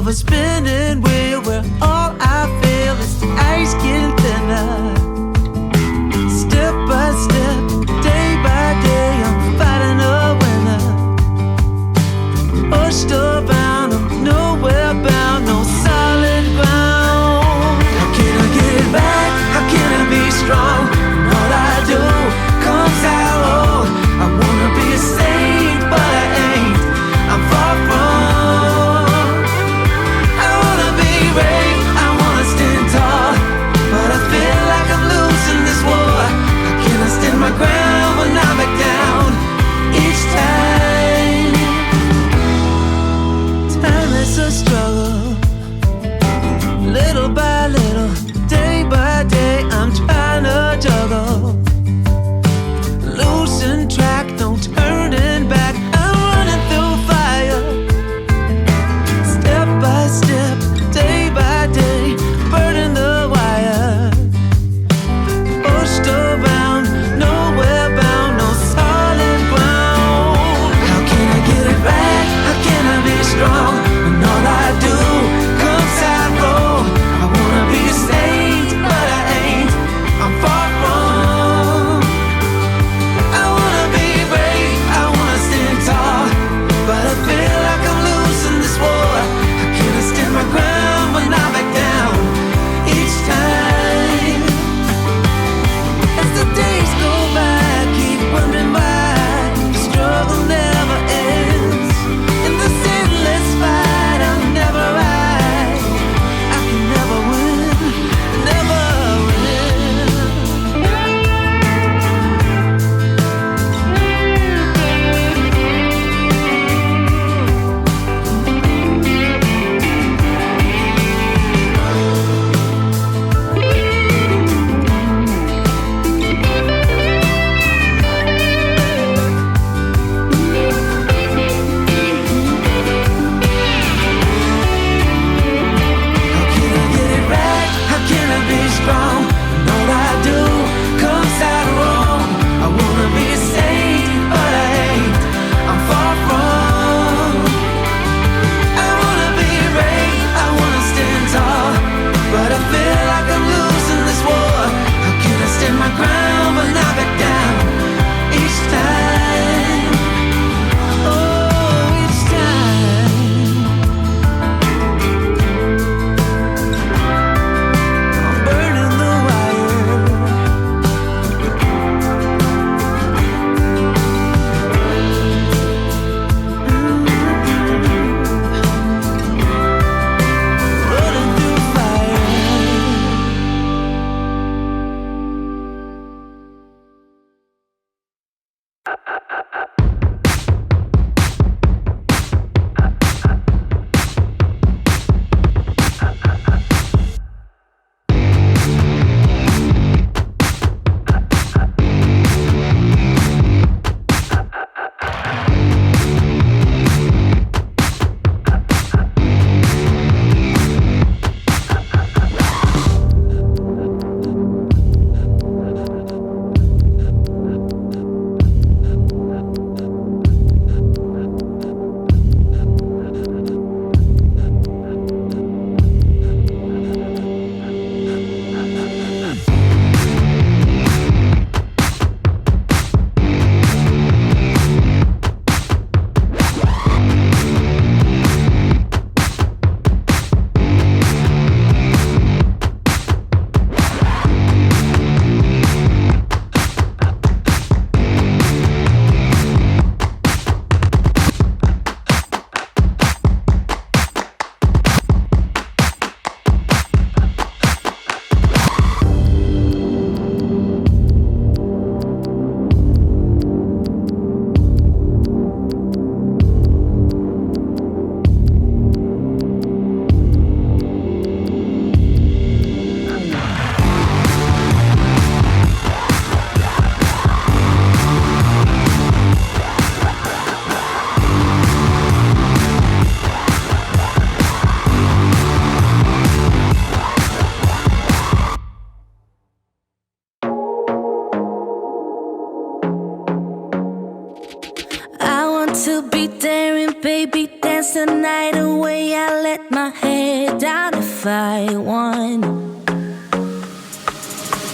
a spinning wheel where all I feel is the ice getting thinner. Step by step, day by day, I'm fighting a winner. Pushed around, I'm nowhere bound, no solid ground. How can I get it back? How can I be strong? And all I do comes out wrong. I wanna be a saint, but I ain't. I'm far from. I wanna be brave, I wanna stand tall, but I feel like I'm losing this war. How can I stand my ground when I back down each time? baby, dance the night away. I let my head down if I won.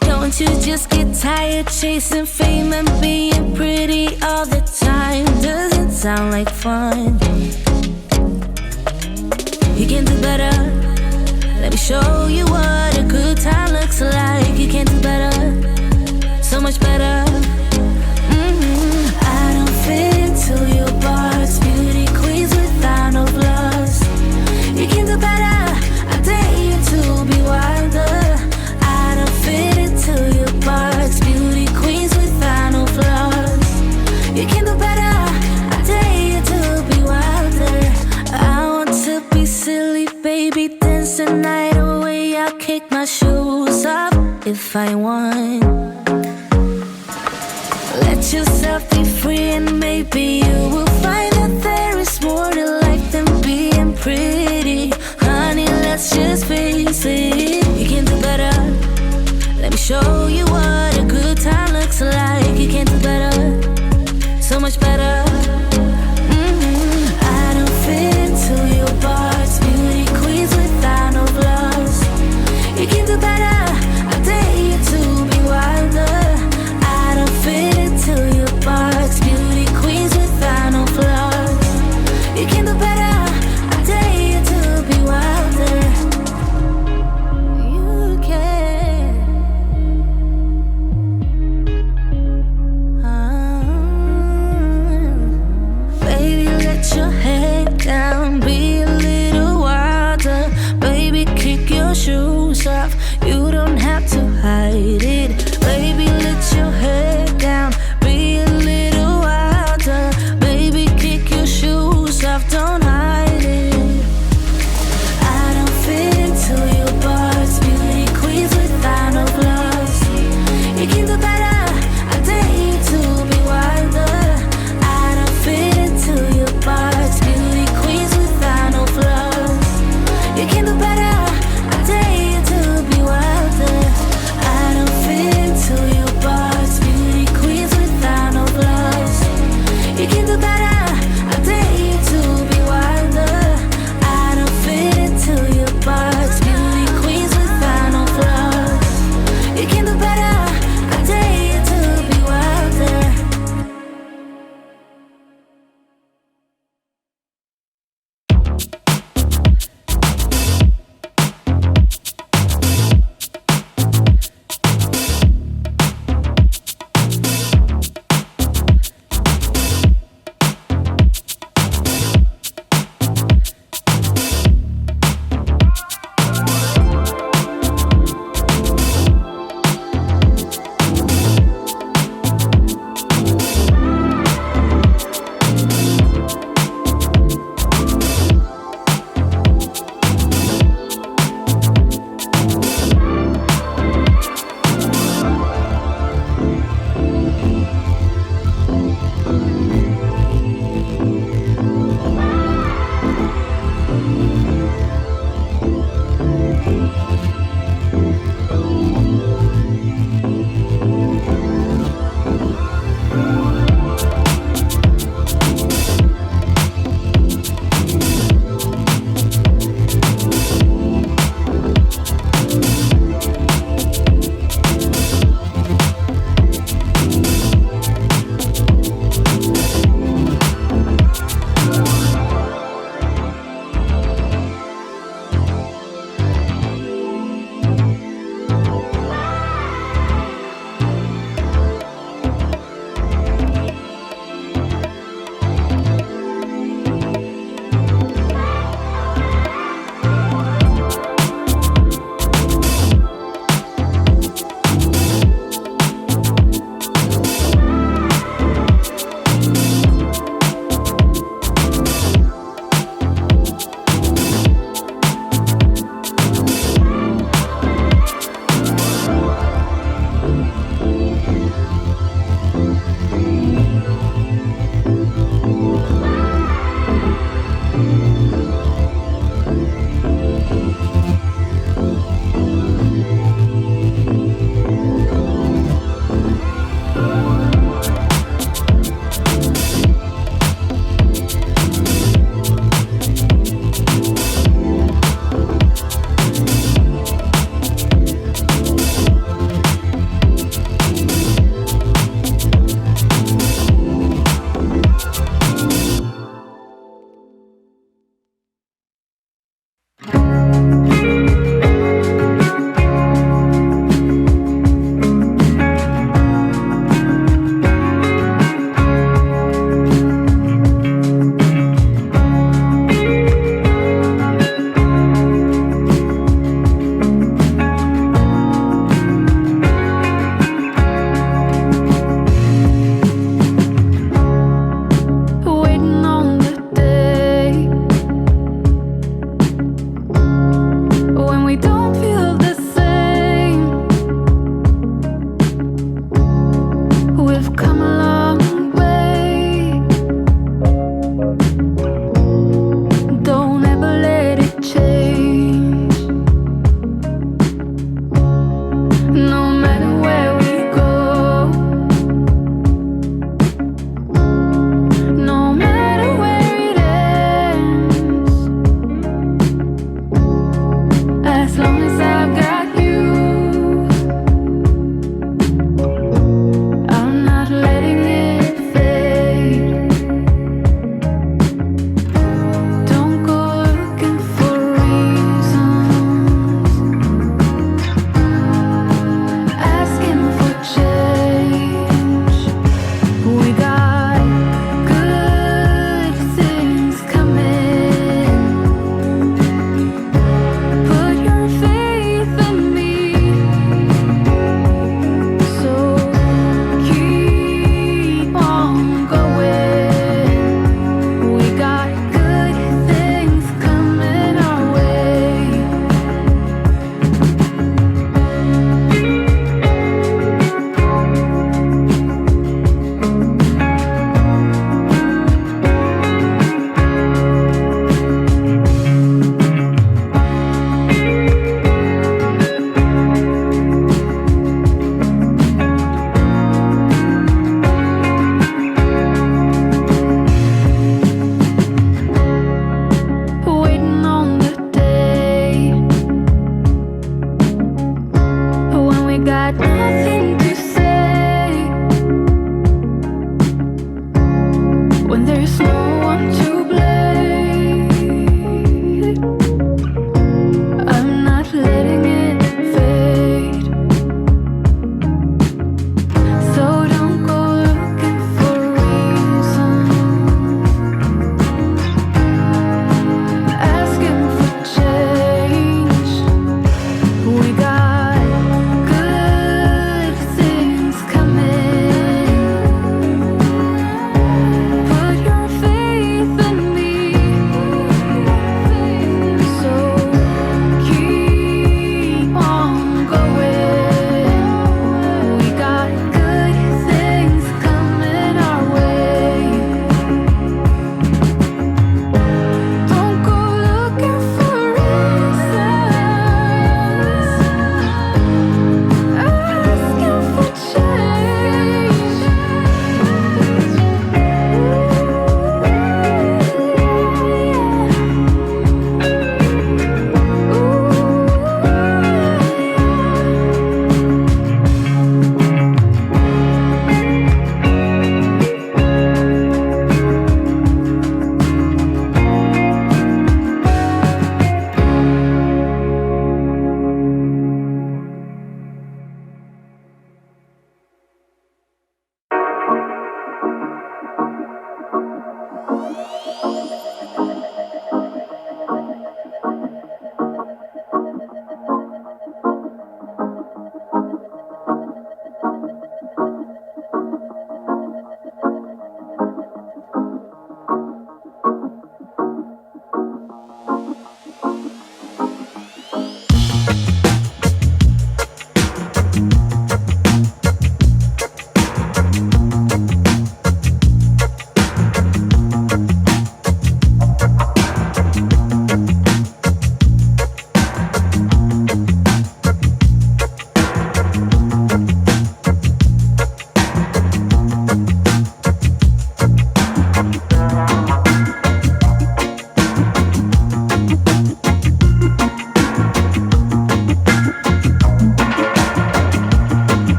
Don't you just get tired chasing fame and being pretty all the time? Doesn't sound like fun. You can do better. Let me show you what a good time looks like. You can do better, so much better. I don't fit into your box. Beauty queens without no flaws. You can do better. I dare you to be wilder. I don't fit into your box. Beauty queens without no flaws. You can do better. I dare you to be wilder. I want to be silly, baby, dance the night away. I'll kick my shoes off if I want. Let yourself be free and maybe you will find that there is more to life than being pretty. Honey, let's just face it. You can do better. Let me show you what a good time looks like. You can do better, so much better. I don't fit into your box. Beauty queens without no flaws. You can do better. I dare you to be wilder. I don't fit into your box. Beauty queens without no flaws.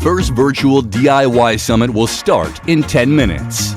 first virtual DIY summit will start in 10 minutes.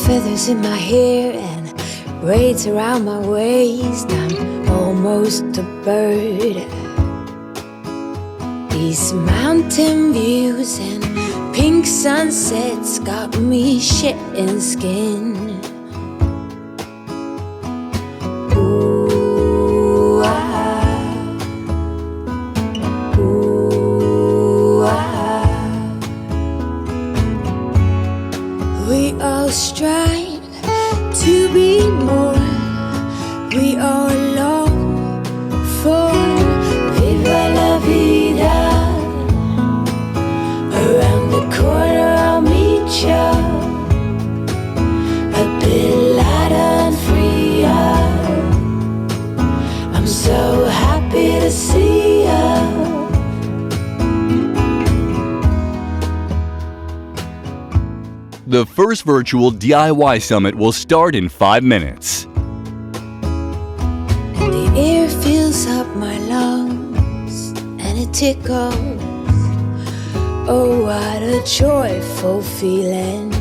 Feathers in my hair and braids around my waist. I'm almost a bird. These mountain views and pink sunsets got me shedding skin. Ooh, we all strive to be more. We all long for viva la vida. Around the corner I'll meet ya. A The first virtual DIY summit will start in 5 minutes. And the air fills up my lungs and it tickles. Oh, what a joyful feeling.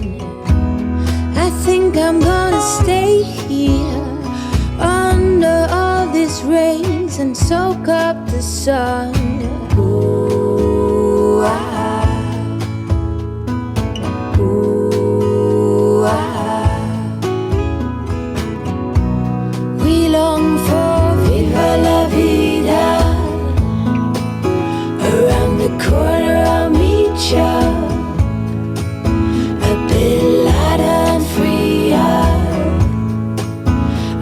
I think I'm gonna stay here under all these rays and soak up the sun. Ooh, we long for Viva la Vida. Around the corner I'll meet ya, a bit lighter and freer.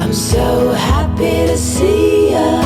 I'm so happy to see ya.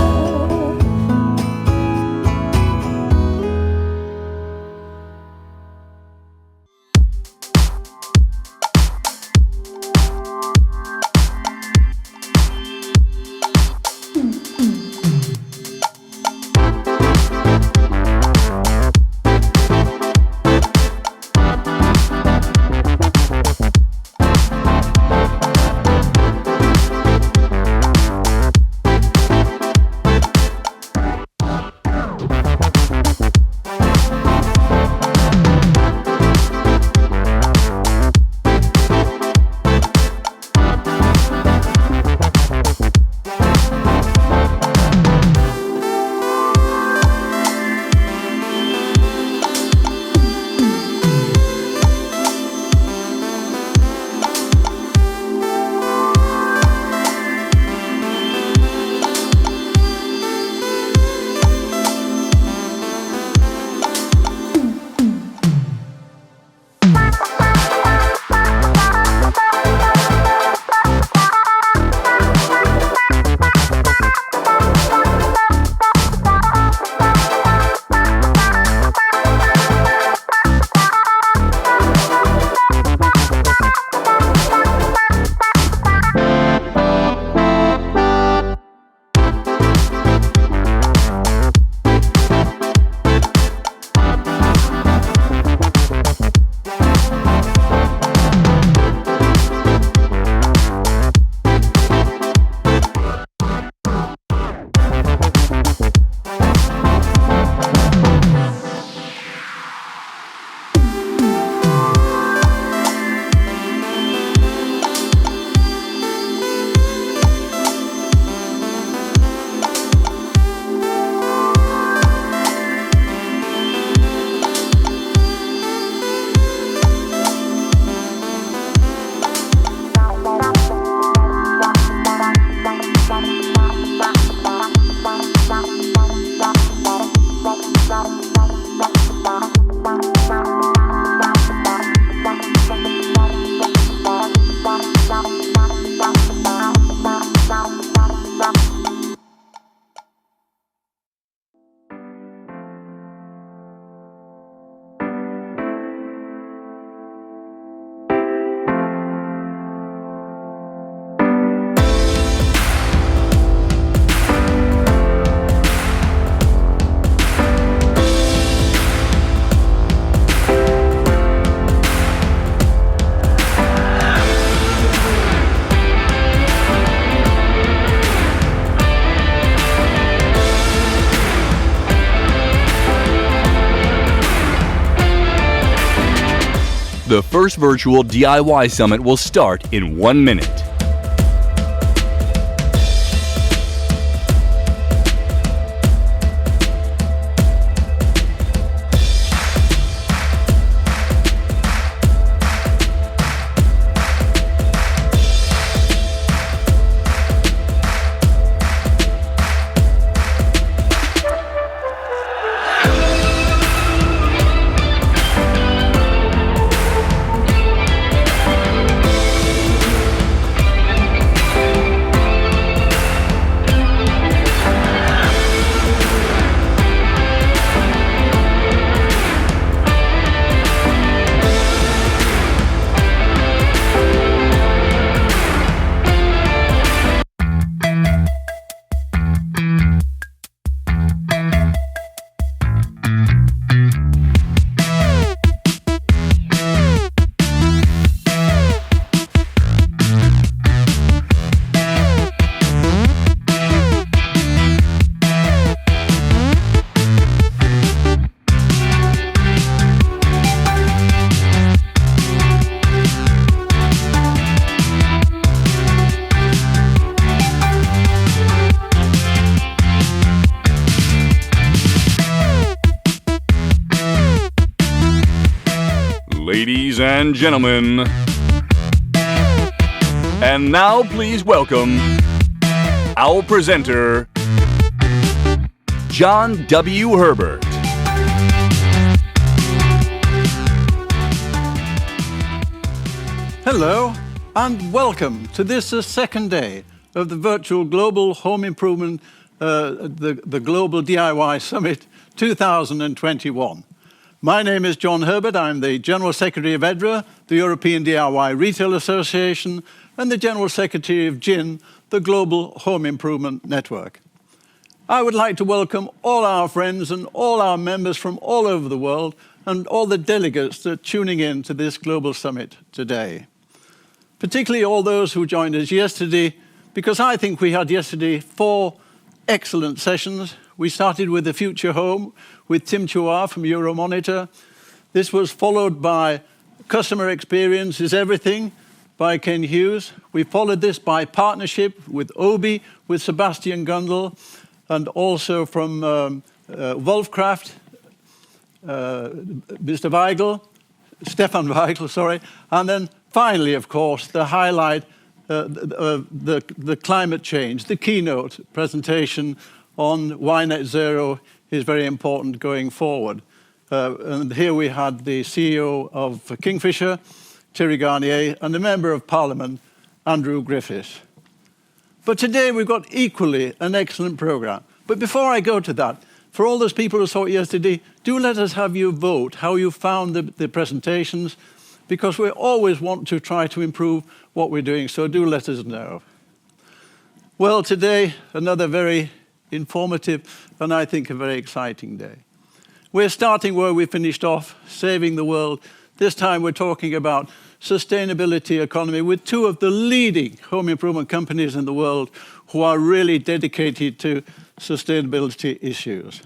The first virtual DIY summit will start in 1 minute. Ladies and gentlemen, and now please welcome our presenter, John W. Herbert. Hello, and welcome to this the second day of the virtual Global Home Improvement, the Global DIY Summit 2021. My name is John Herbert. I'm the General Secretary of EDRA, the European DIY Retail Association, and the General Secretary of GIN, the Global Home Improvement Network. I would like to welcome all our friends and all our members from all over the world and all the delegates that are tuning in to this Global Summit today. Particularly all those who joined us yesterday, because I think we had yesterday 4 excellent sessions. We started with the Future Home with Tim Chua from Euromonitor. This was followed by Customer Experience is Everything by Ken Hughes. We followed this by Partnership with Obi, with Sebastian Gundel, and also from Wolfcraft, Mr. Weigel, Stefan Weigel, sorry. And then finally, of course, the highlight, the climate change, the keynote presentation on why net zero is very important going forward. And here we had the CEO of Kingfisher, Thierry Garnier, and the Member of Parliament, Andrew Griffiths. But today we've got equally an excellent program. But before I go to that, for all those people who saw it yesterday, do let us have you vote how you found the presentations, because we always want to try to improve what we're doing, so do let us know. Well, today, another very informative and I think a very exciting day. We're starting where we finished off, saving the world. This time we're talking about sustainability economy with 2 of the leading home improvement companies in the world who are really dedicated to sustainability issues.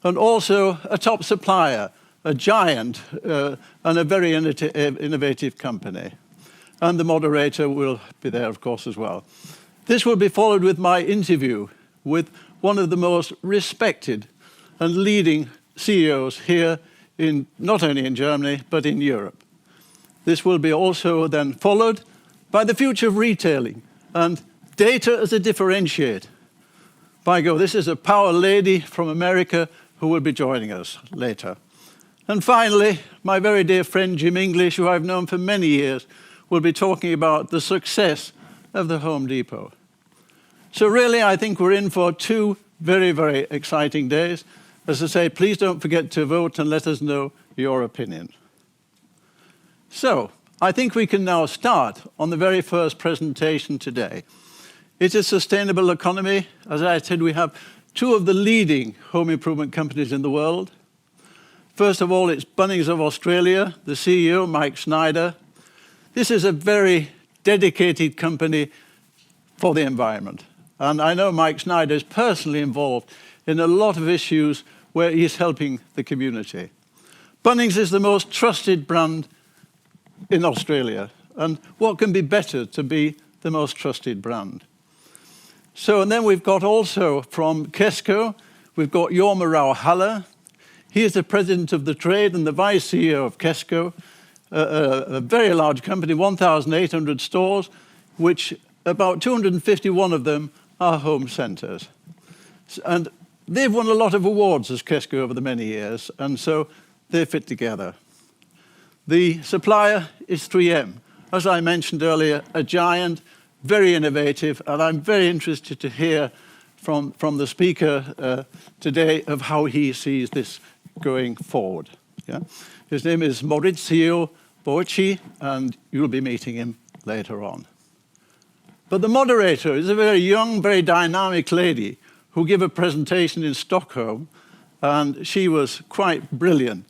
And also a top supplier, a giant, and a very innovative company. And the moderator will be there, of course, as well. This will be followed with my interview with one of the most respected and leading CEOs here, not only in Germany, but in Europe. This will be also then followed by the future of retailing and data as a differentiator. By God, this is a power lady from America who will be joining us later. And finally, my very dear friend Jim English, who I've known for many years, will be talking about the success of the Home Depot. So really, I think we're in for 2 very, very exciting days. As I say, please don't forget to vote and let us know your opinion. So, I think we can now start on the very first presentation today. It is sustainable economy. As I said, we have 2 of the leading home improvement companies in the world. First of all, it's Bunnings of Australia, the CEO, Mike Schneider. This is a very dedicated company for the environment. And I know Mike Schneider is personally involved in a lot of issues where he's helping the community. Bunnings is the most trusted brand in Australia. And what can be better to be the most trusted brand? So, and then we've got also from Kesko, we've got Jorma Rauhala. He is the president of the trade and the vice CEO of Kesko, a very large company, 1,800 stores, which about 251 of them are home centres. And they've won a lot of awards as Kesko over the many years, and so they fit together. The supplier is 3M. As I mentioned earlier, a giant, very innovative, and I'm very interested to hear from the speaker today of how he sees this going forward. Yeah? His name is Maurizio Bocci, and you'll be meeting him later on. But the moderator is a very young, very dynamic lady who gave a presentation in Stockholm, and she was quite brilliant.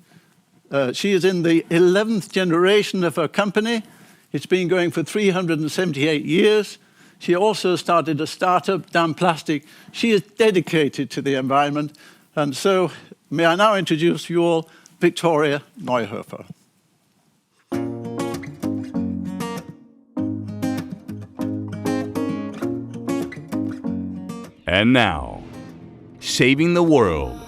She is in the 11th generation of her company. It's been going for 378 years. She also started a startup, Damn Plastic. She is dedicated to the environment. And so, may I now introduce you all Victoria Neuhofer. And now, saving the world.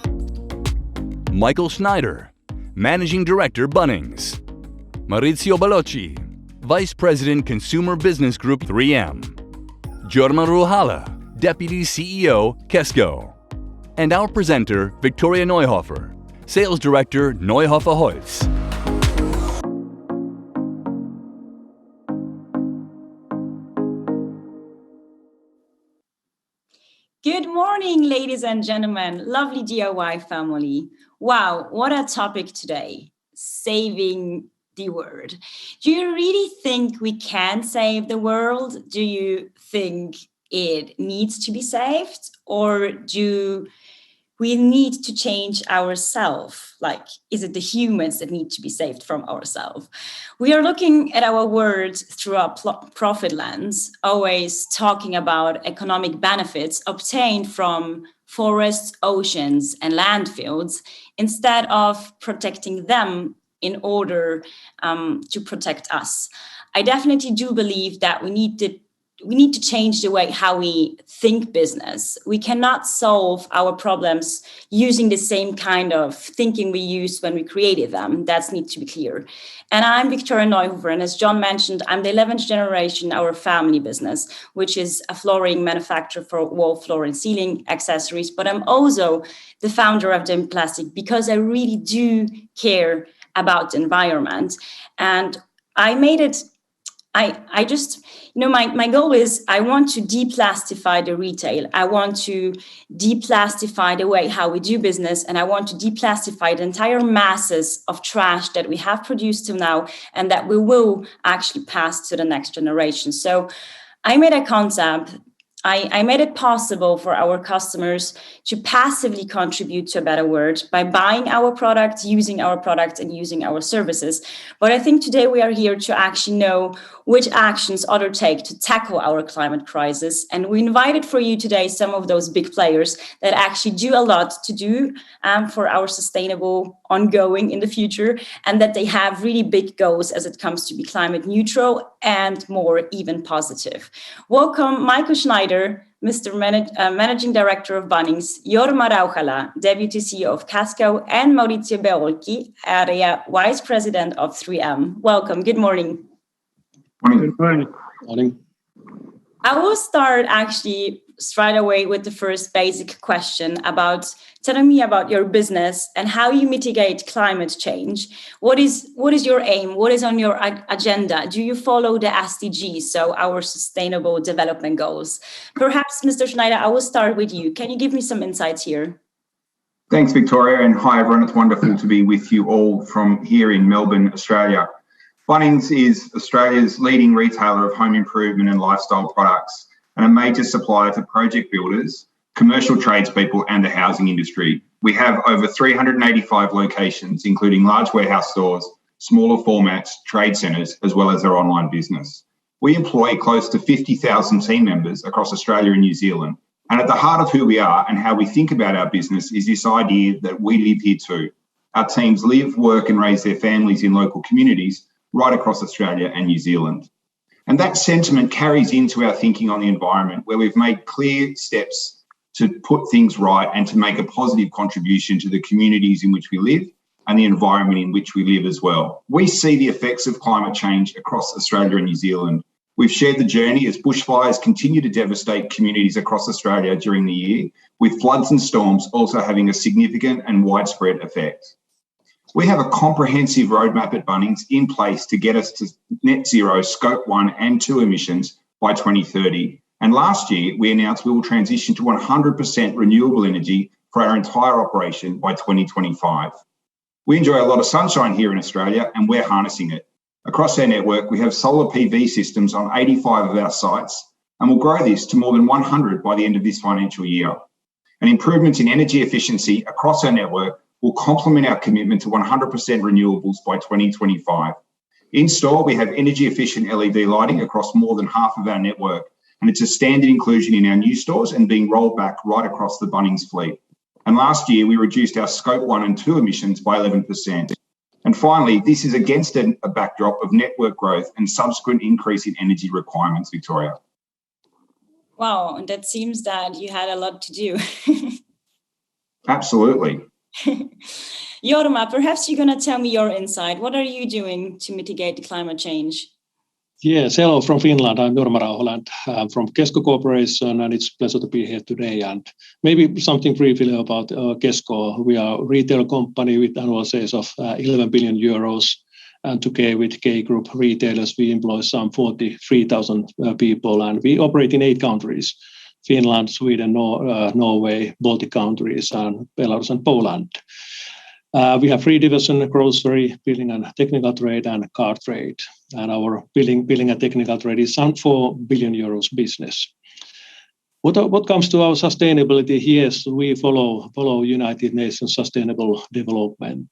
Michael Schneider, Managing Director, Bunnings. Maurizio Ballocci, Vice President Consumer Business Group 3M. Jorma Ruhala, Deputy CEO, Kesko. And our presenter, Victoria Neuhofer, Sales Director, Neuhofer Holz. Good morning, ladies and gentlemen, lovely DIY family. Wow, what a topic today, saving the world. Do you really think we can save the world? Do you think it needs to be saved? Or do we need to change ourselves? Like, is it the humans that need to be saved from ourselves? We are looking at our world through a profit lens, always talking about economic benefits obtained from forests, oceans, and landfills, instead of protecting them in order to protect us. I definitely do believe that we need to change the way how we think business. We cannot solve our problems using the same kind of thinking we used when we created them. That needs to be clear. And I'm Victoria Neuhofer, and as John mentioned, I'm the 11th generation, our family business, which is a flooring manufacturer for wall, floor, and ceiling accessories. But I'm also the founder of Dim Plastic because I really do care about the environment. And I made it I just, my goal is I want to deplastify the retail. I want to deplastify the way how we do business. And I want to deplastify the entire masses of trash that we have produced till now and that we will actually pass to the next generation. So I made a concept. I made it possible for our customers to passively contribute to a better world by buying our products, using our products, and using our services. But I think today we are here to actually know which actions others take to tackle our climate crisis. And we invited for you today some of those big players that actually do a lot to do for our sustainable ongoing in the future, and that they have really big goals as it comes to be climate neutral and more even positive. Welcome, Michael Schneider, Mr. Managing Director of Bunnings, Jorma Ruhala, Deputy CEO of Kesko, and Maurizio Ballocci, Area Vice President of 3M. Welcome. Good morning. Good morning. Morning. I will start actually straight away with the first basic question about telling me about your business and how you mitigate climate change. What is your aim? What is on your agenda? Do you follow the SDGs, so our sustainable development goals? Perhaps, Mr. Schneider, I will start with you. Can you give me some insights here? Thanks, Victoria, and hi, everyone. It's wonderful to be with you all from here in Melbourne, Australia. Bunnings is Australia's leading retailer of home improvement and lifestyle products and a major supplier to project builders, commercial tradespeople and the housing industry. We have over 385 locations, including large warehouse stores, smaller formats, trade centres, as well as our online business. We employ close to 50,000 team members across Australia and New Zealand. And at the heart of who we are and how we think about our business is this idea that we live here too. Our teams live, work and raise their families in local communities right across Australia and New Zealand. And that sentiment carries into our thinking on the environment, where we've made clear steps to put things right and to make a positive contribution to the communities in which we live and the environment in which we live as well. We see the effects of climate change across Australia and New Zealand. We've shared the journey as bushfires continue to devastate communities across Australia during the year, with floods and storms also having a significant and widespread effect. We have a comprehensive roadmap at Bunnings in place to get us to net zero scope 1 and 2 emissions by 2030. And last year, we announced we will transition to 100% renewable energy for our entire operation by 2025. We enjoy a lot of sunshine here in Australia and we're harnessing it. Across our network, we have solar PV systems on 85 of our sites and we'll grow this to more than 100 by the end of this financial year. And improvements in energy efficiency across our network will complement our commitment to 100% renewables by 2025. In store, we have energy efficient LED lighting across more than half of our network, and it's a standard inclusion in our new stores and being rolled back right across the Bunnings fleet. And last year, we reduced our scope 1 and 2 emissions by 11%. And finally, this is against a backdrop of network growth and subsequent increase in energy requirements, Victoria. Wow, and that seems that you had a lot to do. Absolutely. Jorma, perhaps you're going to tell me your insight. What are you doing to mitigate the climate change? Yes, hello from Finland. I'm Jorma Rauhala. I'm from Kesko Corporation, and it's a pleasure to be here today. And maybe something briefly about Kesko. We are a retail company with annual sales of 11 billion euros. And together with K Group retailers, we employ some 43,000 people, and we operate in 8 countries: Finland, Sweden, Norway, Baltic countries, and Belarus and Poland. We have 3 divisions: grocery, building and technical trade, and car trade. And our building and technical trade is some 4 billion euros business. What comes to our sustainability, yes, we follow United Nations Sustainable Development.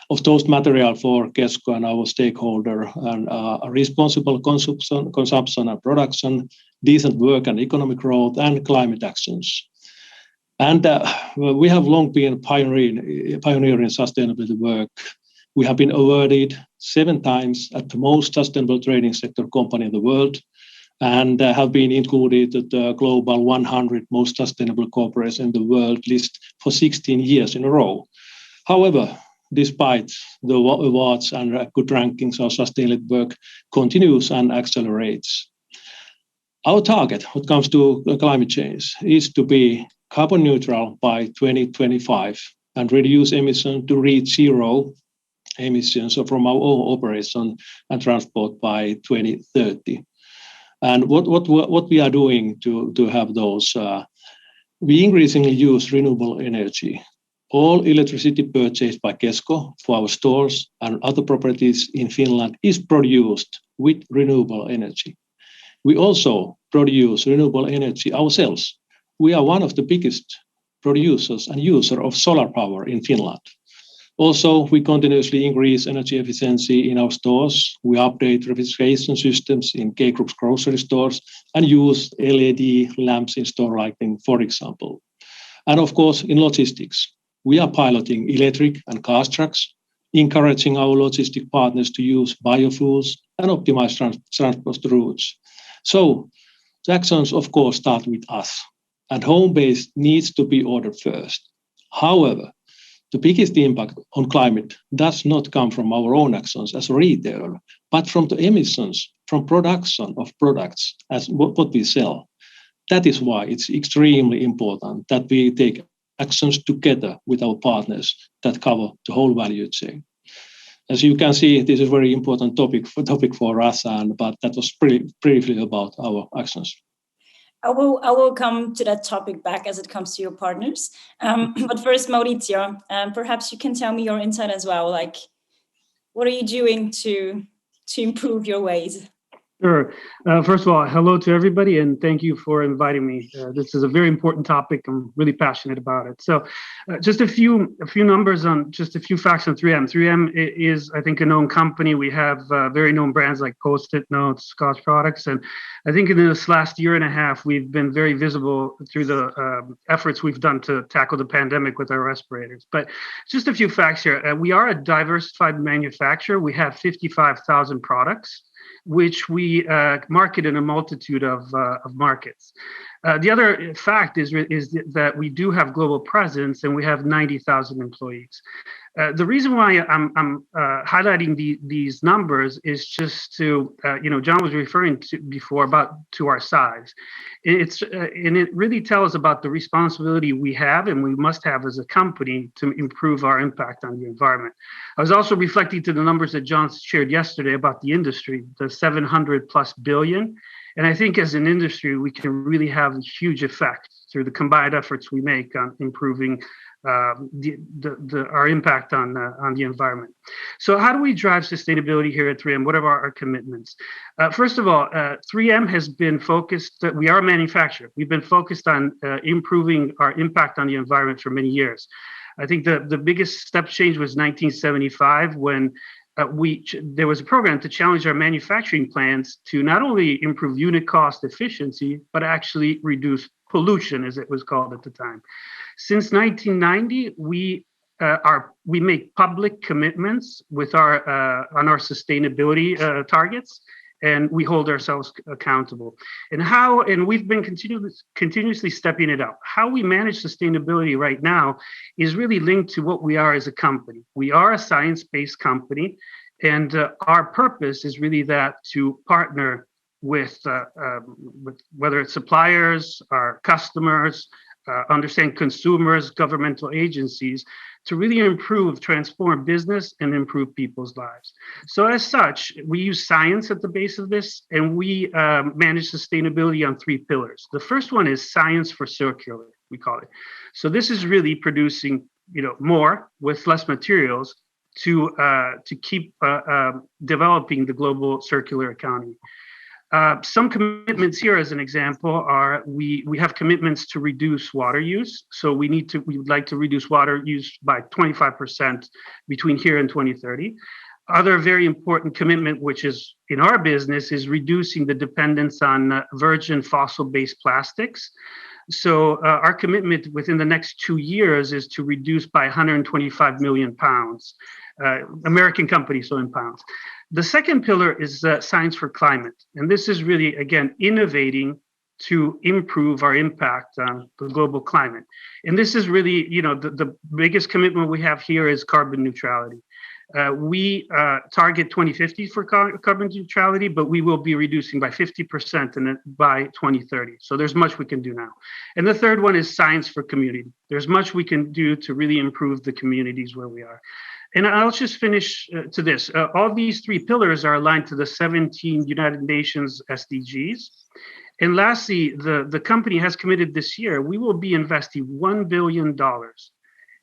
Of those material for Kesko and our stakeholder, and responsible consumption and production, decent work and economic growth, and climate actions. And we have long been pioneering sustainability work. We have been awarded 7 times at the most sustainable trading sector company in the world, and have been included at the Global 100 most sustainable corporates in the world list for 16 years in a row. However, despite the awards and good rankings, our sustainability work continues and accelerates. Our target when it comes to climate change is to be carbon neutral by 2025 and reduce emissions to reach 0 emissions from our own operation and transport by 2030. And what we are doing to have those, we increasingly use renewable energy. All electricity purchased by Kesko for our stores and other properties in Finland is produced with renewable energy. We also produce renewable energy ourselves. We are one of the biggest producers and users of solar power in Finland. Also, we continuously increase energy efficiency in our stores. We update refrigeration systems in K Group's grocery stores and use LED lamps in store lighting, for example. And of course, in logistics, we are piloting electric and car trucks, encouraging our logistic partners to use biofuels and optimize transport routes. So the actions, of course, start with us, and home base needs to be ordered first. However, the biggest impact on climate does not come from our own actions as a retailer, but from the emissions from production of products as what we sell. That is why it's extremely important that we take actions together with our partners that cover the whole value chain. As you can see, this is a very important topic for us, but that was briefly about our actions. I will come to that topic back as it comes to your partners. But first, Maurizio, perhaps you can tell me your insight as well. Like, what are you doing to improve your ways? Sure. First of all, hello to everybody, and thank you for inviting me. This is a very important topic. I'm really passionate about it. So just a few numbers on just a few facts on 3M. 3M is, I think, a known company. We have very known brands like Post-it Notes, Scotch products. And I think in this last year and a half, we've been very visible through the efforts we've done to tackle the pandemic with our respirators. But just a few facts here. We are a diversified manufacturer. We have 55,000 products, which we market in a multitude of markets. The other fact is that we do have global presence, and we have 90,000 employees. The reason why I'm highlighting these numbers is just to, John was referring to before to our size. And it really tells about the responsibility we have and we must have as a company to improve our impact on the environment. I was also reflecting to the numbers that John shared yesterday about the industry, the 700 plus billion. And I think as an industry, we can really have a huge effect through the combined efforts we make on improving our impact on the environment. So how do we drive sustainability here at 3M? What are our commitments? First of all, 3M has been focused, we are a manufacturer. We've been focused on improving our impact on the environment for many years. I think the biggest step change was 1975 when there was a program to challenge our manufacturing plants to not only improve unit cost efficiency, but actually reduce pollution, as it was called at the time. Since 1990, we make public commitments with on our sustainability targets, and we hold ourselves accountable. And we've been continuously stepping it up. How we manage sustainability right now is really linked to what we are as a company. We are a science-based company, and our purpose is really that to partner with whether it's suppliers, our customers, understand consumers, governmental agencies, to really transform business and improve people's lives. So as such, we use science at the base of this, and we manage sustainability on 3 pillars. The first one is science for circular, we call it. So this is really producing, more with less materials to keep developing the global circular economy. Some commitments here, as an example, are we have commitments to reduce water use. So we would like to reduce water use by 25% between here and 2030. Other very important commitment, which is in our business, is reducing the dependence on virgin fossil-based plastics. So our commitment within the next 2 years is to reduce by 125 million pounds, American company, so in pounds. The second pillar is science for climate. And this is really, again, innovating to improve our impact on the global climate. And this is really, the biggest commitment we have here is carbon neutrality. We target 2050 for carbon neutrality, but we will be reducing by 50% by 2030. So there's much we can do now. And the third one is science for community. There's much we can do to really improve the communities where we are. And I'll just finish to this. All these 3 pillars are aligned to the 17 United Nations SDGs. And lastly, the company has committed this year, we will be investing $1 billion.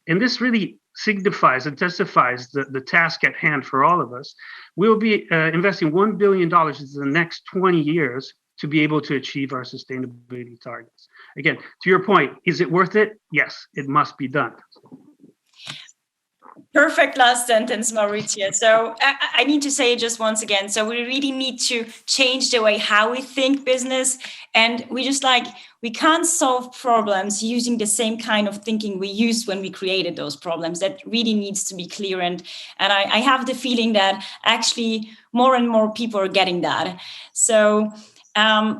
And this really signifies and testifies the task at hand for all of us. We'll be investing $1 billion in the next 20 years to be able to achieve our sustainability targets. Again, to your point, is it worth it? Yes, it must be done. Perfect last sentence, Maurizio. So I need to say it just once again. So we really need to change the way how we think business. And we can't solve problems using the same kind of thinking we used when we created those problems. That really needs to be clear. And I have the feeling that actually more and more people are getting that. So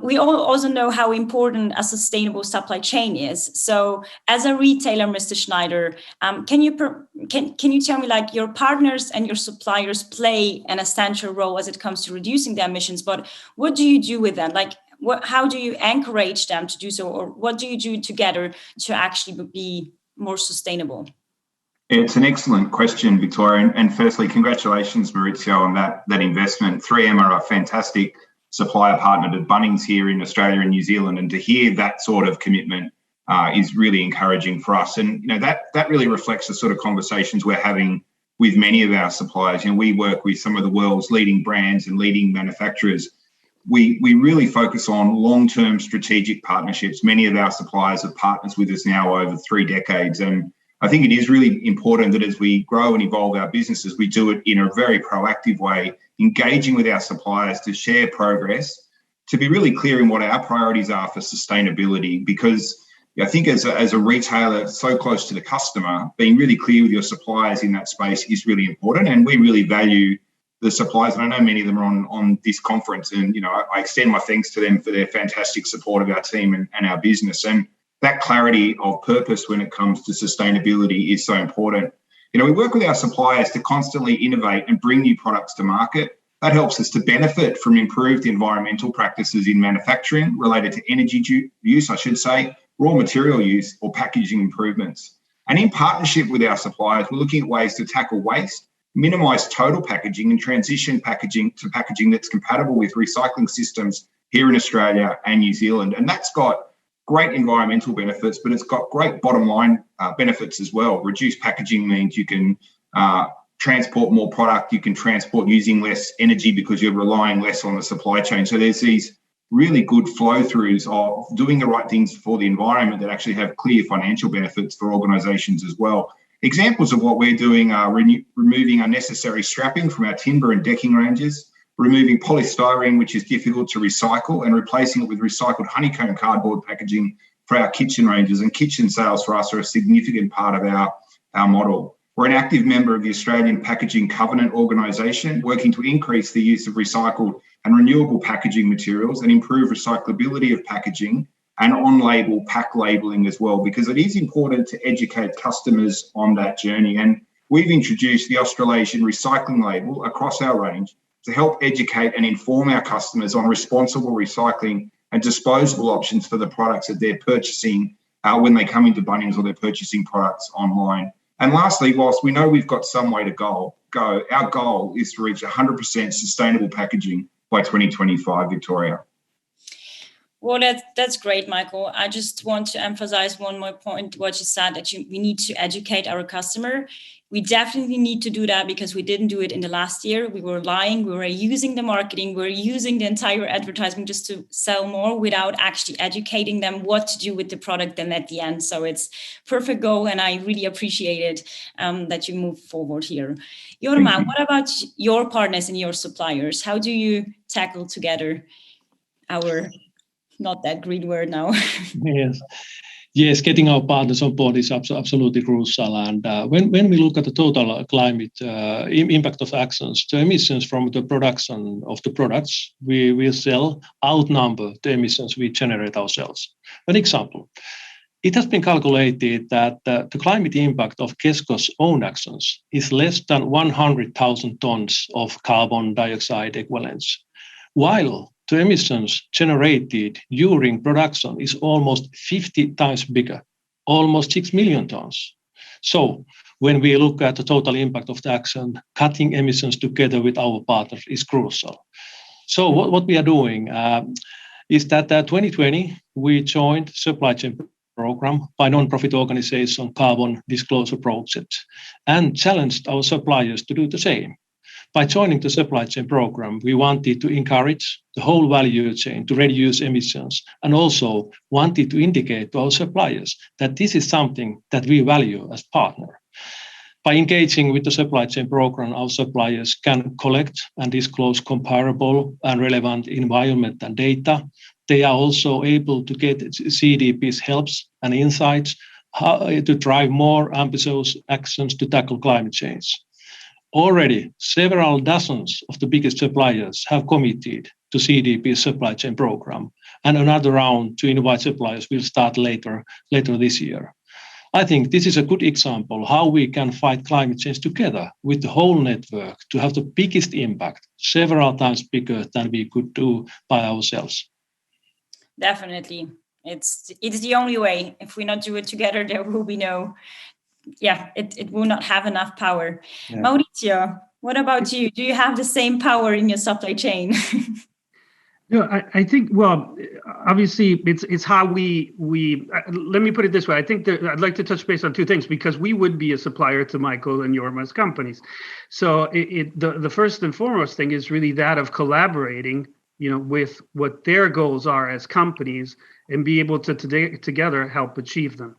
we all also know how important a sustainable supply chain is. So as a retailer, Mr. Schneider, can you tell me, your partners and your suppliers play an essential role as it comes to reducing their emissions, but what do you do with them? How do you encourage them to do so, or what do you do together to actually be more sustainable? It's an excellent question, Victoria. And firstly, congratulations, Maurizio, on that investment. 3M are a fantastic supplier partner to Bunnings here in Australia and New Zealand, and to hear that sort of commitment is really encouraging for us. And that really reflects the sort of conversations we're having with many of our suppliers. We work with some of the world's leading brands and leading manufacturers. We really focus on long-term strategic partnerships. Many of our suppliers are partners with us now over 3 decades, and I think it is really important that as we grow and evolve our businesses, we do it in a very proactive way, engaging with our suppliers to share progress, to be really clear in what our priorities are for sustainability. Because I think as a retailer so close to the customer, being really clear with your suppliers in that space is really important. And we really value the suppliers. And I know many of them are on this conference, and I extend my thanks to them for their fantastic support of our team and our business. And that clarity of purpose when it comes to sustainability is so important. We work with our suppliers to constantly innovate and bring new products to market. That helps us to benefit from improved environmental practices in manufacturing related to energy use, raw material use, or packaging improvements. And in partnership with our suppliers, we're looking at ways to tackle waste, minimise total packaging, and transition packaging to packaging that's compatible with recycling systems here in Australia and New Zealand. And that's got great environmental benefits, but it's got great bottom line benefits as well. Reduced packaging means you can transport more product, you can transport using less energy because you're relying less on the supply chain. So there's these really good flow-throughs of doing the right things for the environment that actually have clear financial benefits for organisations as well. Examples of what we're doing are removing unnecessary strapping from our timber and decking ranges, removing polystyrene, which is difficult to recycle, and replacing it with recycled honeycomb cardboard packaging for our kitchen ranges. And kitchen sales for us are a significant part of our model. We're an active member of the Australian Packaging Covenant organisation, working to increase the use of recycled and renewable packaging materials and improve recyclability of packaging and on-label pack labelling as well, because it is important to educate customers on that journey. And we've introduced the Australasian recycling label across our range to help educate and inform our customers on responsible recycling and disposable options for the products that they're purchasing when they come into Bunnings or they're purchasing products online. And lastly, whilst we know we've got some way to go, our goal is to reach 100% sustainable packaging by 2025, Victoria. Well, that's great, Michael. I just want to emphasize one more point, what you said, that we need to educate our customer. We definitely need to do that because we didn't do it in the last year. We were lying, we were using the marketing, we were using the entire advertising just to sell more without actually educating them what to do with the product then at the end. So it's perfect goal, and I really appreciate it that you move forward here. Jorma, what about your partners and your suppliers? How do you tackle together our... not that green word now. Yes, getting our partners on board is absolutely crucial. And when we look at the total climate impact of actions, the emissions from the production of the products we will sell outnumber the emissions we generate ourselves. An example, it has been calculated that the climate impact of Kesko's own actions is less than 100,000 tons of carbon dioxide equivalents, while the emissions generated during production is almost 50 times bigger, almost 6 million tons. So when we look at the total impact of the action, cutting emissions together with our partners is crucial. So what we are doing is that 2020, we joined supply chain program by non-profit organization Carbon Disclosure Project and challenged our suppliers to do the same. By joining the supply chain program, we wanted to encourage the whole value chain to reduce emissions and also wanted to indicate to our suppliers that this is something that we value as partner. By engaging with the supply chain program, our suppliers can collect and disclose comparable and relevant environment and data. They are also able to get CDP's helps and insights to drive more ambitious actions to tackle climate change. Already, several dozens of the biggest suppliers have committed to CDP's supply chain program, and another round to invite suppliers will start later this year. I think this is a good example how we can fight climate change together with the whole network to have the biggest impact, several times bigger than we could do by ourselves. Definitely. It's the only way. If we not do it together, there will be no... it will not have enough power. Yeah. Mauricio, what about you? Do you have the same power in your supply chain? No, I think, well, obviously it's how we let me put it this way. I think that I'd like to touch base on two things because we would be a supplier to Michael and Jorma's companies. So the first and foremost thing is really that of collaborating, with what their goals are as companies and be able to together help achieve them.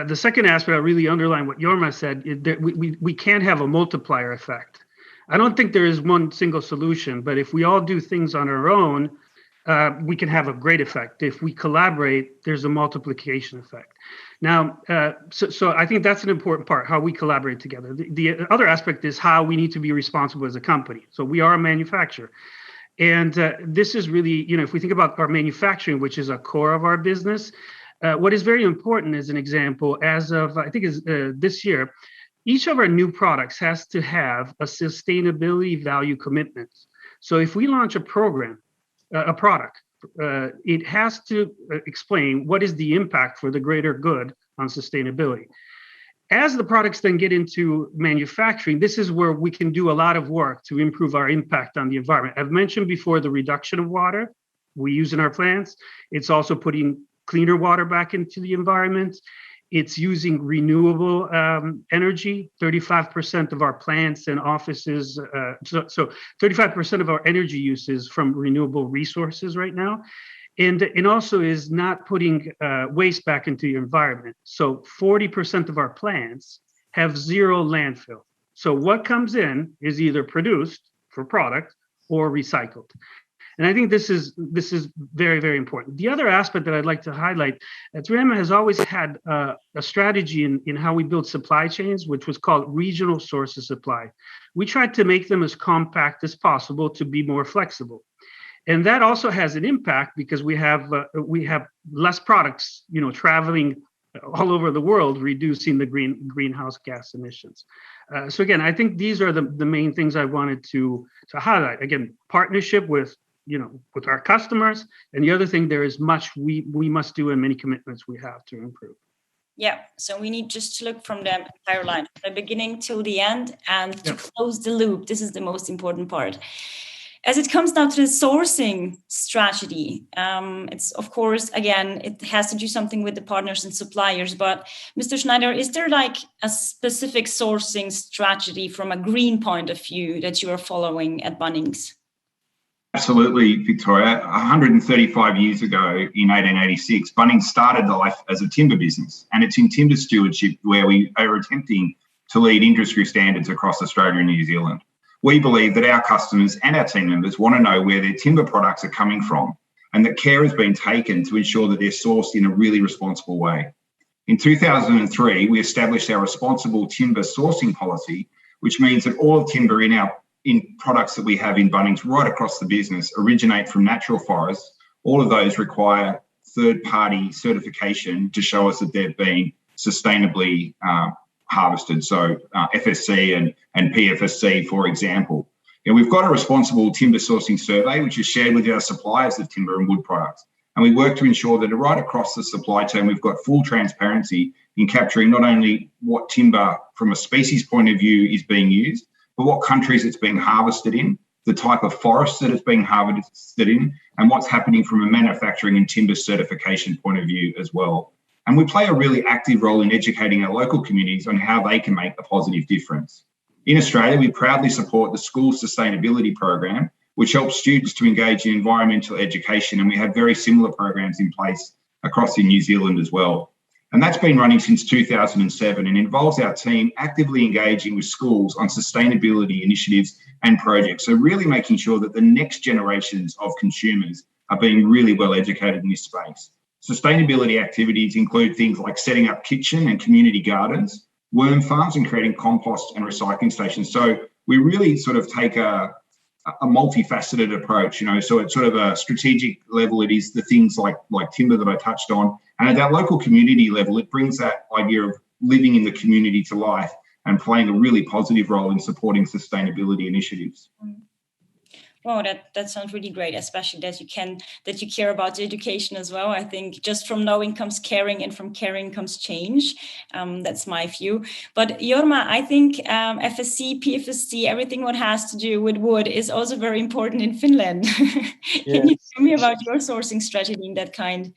The second aspect, I really underline what Jorma said, is that we can't have a multiplier effect. I don't think there is one single solution, but if we all do things on our own, we can have a great effect. If we collaborate, there's a multiplication effect. Now, so I think that's an important part, how we collaborate together. The other aspect is how we need to be responsible as a company. So we are a manufacturer. And this is really, if we think about our manufacturing, which is a core of our business, what is very important as an example, as of, I think is this year, each of our new products has to have a sustainability value commitment. So if we launch a program, a product, it has to explain what is the impact for the greater good on sustainability. As the products then get into manufacturing, this is where we can do a lot of work to improve our impact on the environment. I've mentioned before the reduction of water we use in our plants. It's also putting cleaner water back into the environment. It's using renewable energy. 35% of our plants and offices, so 35% of our energy use is from renewable resources right now. And it also is not putting waste back into the environment. So 40% of our plants have zero landfill. So what comes in is either produced for product or recycled. And I think this is very, very important. The other aspect that I'd like to highlight, 3M has always had a strategy in how we build supply chains, which was called regional source of supply. We tried to make them as compact as possible to be more flexible. And that also has an impact because we have less products, traveling all over the world, reducing the greenhouse gas emissions. So again, I think these are the main things I wanted to highlight. Again, partnership with our customers, and the other thing, there is much we must do and many commitments we have to improve. Yeah, so we need just to look from the entire line, from the beginning till the end, and to close the loop. This is the most important part. As it comes down to the sourcing strategy, it's of course, again, it has to do something with the partners and suppliers. But Mr. Schneider, is there like a specific sourcing strategy from a green point of view that you are following at Bunnings? Absolutely, Victoria. 135 years ago, in 1886, Bunnings started life as a timber business, and it's in timber stewardship where we are attempting to lead industry standards across Australia and New Zealand. We believe that our customers and our team members want to know where their timber products are coming from, and that care has been taken to ensure that they're sourced in a really responsible way. In 2003, we established our responsible timber sourcing policy, which means that all of timber in products that we have in Bunnings right across the business originate from natural forests. All of those require third-party certification to show us that they've been sustainably harvested. So FSC and PFSC, for example. And we've got a responsible timber sourcing survey, which is shared with our suppliers of timber and wood products. And we work to ensure that right across the supply chain, we've got full transparency in capturing not only what timber from a species point of view is being used, but what countries it's being harvested in, the type of forest that it's being harvested in, and what's happening from a manufacturing and timber certification point of view as well. And we play a really active role in educating our local communities on how they can make a positive difference. In Australia, we proudly support the School Sustainability Program, which helps students to engage in environmental education, and we have very similar programs in place across in New Zealand as well. And that's been running since 2007 and involves our team actively engaging with schools on sustainability initiatives and projects. So really making sure that the next generations of consumers are being really well educated in this space. Sustainability activities include things like setting up kitchen and community gardens, worm farms, and creating compost and recycling stations. So we really sort of take a multifaceted approach, so at sort of a strategic level, it is the things like timber that I touched on. And at that local community level, it brings that idea of living in the community to life and playing a really positive role in supporting sustainability initiatives. Wow, that sounds really great, especially that you care about the education as well. I think just from knowing comes caring, and from caring comes change. That's my view. But Jorma, I think FSC, PFSC, everything what has to do with wood is also very important in Finland. Can you tell me about your sourcing strategy in that kind?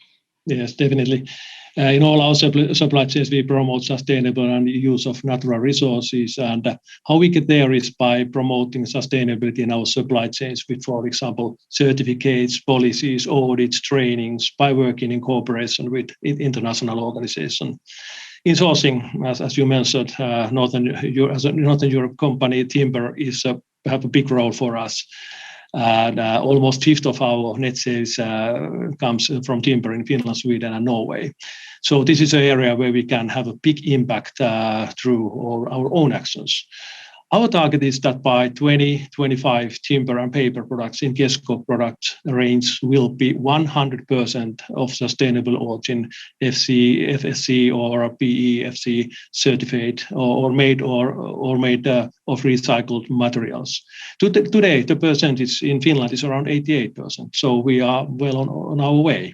Yes, definitely. In all our supply chains, we promote sustainable and use of natural resources. And how we get there is by promoting sustainability in our supply chains with, for example, certificates, policies, audits, trainings, by working in cooperation with international organizations. In sourcing, as you mentioned, Northern Europe company, timber have a big role for us. And almost 1/5 of our net sales comes from timber in Finland, Sweden, and Norway. So this is an area where we can have a big impact through our own actions. Our target is that by 2025, timber and paper products in Kesko product range will be 100% of sustainable origin, FSC or PEFC certified, or made of recycled materials. Today, the percentage in Finland is around 88%, so we are well on our way.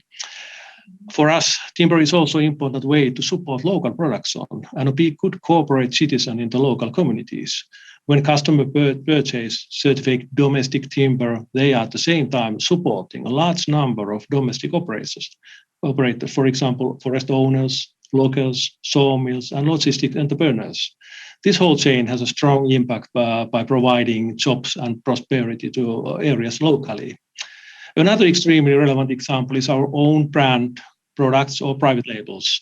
For us, timber is also an important way to support local production and be a good corporate citizen in the local communities. When customers purchase certified domestic timber, they are at the same time supporting a large number of domestic operators, for example, forest owners, loggers, sawmills, and logistic entrepreneurs. This whole chain has a strong impact by providing jobs and prosperity to areas locally. Another extremely relevant example is our own brand products or private labels.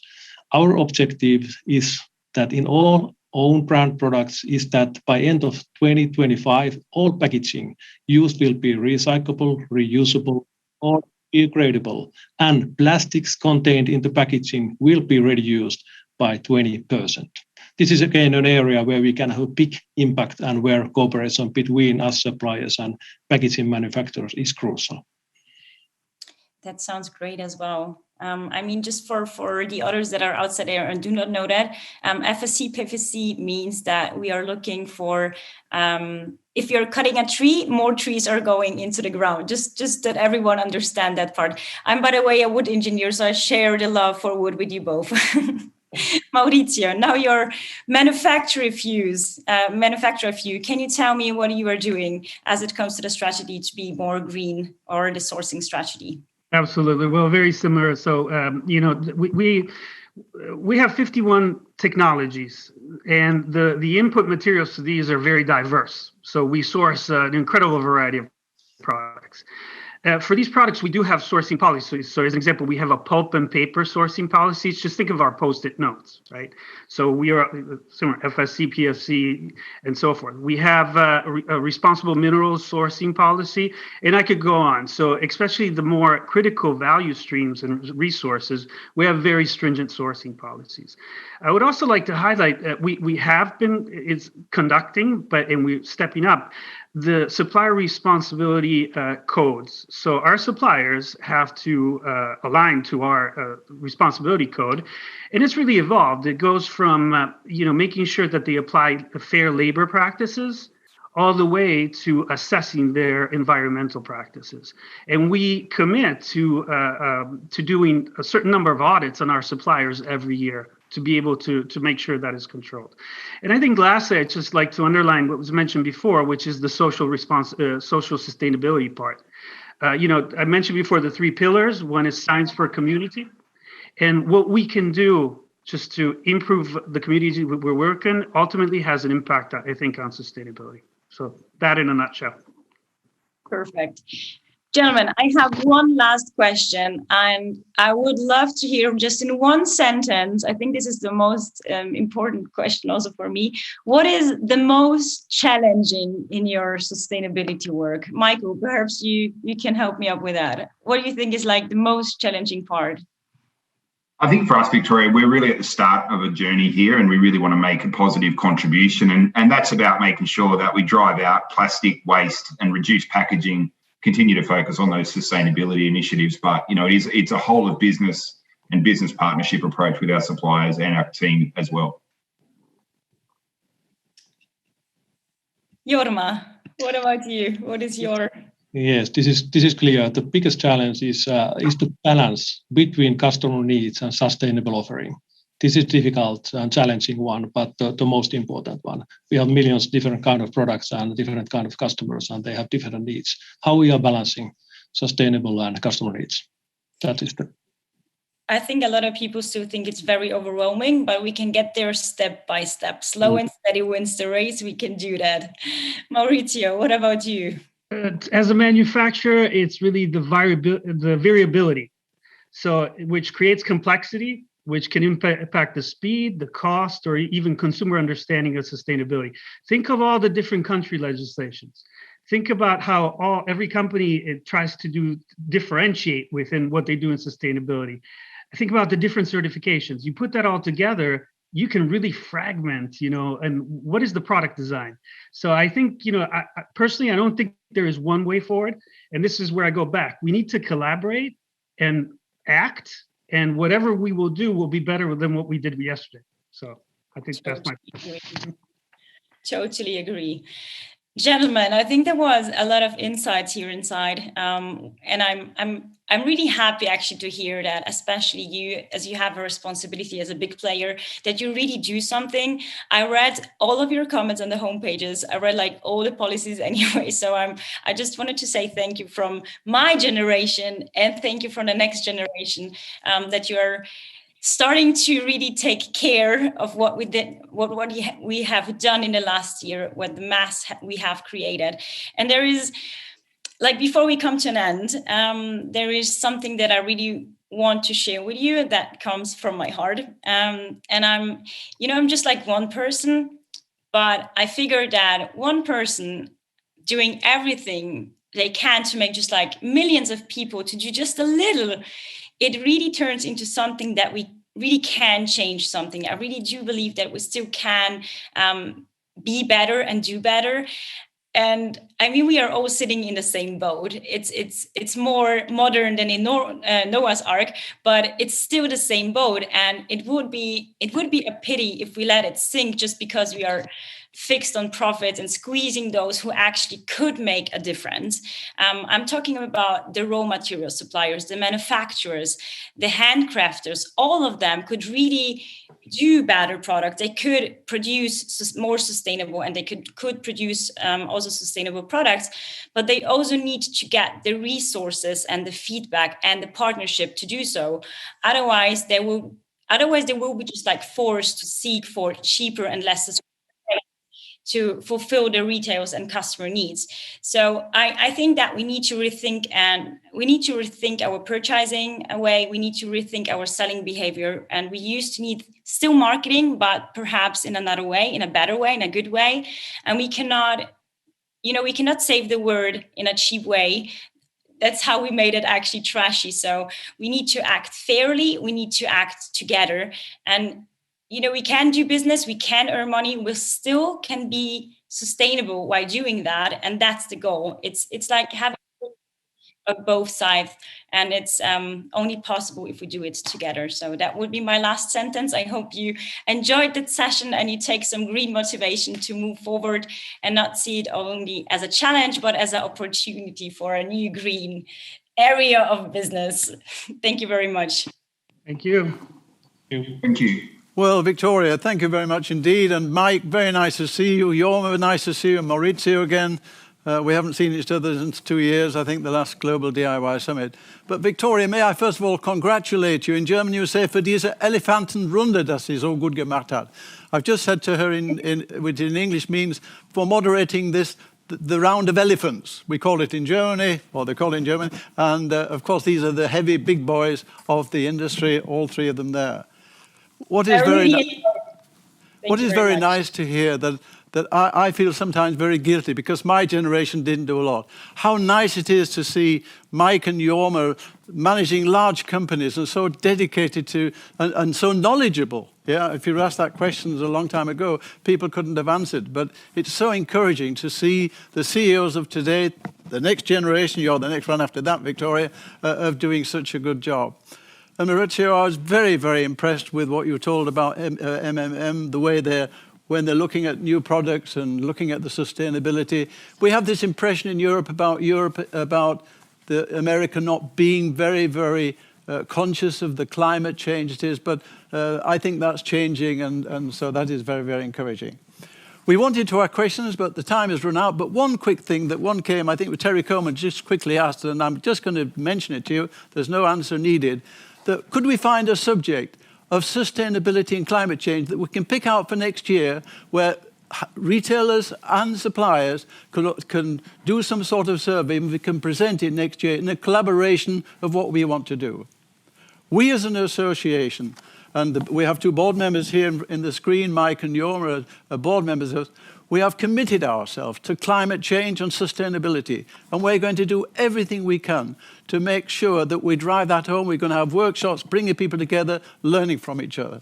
Our objective is that in all own brand products is that by end of 2025, all packaging used will be recyclable, reusable, or biodegradable, and plastics contained in the packaging will be reduced by 20%. This is again an area where we can have a big impact and where cooperation between us suppliers and packaging manufacturers is crucial. That sounds great as well. I mean, just for the others that are outside there and do not know that, FSC PFC means that we are looking for, if you're cutting a tree, more trees are going into the ground. Just that everyone understand that part. I'm, by the way, a wood engineer, so I share the love for wood with you both. Maurizio, now you're manufacturer of you. Can you tell me what you are doing as it comes to the strategy to be more green, or the sourcing strategy? Absolutely. Well, very similar. So, we have 51 technologies, and the input materials to these are very diverse. So we source an incredible variety of products. For these products, we do have sourcing policies. So as an example, we have a pulp and paper sourcing policies. Just think of our Post-it notes, right? So we are similar, FSC, PFC, and so forth. We have a responsible minerals sourcing policy, and I could go on. So especially the more critical value streams and resources, we have very stringent sourcing policies. I would also like to highlight that we have been conducting, and we're stepping up the supplier responsibility codes. So our suppliers have to align to our responsibility code, and it's really evolved. It goes from making sure that they apply fair labor practices all the way to assessing their environmental practices. And we commit to doing a certain number of audits on our suppliers every year to be able to make sure that is controlled. And I think lastly, I'd just like to underline what was mentioned before, which is the social sustainability part. I mentioned before the 3 pillars. One is science for community. And what we can do just to improve the community we're working ultimately has an impact, I think, on sustainability. So that in a nutshell. Perfect. Gentlemen, I have one last question, and I would love to hear just in one sentence. I think this is the most important question also for me. What is the most challenging in your sustainability work? Michael, perhaps you can help me up with that. What do you think is like the most challenging part? I think for us, Victoria, we're really at the start of a journey here, and we really want to make a positive contribution. And that's about making sure that we drive out plastic waste and reduce packaging, continue to focus on those sustainability initiatives. But, it's a whole of business and business partnership approach with our suppliers and our team as well. Jorma, what about you? What is your... Yes, this is clear. The biggest challenge is to balance between customer needs and sustainable offering. This is difficult and challenging one, but the most important one. We have millions of different kind of products and different kind of customers, and they have different needs. How we are balancing sustainable and customer needs? That is I think a lot of people still think it's very overwhelming, but we can get there step by step. Slow and steady wins the race. We can do that. Maurizio, what about you? As a manufacturer, it's really the variability, so which creates complexity, which can impact the speed, the cost, or even consumer understanding of sustainability. Think of all the different country legislations. Think about how every company tries to differentiate within what they do in sustainability. Think about the different certifications. You put that all together, you can really fragment, and what is the product design? So I think, I personally, I don't think there is one way forward. And this is where I go back. We need to collaborate and act, and whatever we will do will be better than what we did yesterday. So I think that's my point. Totally agree. Gentlemen, I think there was a lot of insights here inside, and I'm really happy actually to hear that, especially you, as you have a responsibility as a big player, that you really do something. I read all of your comments on the homepages. I read like all the policies anyway. So I just wanted to say thank you from my generation, and thank you from the next generation, that you are starting to really take care of what we did, what we have done in the last year, what the mass we have created. And there is, like, before we come to an end, there is something that I really want to share with you that comes from my heart. And I'm just like one person, but I figured that one person doing everything they can to make just like millions of people to do just a little, it really turns into something that we really can change something. I really do believe that we still can be better and do better. And I mean, we are all sitting in the same boat. It's more modern than in Noah's Ark, but it's still the same boat. And it would be a pity if we let it sink just because we are fixed on profits and squeezing those who actually could make a difference. I'm talking about the raw material suppliers, the manufacturers, the handcrafters. All of them could really do better product. They could produce more sustainable, and they could produce also sustainable products, but they also need to get the resources and the feedback and the partnership to do so. Otherwise they will be just like forced to seek for cheaper and less to fulfill the retailers and customer needs. So I think that we need to rethink our purchasing way. We need to rethink our selling behavior. And we used to need still marketing, but perhaps in another way, in a better way, in a good way. And we cannot save the world in a cheap way. That's how we made it actually trashy. So we need to act fairly. We need to act together. And we can do business, we can earn money, we still can be sustainable while doing that. And that's the goal. It's like having both sides, and it's only possible if we do it together. So that would be my last sentence. I hope you enjoyed that session and you take some green motivation to move forward and not see it only as a challenge, but as an opportunity for a new green area of business. Thank you very much. Thank you. Thank you. Well, Victoria, thank you very much indeed. And Mike, very nice to see you. Jorma, nice to see you. And Maurizio again. We haven't seen each other since 2 years, I think the last Global DIY Summit. But Victoria, may I first of all congratulate you. In German you say, für diese Elefantenrunde, dass sie so gut gemacht hat. I've just said to her, which in English means, for moderating the round of elephants. We call it in Germany, or they call it in Germany. And of course, these are the heavy big boys of the industry, all three of them there. What is very nice to hear that I feel sometimes very guilty because my generation didn't do a lot. How nice it is to see Mike and Jorma managing large companies and so dedicated to and so knowledgeable. Yeah, if you asked that question a long time ago, people couldn't have answered. But it's so encouraging to see the CEOs of today, the next generation, you're the next one after that, Victoria, of doing such a good job. And Maurizio, I was very, very impressed with what you told about MMM, the way when they're looking at new products and looking at the sustainability. We have this impression in Europe about the America not being very, very conscious of the climate change it is, but I think that's changing, and so that is very, very encouraging. We wanted to ask questions, but the time has run out. But one quick thing that one came, I think, with Terry Coleman just quickly asked, and I'm just going to mention it to you. There's no answer needed. That could we find a subject of sustainability and climate change that we can pick out for next year where retailers and suppliers can do some sort of survey and we can present it next year in a collaboration of what we want to do. We as an association, and we have two board members here in the screen, Mike and Jorma are board members of us, we have committed ourselves to climate change and sustainability, and we're going to do everything we can to make sure that we drive that home. We're going to have workshops, bringing people together, learning from each other.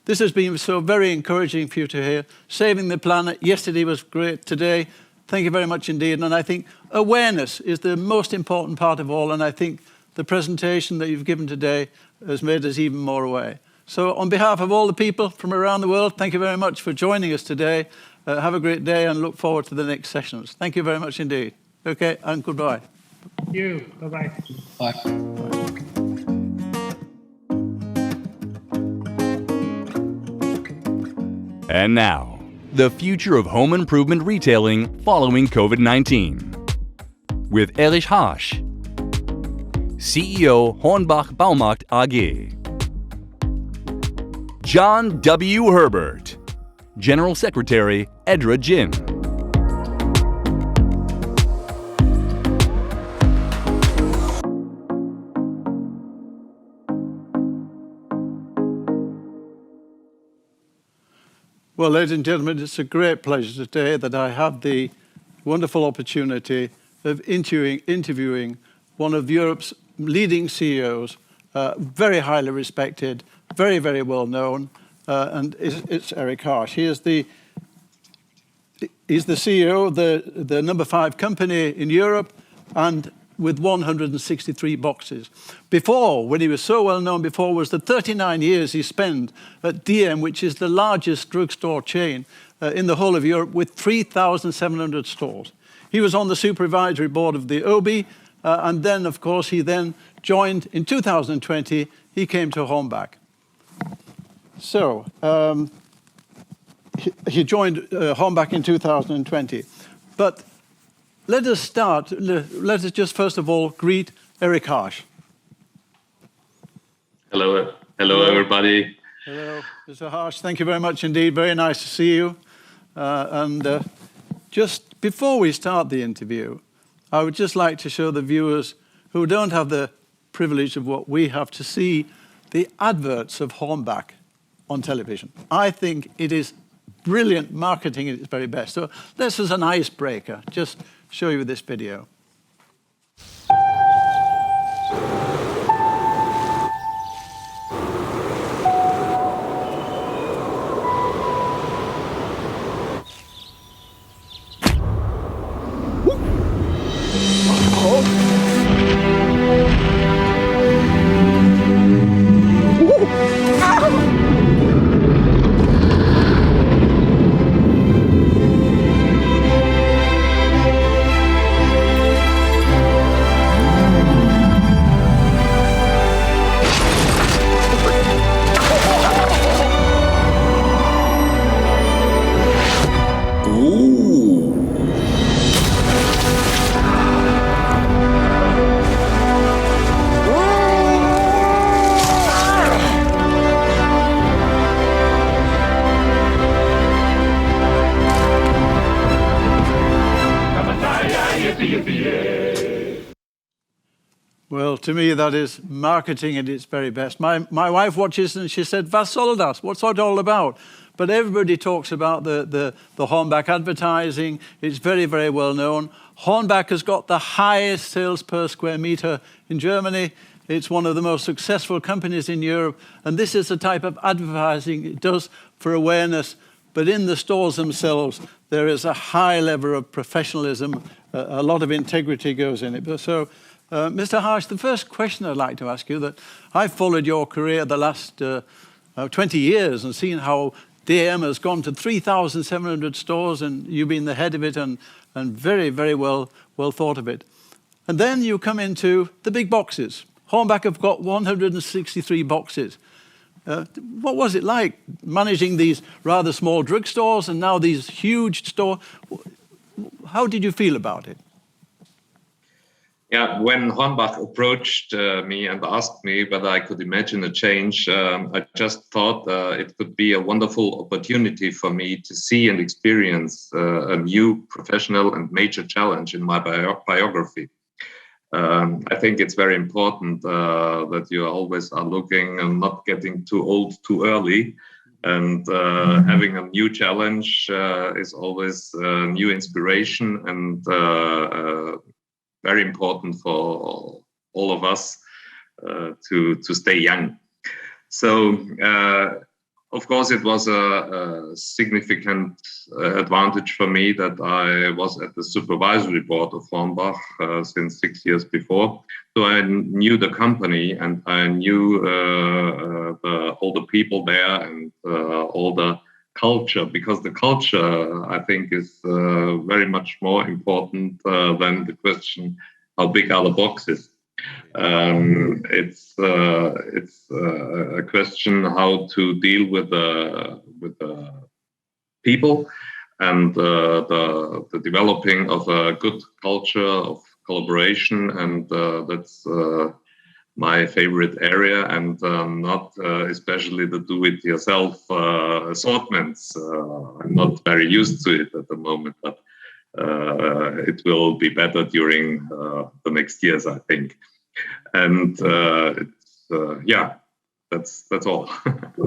This has been so very encouraging for you to hear. Saving the planet, yesterday was great, today, thank you very much indeed. And I think awareness is the most important part of all, and I think the presentation that you've given today has made us even more aware. So on behalf of all the people from around the world, thank you very much for joining us today. Have a great day and look forward to the next sessions. Thank you very much indeed. Okay, and goodbye. Thank you. Bye-bye. Bye. And now, the future of home improvement retailing following COVID-19. With Erich Harsch, CEO Hornbach Baumarkt AG. John W. Herbert, General Secretary, Edra Jin. Well, ladies and gentlemen, it's a great pleasure today that I have the wonderful opportunity of interviewing one of Europe's leading CEOs, very highly respected, very, very well known, and it's Erich Harsch. He's the CEO of the number 5 company in Europe, and with 163 boxes. Before, when he was so well known before, was the 39 years he spent at DM, which is the largest drugstore chain in the whole of Europe, with 3,700 stores. He was on the supervisory board of the OBI, and then, of course, he then joined in 2020. He came to Hornbach. So he joined Hornbach in 2020. But let us start. Let us just first of all greet Eric Harsch. Hello, everybody. Hello, Mr. Harsch. Thank you very much indeed. Very nice to see you. Just before we start the interview, I would just like to show the viewers who don't have the privilege of what we have to see the adverts of Hornbach on television. I think it is brilliant marketing at its very best. So this is an icebreaker. Just show you this video. Well, to me, that is marketing at its very best. My wife watches and she said, "Was soll das? What's that all about?" But everybody talks about the Hornbach advertising. It's very, very well known. Hornbach has got the highest sales per square meter in Germany. It's one of the most successful companies in Europe. And this is the type of advertising it does for awareness. But in the stores themselves, there is a high level of professionalism. A lot of integrity goes in it. So, Mr. Harsch, the first question I'd like to ask you, that I've followed your career the last 20 years and seen how DM has gone to 3,700 stores, and you've been the head of it and very, very well thought of it. And then you come into the big boxes. Hornbach have got 163 boxes. What was it like managing these rather small drugstores and now these huge stores? How did you feel about it? Yeah, when Hornbach approached me and asked me whether I could imagine a change, I just thought it could be a wonderful opportunity for me to see and experience a new professional and major challenge in my biography. I think it's very important that you always are looking and not getting too old too early. And having a new challenge is always new inspiration and very important for all of us to stay young. So, of course, it was a significant advantage for me that I was at the supervisory board of Hornbach since 6 years before. So I knew the company and I knew all the people there and all the culture, because the culture, I think, is very much more important than the question, how big are the boxes? It's a question how to deal with the people and the developing of a good culture of collaboration, and that's my favorite area, and not especially the do-it-yourself assortments. I'm not very used to it at the moment, but it will be better during the next years, I think. And that's all.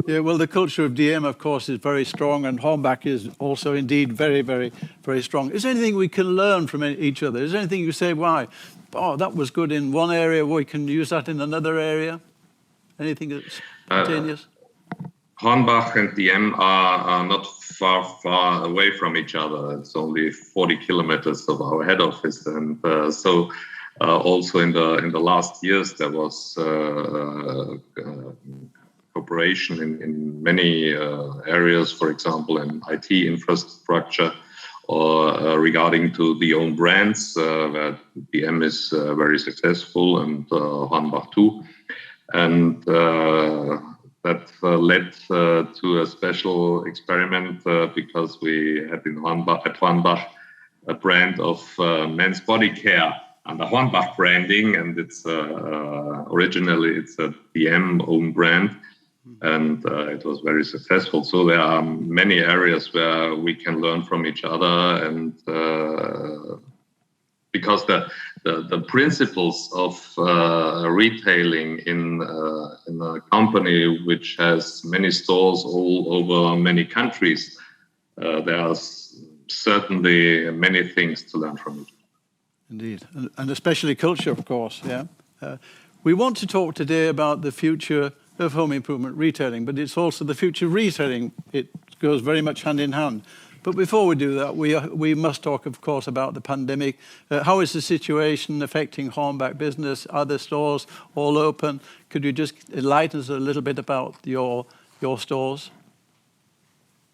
Yeah, well, the culture of DM, of course, is very strong, and Hornbach is also indeed very, very, very strong. Is there anything we can learn from each other? Is there anything you say, why? Oh, that was good in one area, we can use that in another area? Anything that's spontaneous? Hornbach and DM are not far away from each other. It's only 40 kilometers of our head office, and so also in the last years there was cooperation in many areas, for example in IT infrastructure, or regarding to the own brands, where DM is very successful, and Hornbach too. And that led to a special experiment because we had at Hornbach a brand of men's body care under Hornbach branding, and it's originally it's a DM own brand, and it was very successful. So there are many areas where we can learn from each other, and because the principles of retailing in a company which has many stores all over many countries, there are certainly many things to learn from it. Indeed, and especially culture, of course. Yeah, we want to talk today about the future of home improvement retailing, but it's also the future of retailing. It goes very much hand in hand. But before we do that, we must talk, of course, about the pandemic. How is the situation affecting Hornbach business? Are the stores all open? Could you just enlighten us a little bit about your stores?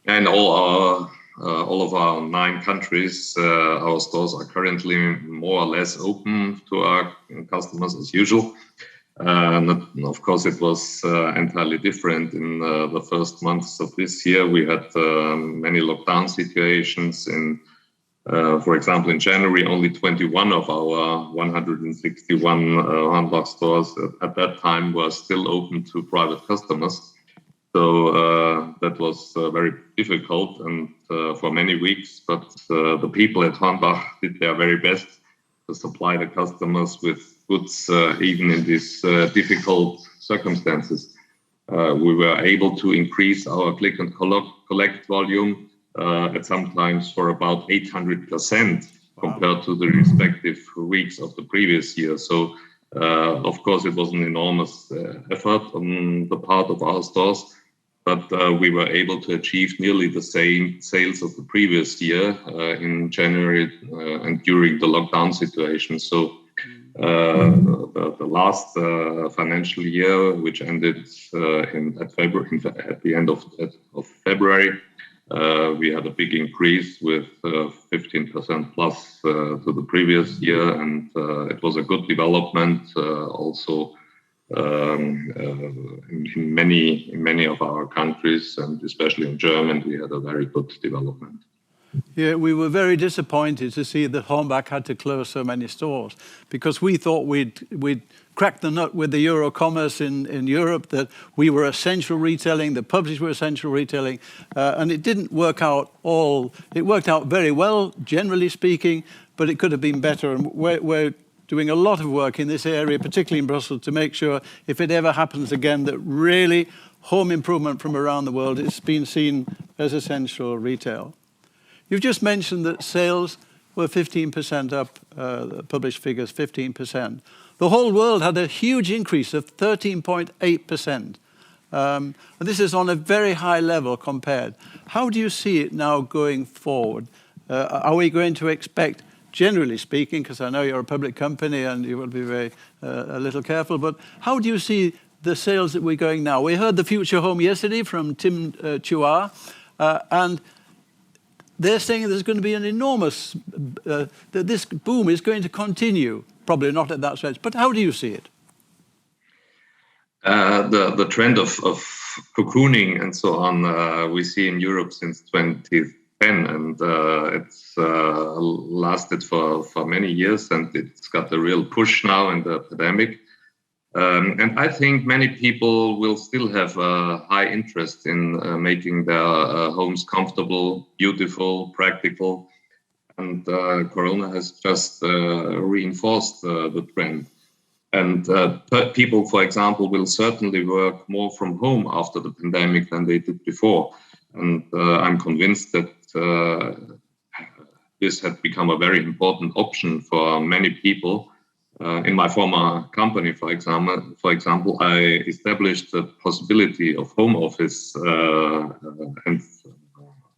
And all of our 9 countries, our stores are currently more or less open to our customers as usual. Of course, it was entirely different in the first months of this year. We had many lockdown situations. For example, in January, only 21 of our 161 Hornbach stores at that time were still open to private customers. So that was very difficult and for many weeks. But the people at Hornbach did their very best to supply the customers with goods even in these difficult circumstances. We were able to increase our click and collect volume at sometimes for about 800% compared to the respective weeks of the previous year. So of course it was an enormous effort on the part of our stores, but we were able to achieve nearly the same sales of the previous year in January and during the lockdown situation. So the last financial year, which ended at the end of February, we had a big increase with 15% plus to the previous year, and it was a good development also in many of our countries, and especially in Germany, we had a very good development. Yeah, we were very disappointed to see that Hornbach had to close so many stores, because we thought we'd cracked the nut with the Eurocommerce in Europe, that we were essential retailing, the publishers were essential retailing, and it didn't work out all. It worked out very well, generally speaking, but it could have been better. And we're doing a lot of work in this area, particularly in Brussels, to make sure if it ever happens again that really home improvement from around the world is being seen as essential retail. You've just mentioned that sales were 15% up, published figures 15%. The whole world had a huge increase of 13.8%. And this is on a very high level compared. How do you see it now going forward? Are we going to expect, generally speaking, because I know you're a public company and you will be very a little careful, but how do you see the sales that we're going now? We heard the Future Home yesterday from Tim Chua, and they're saying there's going to be an enormous, that this boom is going to continue, probably not at that rate, but how do you see it? The trend of cocooning and so on, we see in Europe since 2010, and it's lasted for many years, and it's got a real push now in the pandemic. And I think many people will still have a high interest in making their homes comfortable, beautiful, practical. And Corona has just reinforced the trend. And people, for example, will certainly work more from home after the pandemic than they did before. And I'm convinced that this had become a very important option for many people. In my former company, for example, I established the possibility of home office and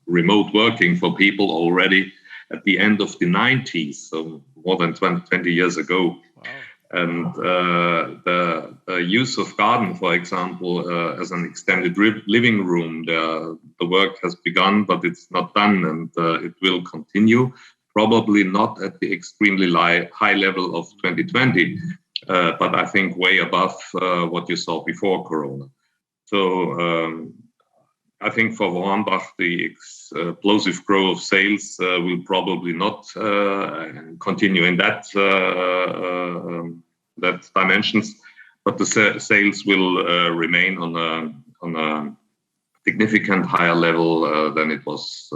remote working for people already at the end of the 90s, so more than 20 years ago. Wow. And the use of garden, for example, as an extended living room, the work has begun, but it's not done, and it will continue. Probably not at the extremely high level of 2020, but I think way above what you saw before Corona. So I think for Hornbach, the explosive growth of sales will probably not continue in that dimensions, but the sales will remain on a significant higher level than it was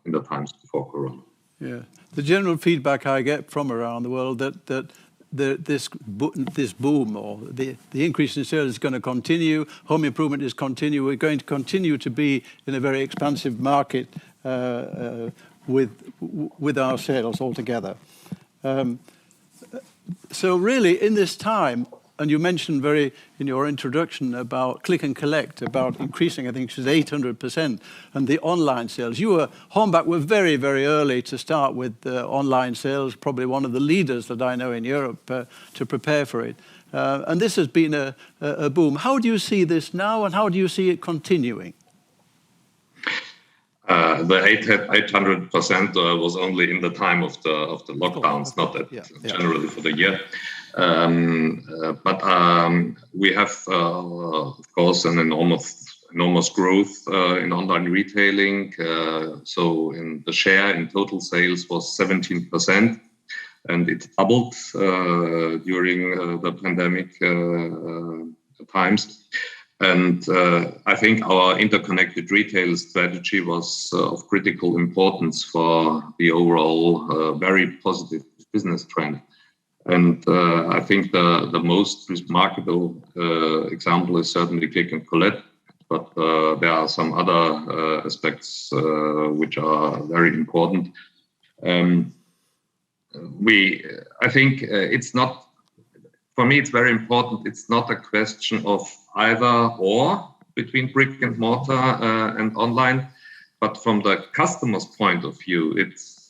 in the times before Corona. Yeah, the general feedback I get from around the world that this boom or the increase in sales is going to continue. Home improvement is continue. We're going to continue to be in a very expansive market with our sales altogether. So really, in this time, and you mentioned in your introduction about click and collect, about increasing, I think it was 800%, and the online sales. Hornbach were very, very early to start with online sales, probably one of the leaders that I know in Europe to prepare for it. And this has been a boom. How do you see this now, and how do you see it continuing? The 800% was only in the time of the lockdowns, not generally for the year. But we have, of course, an enormous growth in online retailing. So in the share in total sales was 17%, and it doubled during the pandemic times. And I think our interconnected retail strategy was of critical importance for the overall very positive business trend. And I think the most remarkable example is certainly click and collect, but there are some other aspects which are very important. I think it's not, for me, it's very important. It's not a question of either or between brick and mortar and online, but from the customer's point of view, it's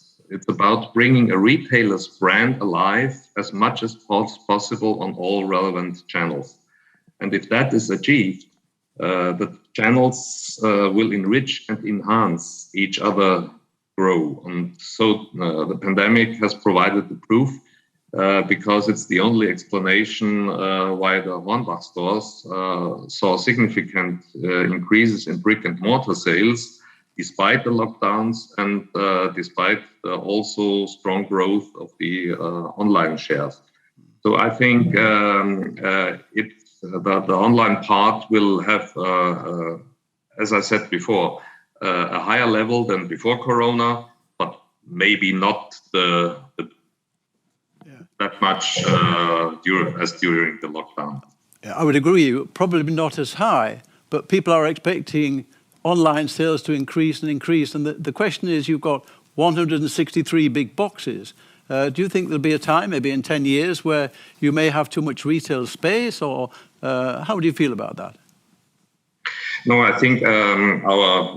about bringing a retailer's brand alive as much as possible on all relevant channels. And if that is achieved, the channels will enrich and enhance each other grow. And so the pandemic has provided the proof, because it's the only explanation why the Hornbach stores saw significant increases in brick and mortar sales, despite the lockdowns and despite the also strong growth of the online shares. So I think the online part will have, as I said before, a higher level than before Corona, but maybe not that much as during the lockdown. Yeah, I would agree, probably not as high, but people are expecting online sales to increase and increase. And the question is, you've got 163 big boxes. Do you think there'll be a time, maybe in 10 years, where you may have too much retail space, or how do you feel about that? No, I think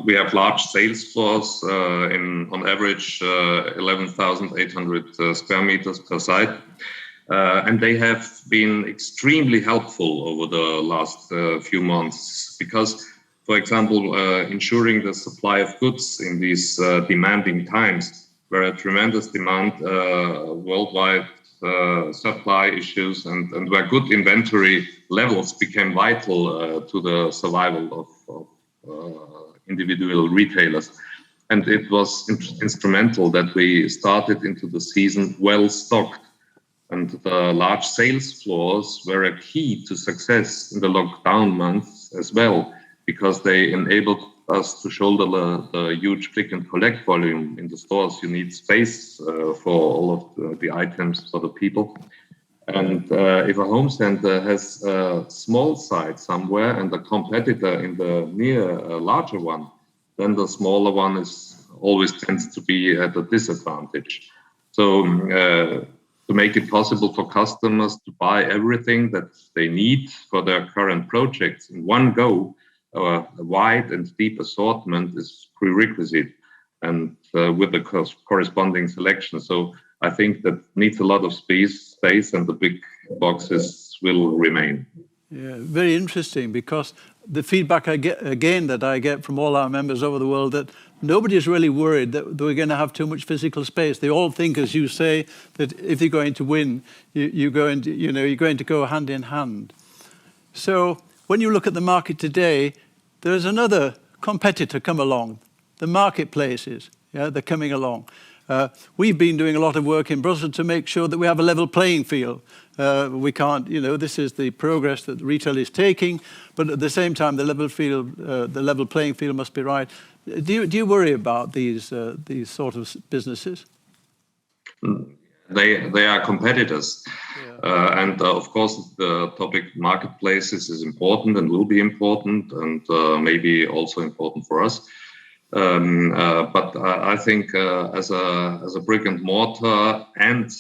we have large sales floors, on average 11,800 square meters per site. And they have been extremely helpful over the last few months because, for example, ensuring the supply of goods in these demanding times, where a tremendous demand worldwide, supply issues, and where good inventory levels became vital to the survival of individual retailers. And it was instrumental that we started into the season well stocked. And the large sales floors were a key to success in the lockdown months as well, because they enabled us to shoulder the huge click and collect volume in the stores. You need space for all of the items for the people. And if a home center has a small site somewhere and a competitor in the near larger one, then the smaller one always tends to be at a disadvantage. So to make it possible for customers to buy everything that they need for their current projects in one go. A wide and deep assortment is prerequisite, and with the corresponding selection. So I think that needs a lot of space, and the big boxes will remain. Yeah, very interesting, because the feedback I get from all our members over the world, that nobody is really worried that we're going to have too much physical space. They all think, as you say, that if you're going to win, you're going to go hand in hand. So when you look at the market today, there's another competitor come along, the marketplaces. Yeah, they're coming along. We've been doing a lot of work in Brussels to make sure that we have a level playing field. We can't, this is the progress that retail is taking, but at the same time, the level playing field must be right. Do you worry about these sort of businesses? They are competitors, and of course the topic marketplaces is important and will be important, and maybe also important for us. But I think as a brick and mortar and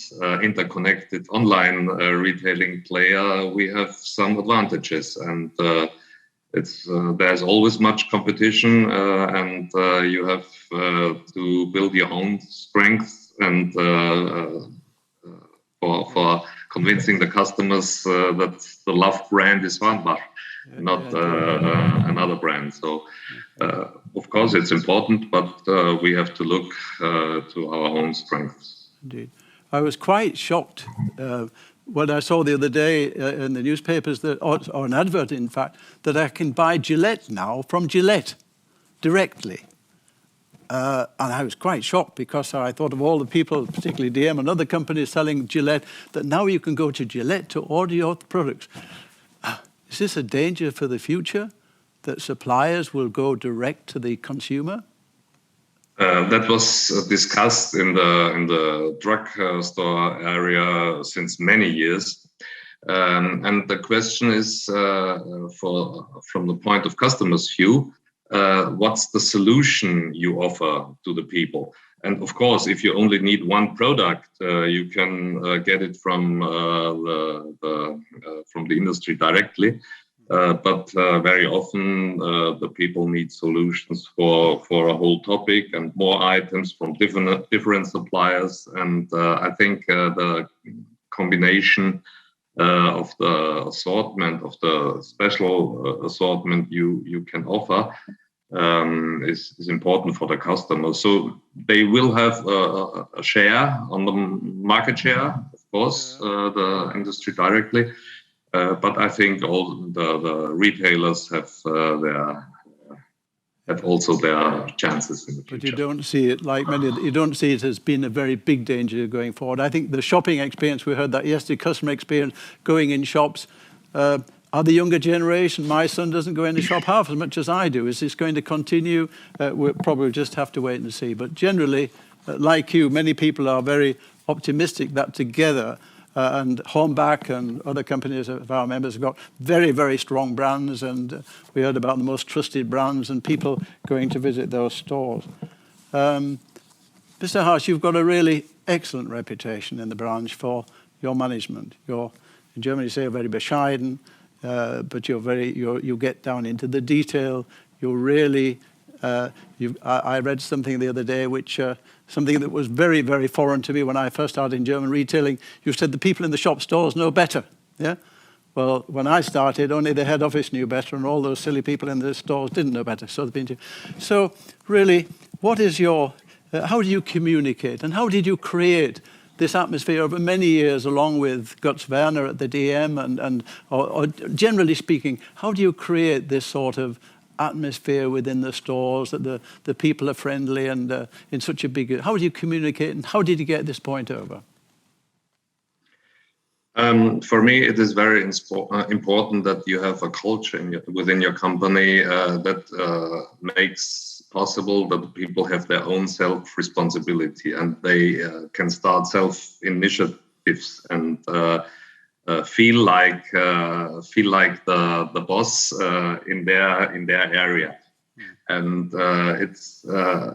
interconnected online retailing player, we have some advantages, and there's always much competition, and you have to build your own strength and for convincing the customers that the loved brand is Svanbach, not another brand. So of course it's important, but we have to look to our own strengths. Indeed. I was quite shocked when I saw the other day in the newspapers, or an advert in fact, that I can buy Gillette now from Gillette directly. And I was quite shocked, because I thought of all the people, particularly DM and other companies selling Gillette, that now you can go to Gillette to order your products. Is this a danger for the future, that suppliers will go direct to the consumer? That was discussed in the drug store area since many years. And the question is, from the point of customer's view, what's the solution you offer to the people? And of course, if you only need one product, you can get it from the industry directly. But very often the people need solutions for a whole topic and more items from different suppliers. And I think the combination of the assortment, of the special assortment you can offer is important for the customer. So they will have a share on the market share, of course, the industry directly. But I think all the retailers have also their chances in the future. But you don't see it like many. You don't see it as being a very big danger going forward. I think the shopping experience, we heard that yesterday, customer experience, going in shops. Are the younger generation? My son doesn't go in the shop half as much as I do. Is this going to continue? We'll probably just have to wait and see. But generally, like you, many people are very optimistic that together. And Hornbach and other companies of our members have got very, very strong brands, and we heard about the most trusted brands and people going to visit those stores. Mr. Haas, you've got a really excellent reputation in the branch for your management. In Germany, you say you're very bescheiden, but you get down into the detail. You're really. I read something the other day which. Something that was very, very foreign to me when I first started in German retailing. You said the people in the shop stores know better. Yeah. Well, when I started, only the head office knew better, and all those silly people in the stores didn't know better. So really, what is how do you communicate, and how did you create this atmosphere over many years, along with Guts Werner at the DM, or generally speaking, how do you create this sort of atmosphere within the stores, that the people are friendly and in such a big. How do you communicate, and how did you get this point over? For me, it is very important that you have a culture within your company that makes possible that people have their own self-responsibility, and they can start self-initiatives and feel like the boss in their area. And it's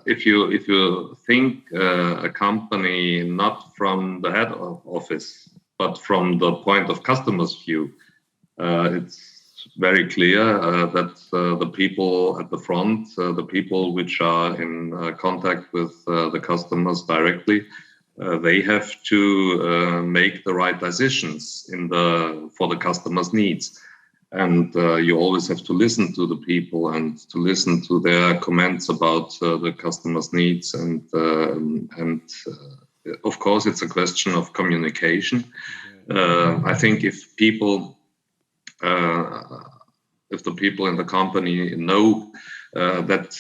if you think a company not from the head office, but from the point of customer's view, it's very clear that the people at the front, the people which are in contact with the customers directly, they have to make the right decisions for the customer's needs. And you always have to listen to the people and to listen to their comments about the customer's needs. And of course, it's a question of communication. I think if the people in the company know that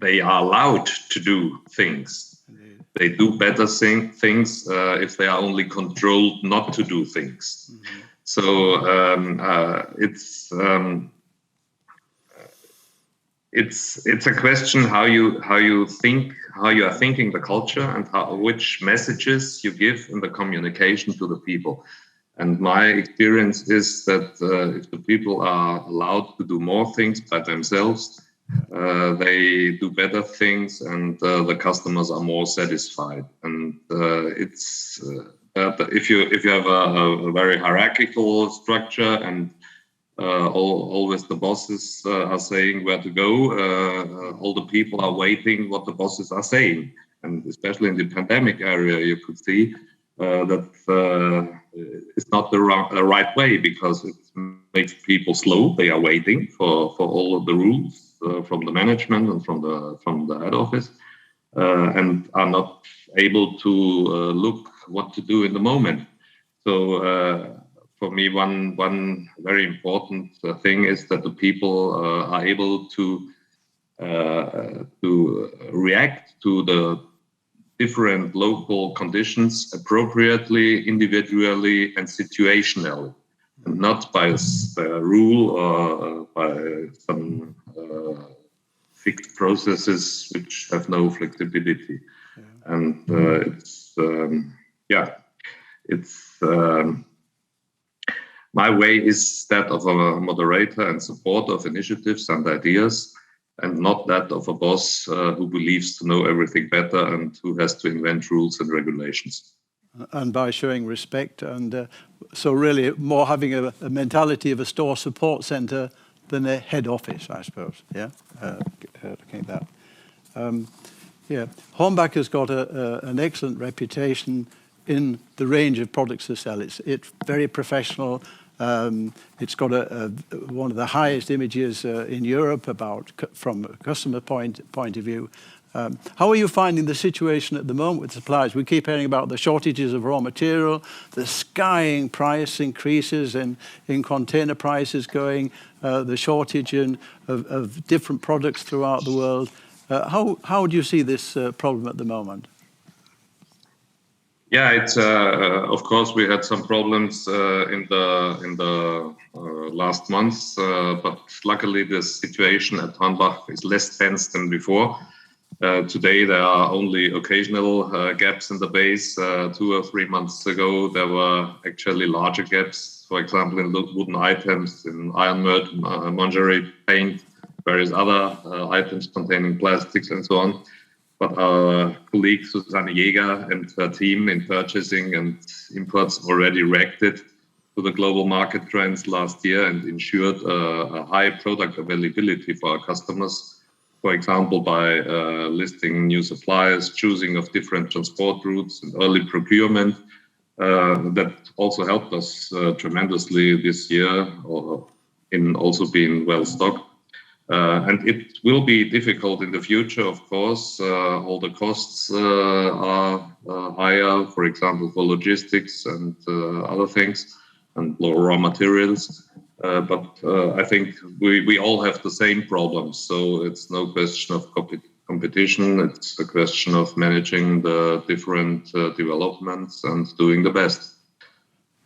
they are allowed to do things. They do better things if they are only controlled not to do things. Mm-hmm. So it's a question how you are thinking the culture and which messages you give in the communication to the people. And my experience is that if the people are allowed to do more things by themselves, they do better things, and the customers are more satisfied. And if you have a very hierarchical structure and always the bosses are saying where to go, all the people are waiting what the bosses are saying. And especially in the pandemic area, you could see that it's not the right way, because it makes people slow. They are waiting for all of the rules from the management and from the head office, and are not able to look what to do in the moment. So for me, one very important thing is that the people are able to react to the different local conditions appropriately, individually, and situationally, and not by a rule or by some fixed processes which have no flexibility. Yeah. And my way is that of a moderator and supporter of initiatives and ideas, and not that of a boss who believes to know everything better and who has to invent rules and regulations. And by showing respect, and so really more having a mentality of a store support center than a head office, I suppose. Yeah, looking at that. Yeah, Hornbach has got an excellent reputation in the range of products to sell. It's very professional. It's got one of the highest images in Europe from a customer point of view. How are you finding the situation at the moment with suppliers? We keep hearing about the shortages of raw material, the skying price increases in container prices going, the shortage of different products throughout the world. How do you see this problem at the moment? Yeah, it's of course we had some problems in the last months, but luckily the situation at Hornbach is less tense than before. Today there are only occasional gaps in the base. 2 or 3 months ago there were actually larger gaps, for example in wooden items, in iron lingerie, paint, various other items containing plastics and so on. But our colleague Susanne Jäger and her team in purchasing and imports already reacted to the global market trends last year and ensured a high product availability for our customers. For example, by listing new suppliers, choosing of different transport routes, and early procurement. That also helped us tremendously this year, in also being well stocked. And it will be difficult in the future, of course. All the costs are higher, for example, for logistics and other things, and raw materials. But I think we all have the same problems. So it's no question of competition. It's a question of managing the different developments and doing the best.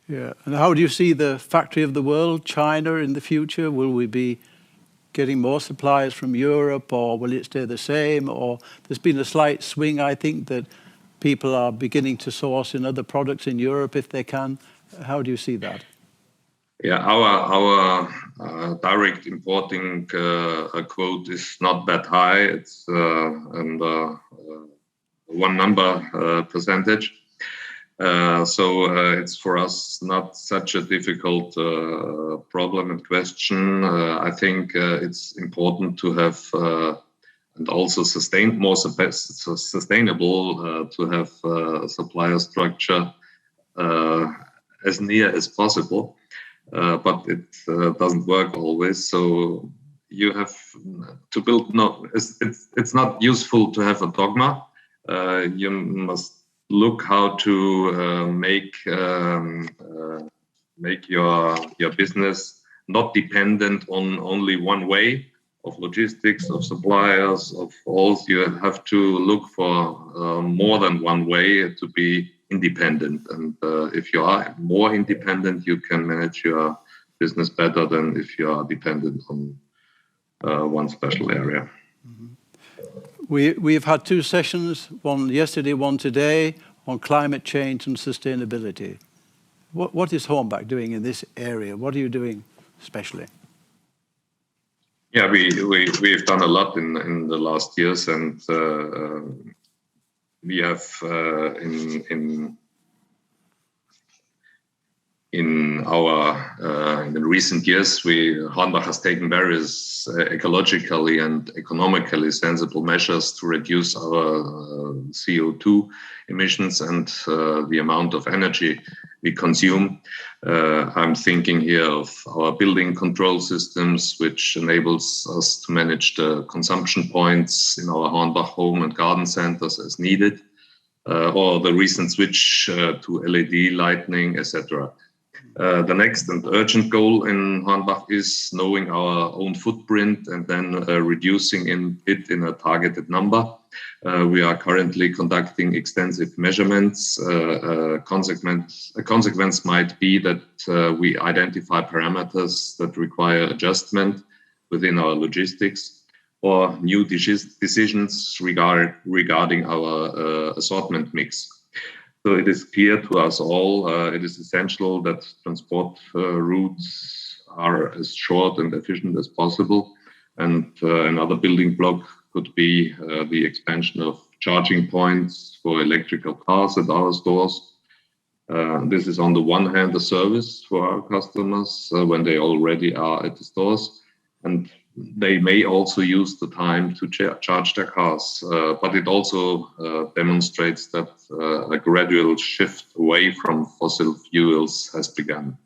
Yeah. And how do you see the factory of the world, China, in the future? Will we be getting more suppliers from Europe, or will it stay the same? Or there's been a slight swing, I think, that people are beginning to source in other products in Europe if they can. How do you see that? Yeah, our direct importing quote is not that high. It's one number percentage. So it's for us not such a difficult problem and question. I think it's important to have and also more sustainable to have supplier structure as near as possible. But it doesn't work always. So you have to build. No, it's not useful to have a dogma. You must look how to make your business not dependent on only one way of logistics, of suppliers, of all. You have to look for more than one way to be independent. And if you are more independent, you can manage your business better than if you are dependent on one special area. Mm-hmm. We've had two sessions, one yesterday, one today, on climate change and sustainability. What is Hornbach doing in this area? What are you doing especially? Yeah, we've done a lot in the last years, and we have in the recent years, Hornbach has taken various ecologically and economically sensible measures to reduce our CO2 emissions and the amount of energy we consume. I'm thinking here of our building control systems, which enables us to manage the consumption points in our Hornbach home and garden centers as needed, or the recent switch to LED lighting, etc. The next and urgent goal in Hornbach is knowing our own footprint and then reducing it in a targeted number. We are currently conducting extensive measurements. A consequence might be that we identify parameters that require adjustment within our logistics or new decisions regarding our assortment mix. So it is clear to us all, it is essential that transport routes are as short and efficient as possible. And another building block could be the expansion of charging points for electrical cars at our stores. This is on the one hand a service for our customers when they already are at the stores, and they may also use the time to charge their cars. But it also demonstrates that a gradual shift away from fossil fuels has begun.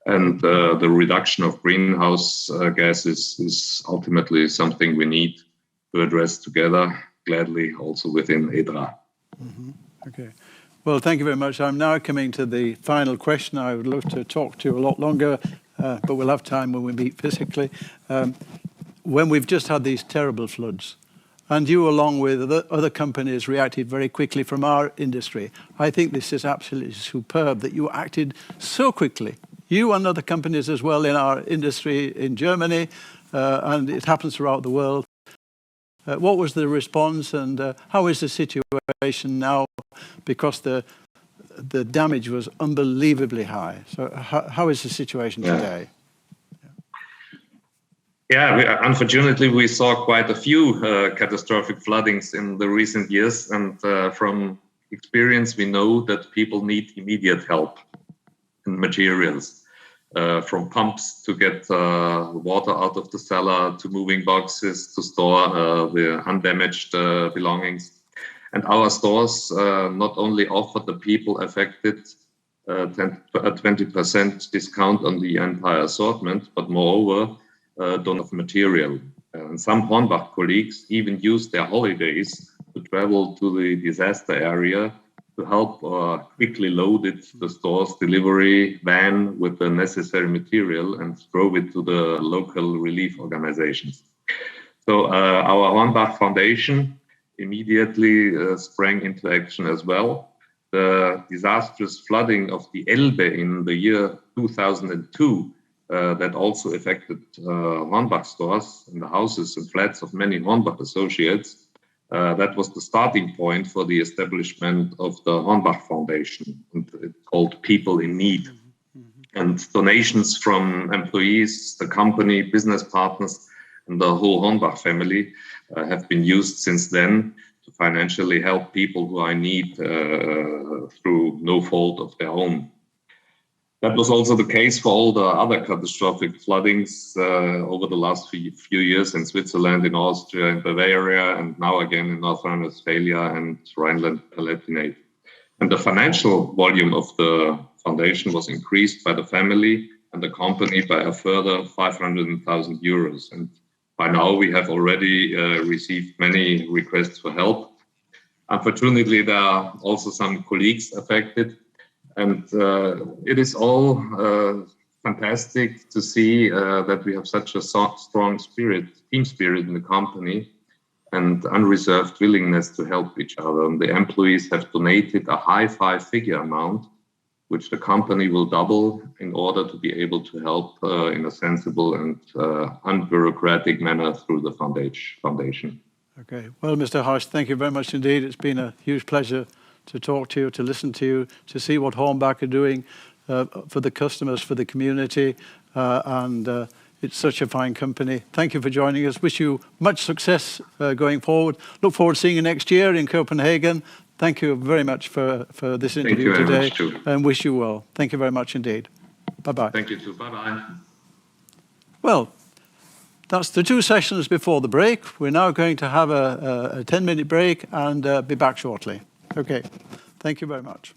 And the reduction of greenhouse gases is ultimately something we need to address together, gladly also within EDRA. Mm-hmm. Okay. Well, thank you very much. I'm now coming to the final question. I would love to talk to you a lot longer, but we'll have time when we meet physically. When we've just had these terrible floods, and you, along with other companies, reacted very quickly from our industry, I think this is absolutely superb that you acted so quickly. You and other companies as well in our industry in Germany, and it happens throughout the world. What was the response, and how is the situation now? Because the damage was unbelievably high. So how is the situation today? Yeah, unfortunately, we saw quite a few catastrophic floodings in the recent years. And from experience, we know that people need immediate help and materials. From pumps to get water out of the cellar, to moving boxes to store the undamaged belongings. And our stores not only offer the people affected a 20% discount on the entire assortment, but moreover, don't have material. And some Hornbach colleagues even use their holidays to travel to the disaster area to help quickly load the store's delivery van with the necessary material and drove it to the local relief organizations. So our Hornbach Foundation immediately sprang into action as well. The disastrous flooding of the Elbe in the year 2002 that also affected Hornbach stores and the houses and flats of many Hornbach associates. That was the starting point for the establishment of the Hornbach Foundation, and it's called People in Need. And donations from employees, the company, business partners, and the whole Hornbach family have been used since then to financially help people who are in need through no fault of their own. That was also the case for all the other catastrophic floodings over the last few years in Switzerland, in Austria, in Bavaria, and now again in North Rhine-Westphalia and Rhineland-Palatinate. And the financial volume of the foundation was increased by the family and the company by a further 500,000 euros. And by now we have already received many requests for help. Unfortunately, there are also some colleagues affected. And it is all fantastic to see that we have such a strong team spirit in the company, and unreserved willingness to help each other. And the employees have donated a high five-figure amount, which the company will double in order to be able to help in a sensible and unbureaucratic manner through the foundation. Okay. Well, Mr. Harsch, thank you very much indeed. It's been a huge pleasure to talk to you, to listen to you, to see what Hornbach are doing for the customers, for the community, and it's such a fine company. Thank you for joining us. Wish you much success going forward. Look forward to seeing you next year in Copenhagen. Thank you very much for this interview today, and wish you well. Thank you very much indeed. Bye-bye. Thank you too. Bye-bye. Well, that's the 2 sessions before the break. We're now going to have a 10-minute break and be back shortly. Okay, thank you very much.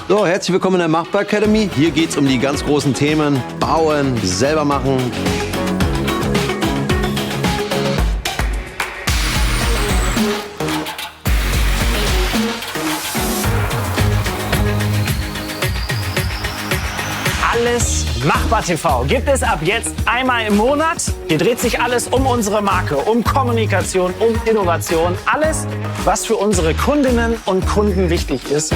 So, herzlich willkommen in der Machbar Academy. Hier geht es um die ganz großen Themen: Bauen, selber machen. Alles Machbar TV gibt es ab jetzt einmal im Monat. Hier dreht sich alles um unsere Marke, um Kommunikation, um Innovation. Alles, was für unsere Kundinnen und Kunden wichtig ist.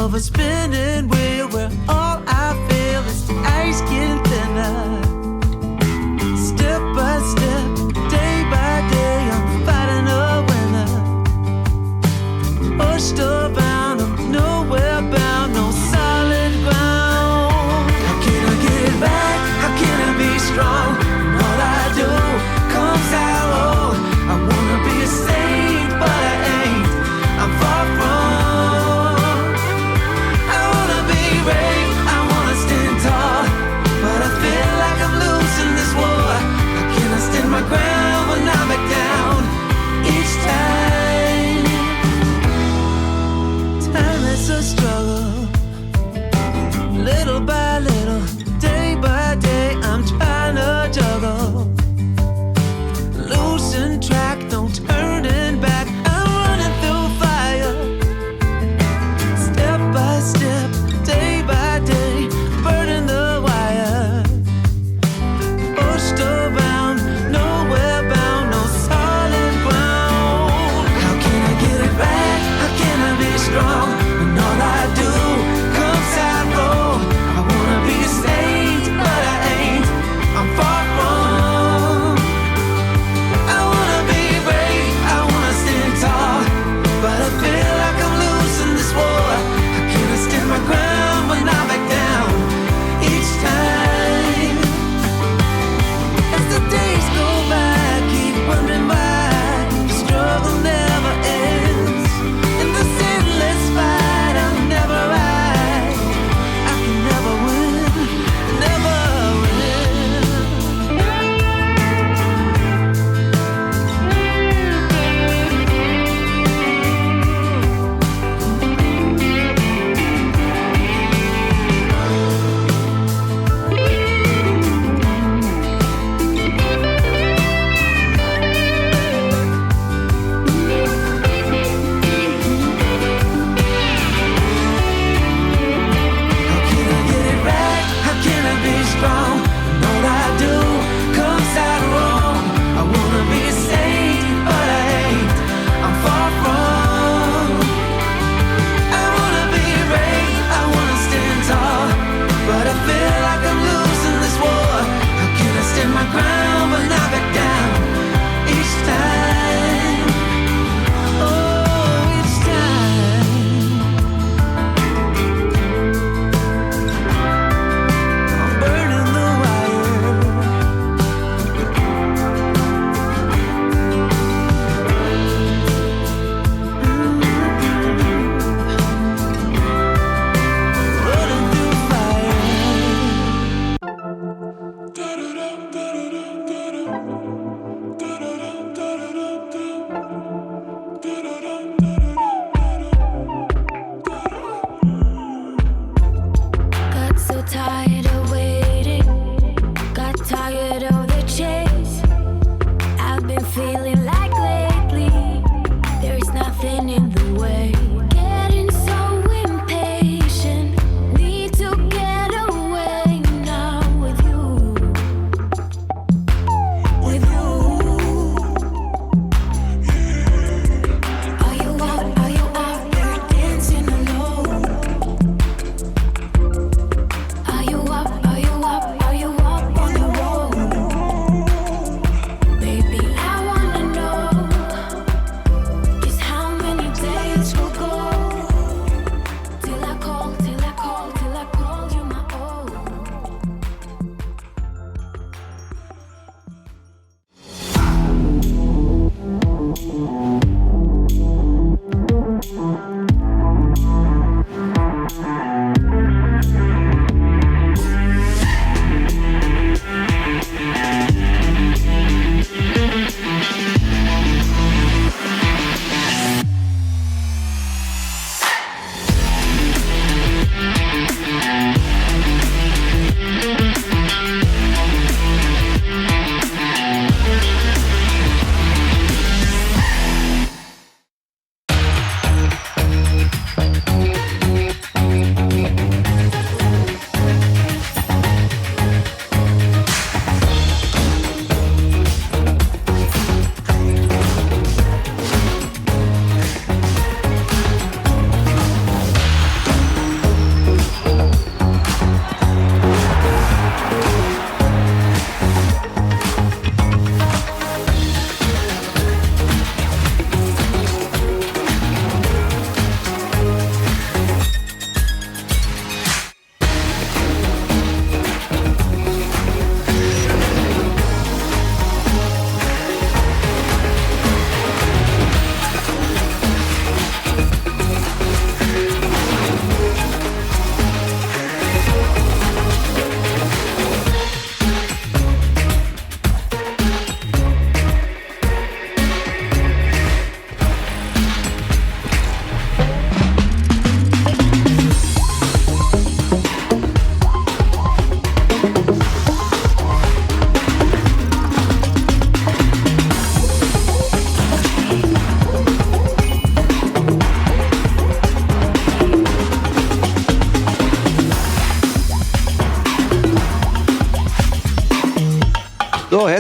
of a spinning wheel where all I feel is the ice getting and it's a struggle. Little by little, day by day, I'm trying to juggle. Losing track, no turning back. I'm running through fire. Step by step, day by day, burning the wire. Pushed around, nowhere bound, no solid ground. How can I get it back? How can I be strong when all I do comes out wrong? I wanna be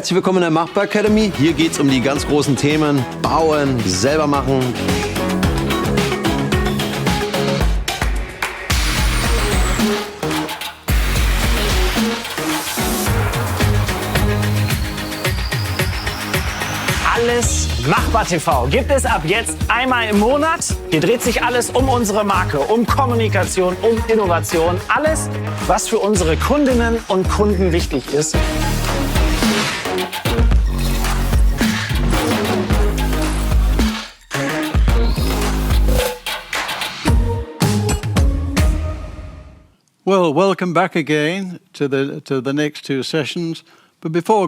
herzlich willkommen in der Machbar Academy. Hier geht es um die ganz großen Themen Bauen, selber machen. Alles Machbar TV gibt es ab jetzt einmal im Monat. Hier dreht sich alles um unsere Marke, um Kommunikation, um Innovation. Alles, was für unsere Kundinnen und Kunden wichtig ist. Well, welcome back again to the next two sessions. But before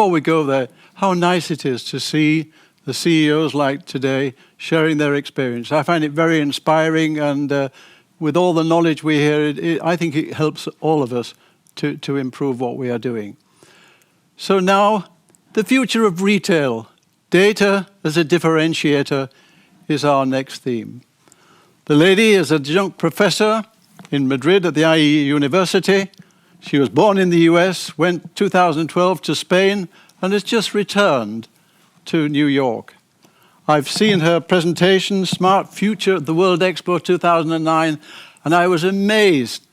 we go there, how nice it is to see the CEOs like today sharing their experience. I find it very inspiring, and with all the knowledge we hear, I think it helps all of us to improve what we are doing. So now, the future of retail. Data as a differentiator is our next theme. The lady is adjunct professor in Madrid at the IE University. She was born in the US, went 2012 to Spain, and has just returned to New York. I've seen her presentation, Smart Future, at the World Expo 2009, and I was amazed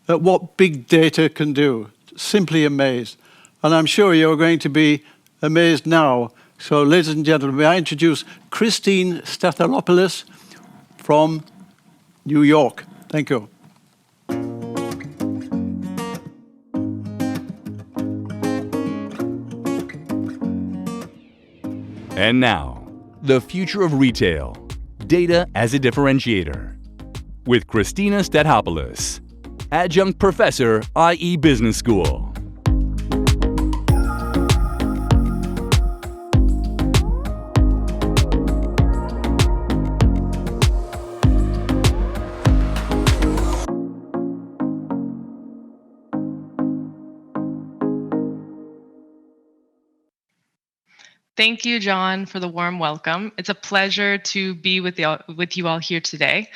at what big data can do, simply amazed. And I'm sure you're going to be amazed now. So, ladies and gentlemen, may I introduce Christine Stathopoulos from New York. Thank you. And now, the future of retail, data as a differentiator. With Christina Stathopoulos, adjunct professor, IE Business School. Thank you, John, for the warm welcome. It's a pleasure to be with you all here today.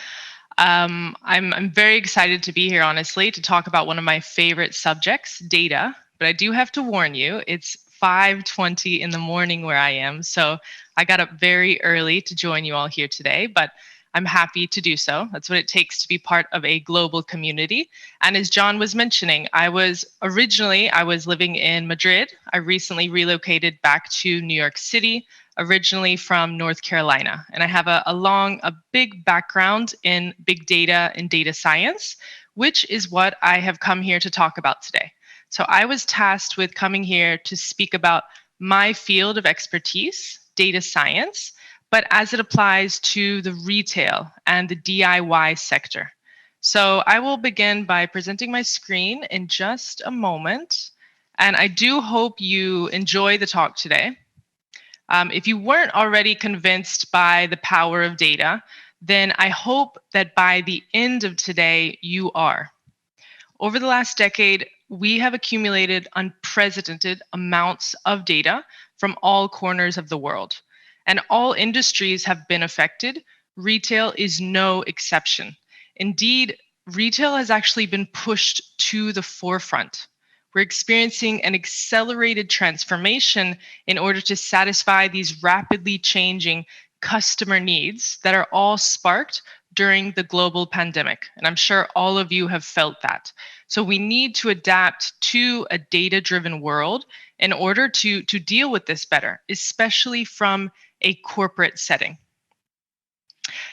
I'm very excited to be here, honestly, to talk about one of my favorite subjects, data. But I do have to warn you, it's 5:20 in the morning where I am, so I got up very early to join you all here today, but I'm happy to do so. That's what it takes to be part of a global community. And as John was mentioning, I was living in Madrid. I recently relocated back to New York City, originally from North Carolina. And I have a big background in big data and data science, which is what I have come here to talk about today. So I was tasked with coming here to speak about my field of expertise, data science, but as it applies to the retail and the DIY sector. So I will begin by presenting my screen in just a moment. And I do hope you enjoy the talk today. If you weren't already convinced by the power of data, then I hope that by the end of today, you are. Over the last decade, we have accumulated unprecedented amounts of data from all corners of the world. And all industries have been affected. Retail is no exception. Indeed, retail has actually been pushed to the forefront. We're experiencing an accelerated transformation in order to satisfy these rapidly changing customer needs that are all sparked during the global pandemic. And I'm sure all of you have felt that. So we need to adapt to a data-driven world in order to deal with this better, especially from a corporate setting.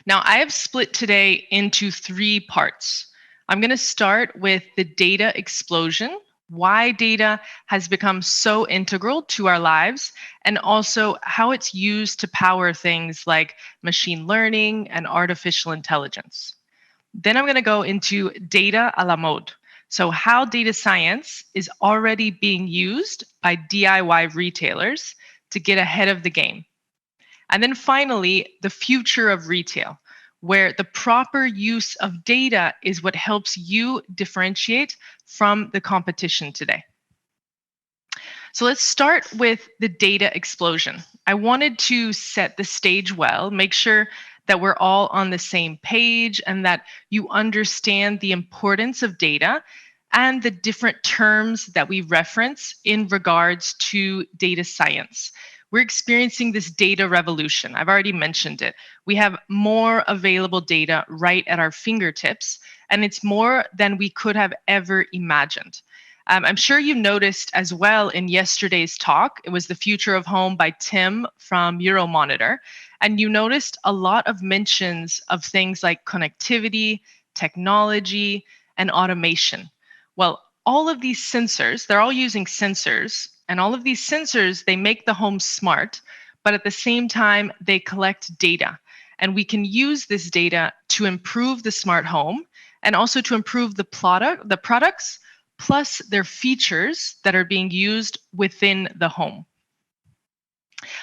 Now, I have split today into 3 parts. I'm going to start with the data explosion, why data has become so integral to our lives, and also how it's used to power things like machine learning and artificial intelligence. Then I'm going to go into data à la mode. So how data science is already being used by DIY retailers to get ahead of the game. And then finally, the future of retail, where the proper use of data is what helps you differentiate from the competition today. So let's start with the data explosion. I wanted to set the stage well, make sure that we're all on the same page and that you understand the importance of data and the different terms that we reference in regards to data science. We're experiencing this data revolution. I've already mentioned it. We have more available data right at our fingertips, and it's more than we could have ever imagined. I'm sure you noticed as well in yesterday's talk, it was The Future of Home by Tim from Euromonitor, and you noticed a lot of mentions of things like connectivity, technology, and automation. Well, all of these sensors, they're all using sensors, and all of these sensors, they make the home smart, but at the same time, they collect data. And we can use this data to improve the smart home and also to improve the products, plus their features that are being used within the home.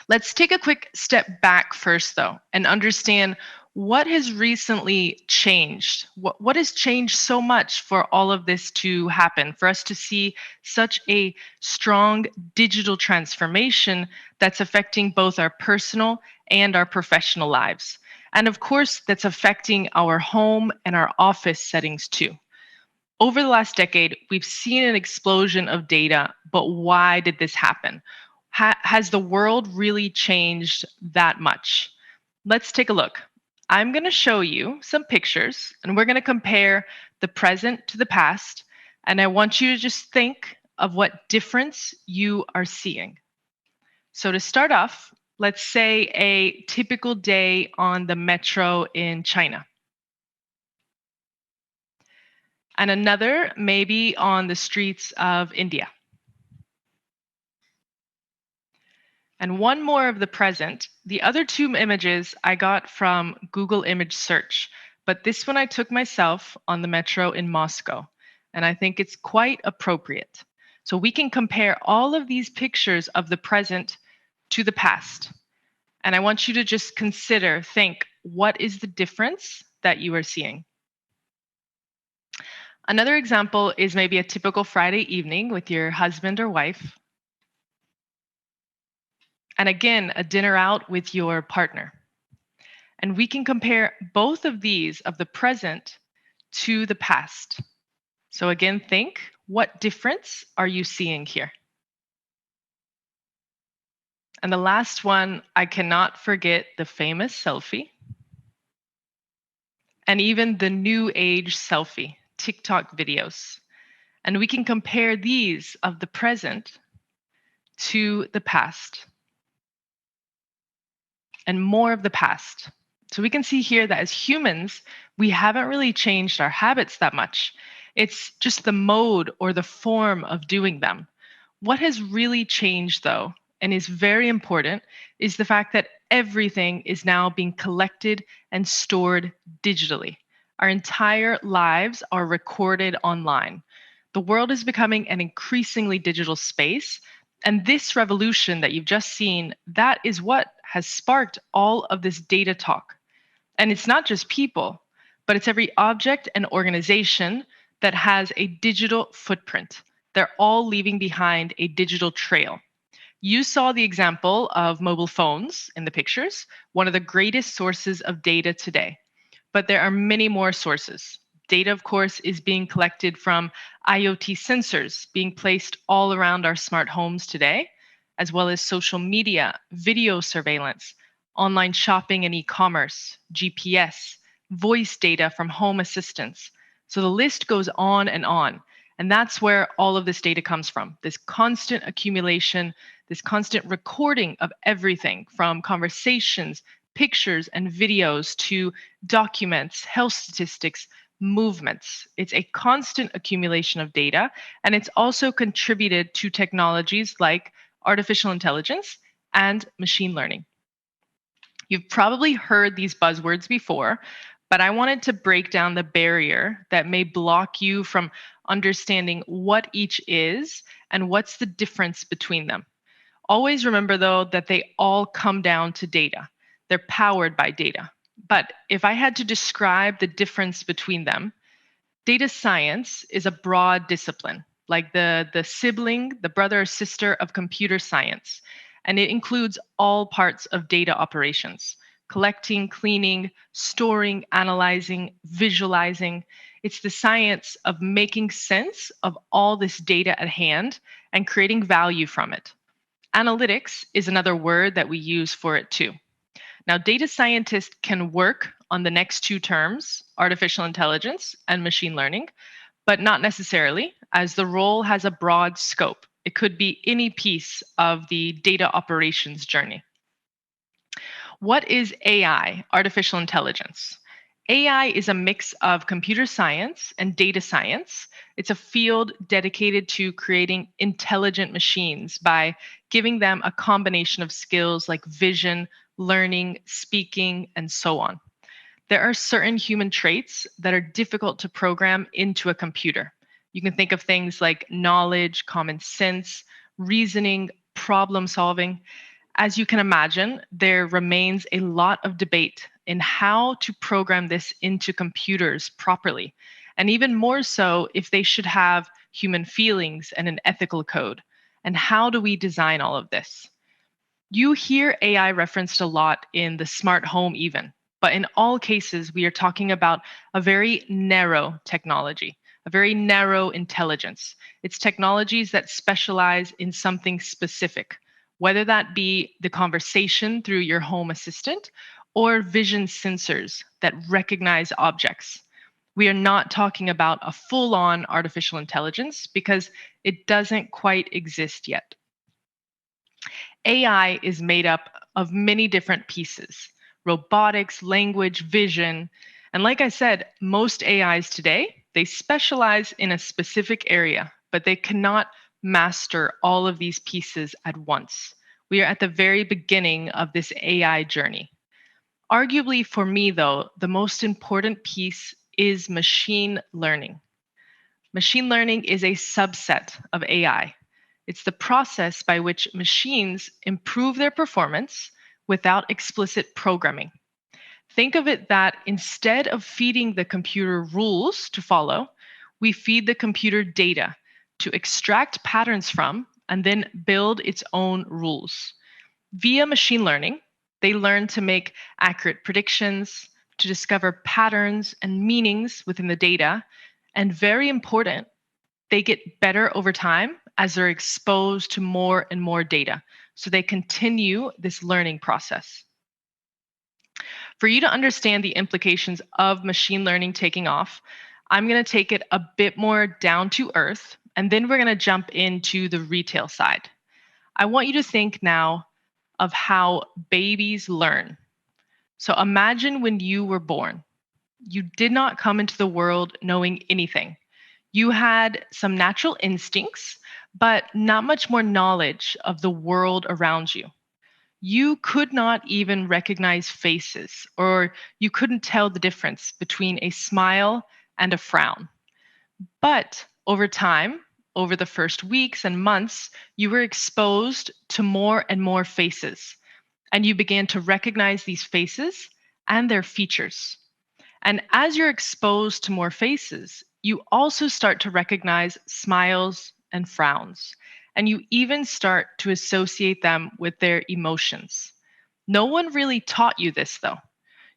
Let's take a quick step back first, though, and understand what has recently changed. What has changed so much for all of this to happen, for us to see such a strong digital transformation that's affecting both our personal and our professional lives? And of course, that's affecting our home and our office settings too. Over the last decade, we've seen an explosion of data, but why did this happen? Has the world really changed that much? Let's take a look. I'm going to show you some pictures, and we're going to compare the present to the past, and I want you to just think of what difference you are seeing. So to start off, let's say a typical day on the metro in China. And another maybe on the streets of India. And one more of the present. The other two images I got from Google Image Search, but this one I took myself on the metro in Moscow, and I think it's quite appropriate. So we can compare all of these pictures of the present to the past. And I want you to just think, what is the difference that you are seeing? Another example is maybe a typical Friday evening with your husband or wife. And again, a dinner out with your partner. And we can compare both of these, of the present to the past. So again, think, what difference are you seeing here? And the last one, I cannot forget the famous selfie. And even the new age selfie, TikTok videos. And we can compare these of the present to the past. And more of the past. So we can see here that as humans, we haven't really changed our habits that much. It's just the mode or the form of doing them. What has really changed, though, and is very important, is the fact that everything is now being collected and stored digitally. Our entire lives are recorded online. The world is becoming an increasingly digital space, and this revolution that you've just seen, that is what has sparked all of this data talk. And it's not just people, but it's every object and organization that has a digital footprint. They're all leaving behind a digital trail. You saw the example of mobile phones in the pictures, one of the greatest sources of data today. But there are many more sources. Data, of course, is being collected from IoT sensors being placed all around our smart homes today, as well as social media, video surveillance, online shopping and e-commerce, GPS, voice data from home assistants. So the list goes on. And that's where all of this data comes from, this constant accumulation, this constant recording of everything from conversations, pictures, and videos to documents, health statistics, movements. It's a constant accumulation of data, and it's also contributed to technologies like artificial intelligence and machine learning. You've probably heard these buzzwords before, but I wanted to break down the barrier that may block you from understanding what each is and what's the difference between them. Always remember, though, that they all come down to data. They're powered by data. But if I had to describe the difference between them, data science is a broad discipline, like the sibling, the brother or sister of computer science. And it includes all parts of data operations: collecting, cleaning, storing, analyzing, visualizing. It's the science of making sense of all this data at hand and creating value from it. Analytics is another word that we use for it too. Now, data scientists can work on the next two terms, artificial intelligence and machine learning, but not necessarily, as the role has a broad scope. It could be any piece of the data operations journey. What is AI, artificial intelligence? AI is a mix of computer science and data science. It's a field dedicated to creating intelligent machines by giving them a combination of skills like vision, learning, speaking, and so on. There are certain human traits that are difficult to program into a computer. You can think of things like knowledge, common sense, reasoning, problem solving. As you can imagine, there remains a lot of debate in how to program this into computers properly, and even more so if they should have human feelings and an ethical code. And how do we design all of this? You hear AI referenced a lot in the smart home even, but in all cases, we are talking about a very narrow technology, a very narrow intelligence. It's technologies that specialize in something specific, whether that be the conversation through your home assistant or vision sensors that recognize objects. We are not talking about a full-on artificial intelligence because it doesn't quite exist yet. AI is made up of many different pieces: robotics, language, vision. And like I said, most AIs today, they specialize in a specific area, but they cannot master all of these pieces at once. We are at the very beginning of this AI journey. Arguably for me, though, the most important piece is machine learning. Machine learning is a subset of AI. It's the process by which machines improve their performance without explicit programming. Think of it that instead of feeding the computer rules to follow, we feed the computer data to extract patterns from and then build its own rules. Via machine learning, they learn to make accurate predictions, to discover patterns and meanings within the data, and very important, they get better over time as they're exposed to more and more data. So they continue this learning process. For you to understand the implications of machine learning taking off, I'm going to take it a bit more down to earth, and then we're going to jump into the retail side. I want you to think now of how babies learn. So imagine when you were born. You did not come into the world knowing anything. You had some natural instincts, but not much more knowledge of the world around you. You could not even recognize faces, or you couldn't tell the difference between a smile and a frown. But over time, over the first weeks and months, you were exposed to more and more faces, and you began to recognize these faces and their features. And as you're exposed to more faces, you also start to recognize smiles and frowns, and you even start to associate them with their emotions. No one really taught you this, though.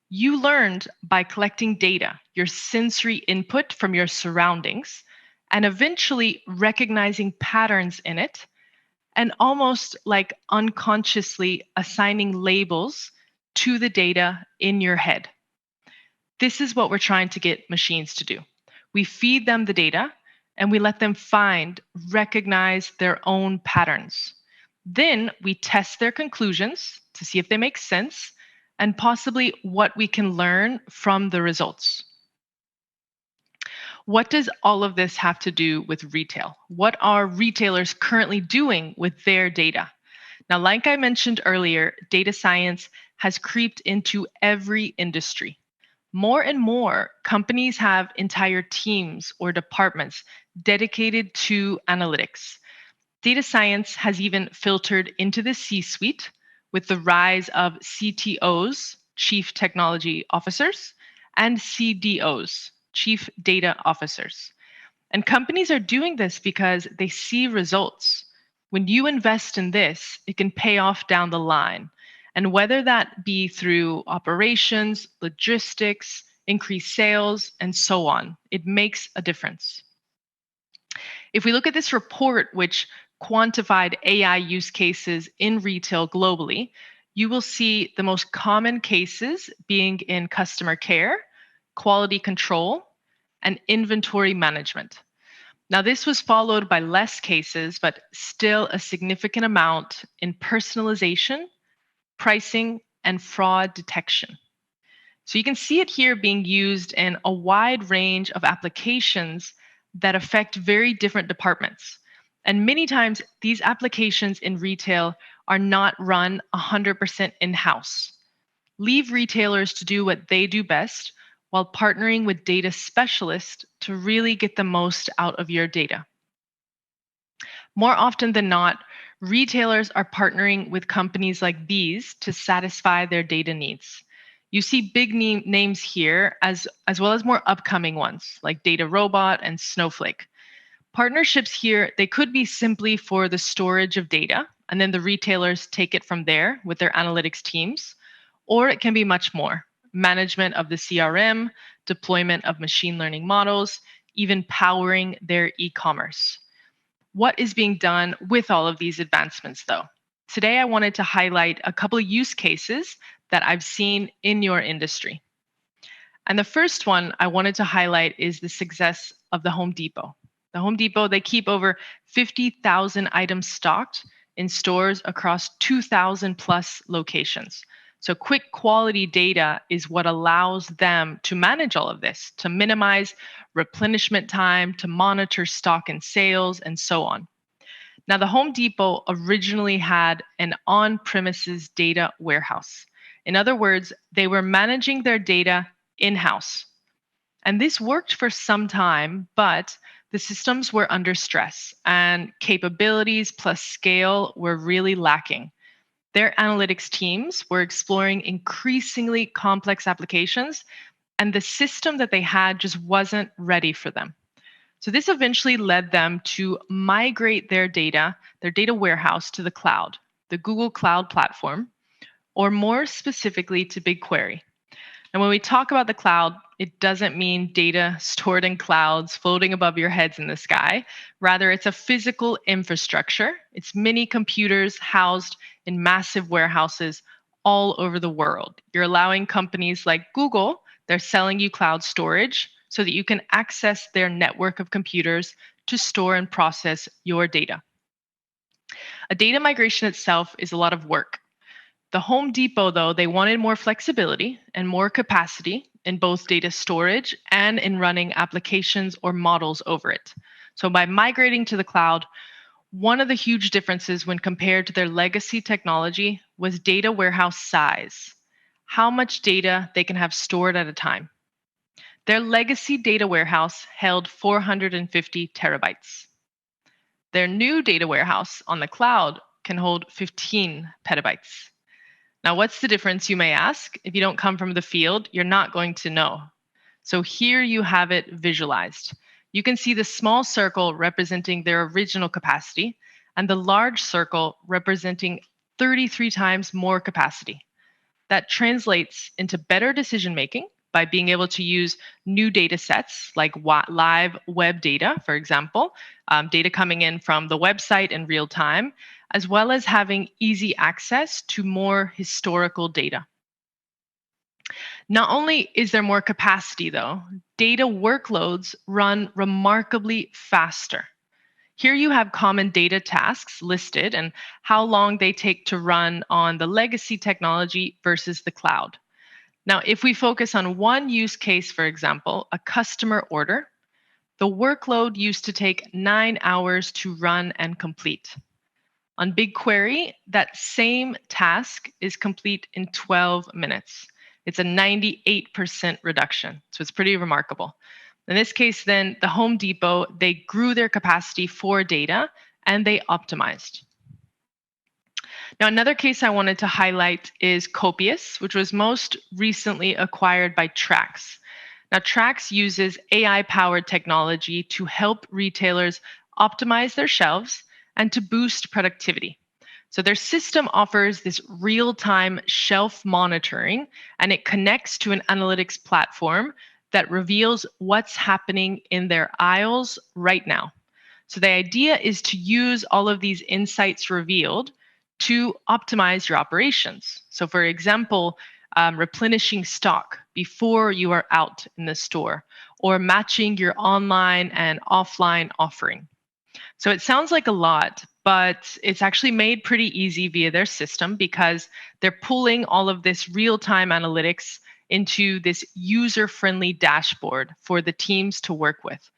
You learned by collecting data, your sensory input from your surroundings, and eventually recognizing patterns in it, and almost like unconsciously assigning labels to the data in your head. This is what we're trying to get machines to do. We feed them the data and we let them find, recognize their own patterns. Then we test their conclusions to see if they make sense and possibly what we can learn from the results. What does all of this have to do with retail? What are retailers currently doing with their data? Now, like I mentioned earlier, data science has creeped into every industry. More and more companies have entire teams or departments dedicated to analytics. Data science has even filtered into the C-suite with the rise of CTOs, Chief Technology Officers, and CDOs, Chief Data Officers. And companies are doing this because they see results. When you invest in this, it can pay off down the line. And whether that be through operations, logistics, increased sales, and so on, it makes a difference. If we look at this report, which quantified AI use cases in retail globally, you will see the most common cases being in customer care, quality control, and inventory management. Now, this was followed by less cases, but still a significant amount in personalization, pricing, and fraud detection. So you can see it here being used in a wide range of applications that affect very different departments. And many times, these applications in retail are not run 100% in-house. Leave retailers to do what they do best while partnering with data specialists to really get the most out of your data. More often than not, retailers are partnering with companies like these to satisfy their data needs. You see big names here as well as more upcoming ones like DataRobot and Snowflake. Partnerships here, they could be simply for the storage of data, and then the retailers take it from there with their analytics teams, or it can be much more. Management of the CRM, deployment of machine learning models, even powering their e-commerce. What is being done with all of these advancements, though? Today, I wanted to highlight a couple of use cases that I've seen in your industry. And the first one I wanted to highlight is the success of the Home Depot. The Home Depot, they keep over 50,000 items stocked in stores across 2,000 plus locations. So quick quality data is what allows them to manage all of this, to minimize replenishment time, to monitor stock and sales, and so on. Now, the Home Depot originally had an on-premises data warehouse. In other words, they were managing their data in-house. And this worked for some time, but the systems were under stress and capabilities plus scale were really lacking. Their analytics teams were exploring increasingly complex applications, and the system that they had just wasn't ready for them. So this eventually led them to migrate their data warehouse to the cloud, the Google Cloud Platform, or more specifically to BigQuery. And when we talk about the cloud, it doesn't mean data stored in clouds floating above your heads in the sky. Rather, it's a physical infrastructure. It's mini computers housed in massive warehouses all over the world. You're allowing companies like Google, they're selling you cloud storage so that you can access their network of computers to store and process your data. A data migration itself is a lot of work. The Home Depot, though, they wanted more flexibility and more capacity in both data storage and in running applications or models over it. So by migrating to the cloud, one of the huge differences when compared to their legacy technology was data warehouse size, how much data they can have stored at a time. Their legacy data warehouse held 450 terabytes. Their new data warehouse on the cloud can hold 15 petabytes. Now, what's the difference, you may ask? If you don't come from the field, you're not going to know. So here you have it visualized. You can see the small circle representing their original capacity and the large circle representing 33 times more capacity. That translates into better decision-making by being able to use new data sets like live web data, for example, data coming in from the website in real time, as well as having easy access to more historical data. Not only is there more capacity, though, data workloads run remarkably faster. Here you have common data tasks listed and how long they take to run on the legacy technology versus the cloud. Now, if we focus on one use case, for example, a customer order, the workload used to take 9 hours to run and complete. On BigQuery, that same task is complete in 12 minutes. It's a 98% reduction, so it's pretty remarkable. In this case, then, the Home Depot, they grew their capacity for data and they optimized. Now, another case I wanted to highlight is Copious, which was most recently acquired by Trax. Now, Trax uses AI-powered technology to help retailers optimize their shelves and to boost productivity. So their system offers this real-time shelf monitoring, and it connects to an analytics platform that reveals what's happening in their aisles right now. So the idea is to use all of these insights revealed to optimize your operations. So for example, replenishing stock before you are out in the store, or matching your online and offline offering. So it sounds like a lot, but it's actually made pretty easy via their system because they're pulling all of this real-time analytics into this user-friendly dashboard for the teams to work with.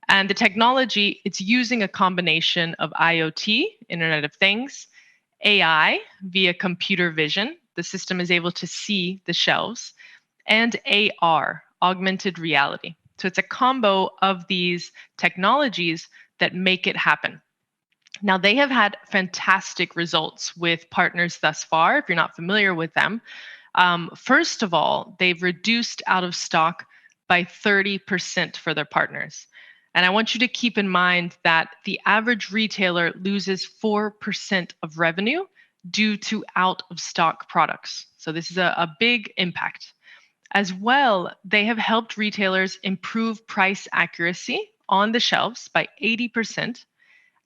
And the technology, it's using a combination of IoT, Internet of Things, AI via computer vision. The system is able to see the shelves, and AR, augmented reality. So it's a combo of these technologies that make it happen. Now, they have had fantastic results with partners thus far, if you're not familiar with them. First of all, they've reduced out of stock by 30% for their partners. And I want you to keep in mind that the average retailer loses 4% of revenue due to out of stock products. So this is a big impact. As well, they have helped retailers improve price accuracy on the shelves by 80%,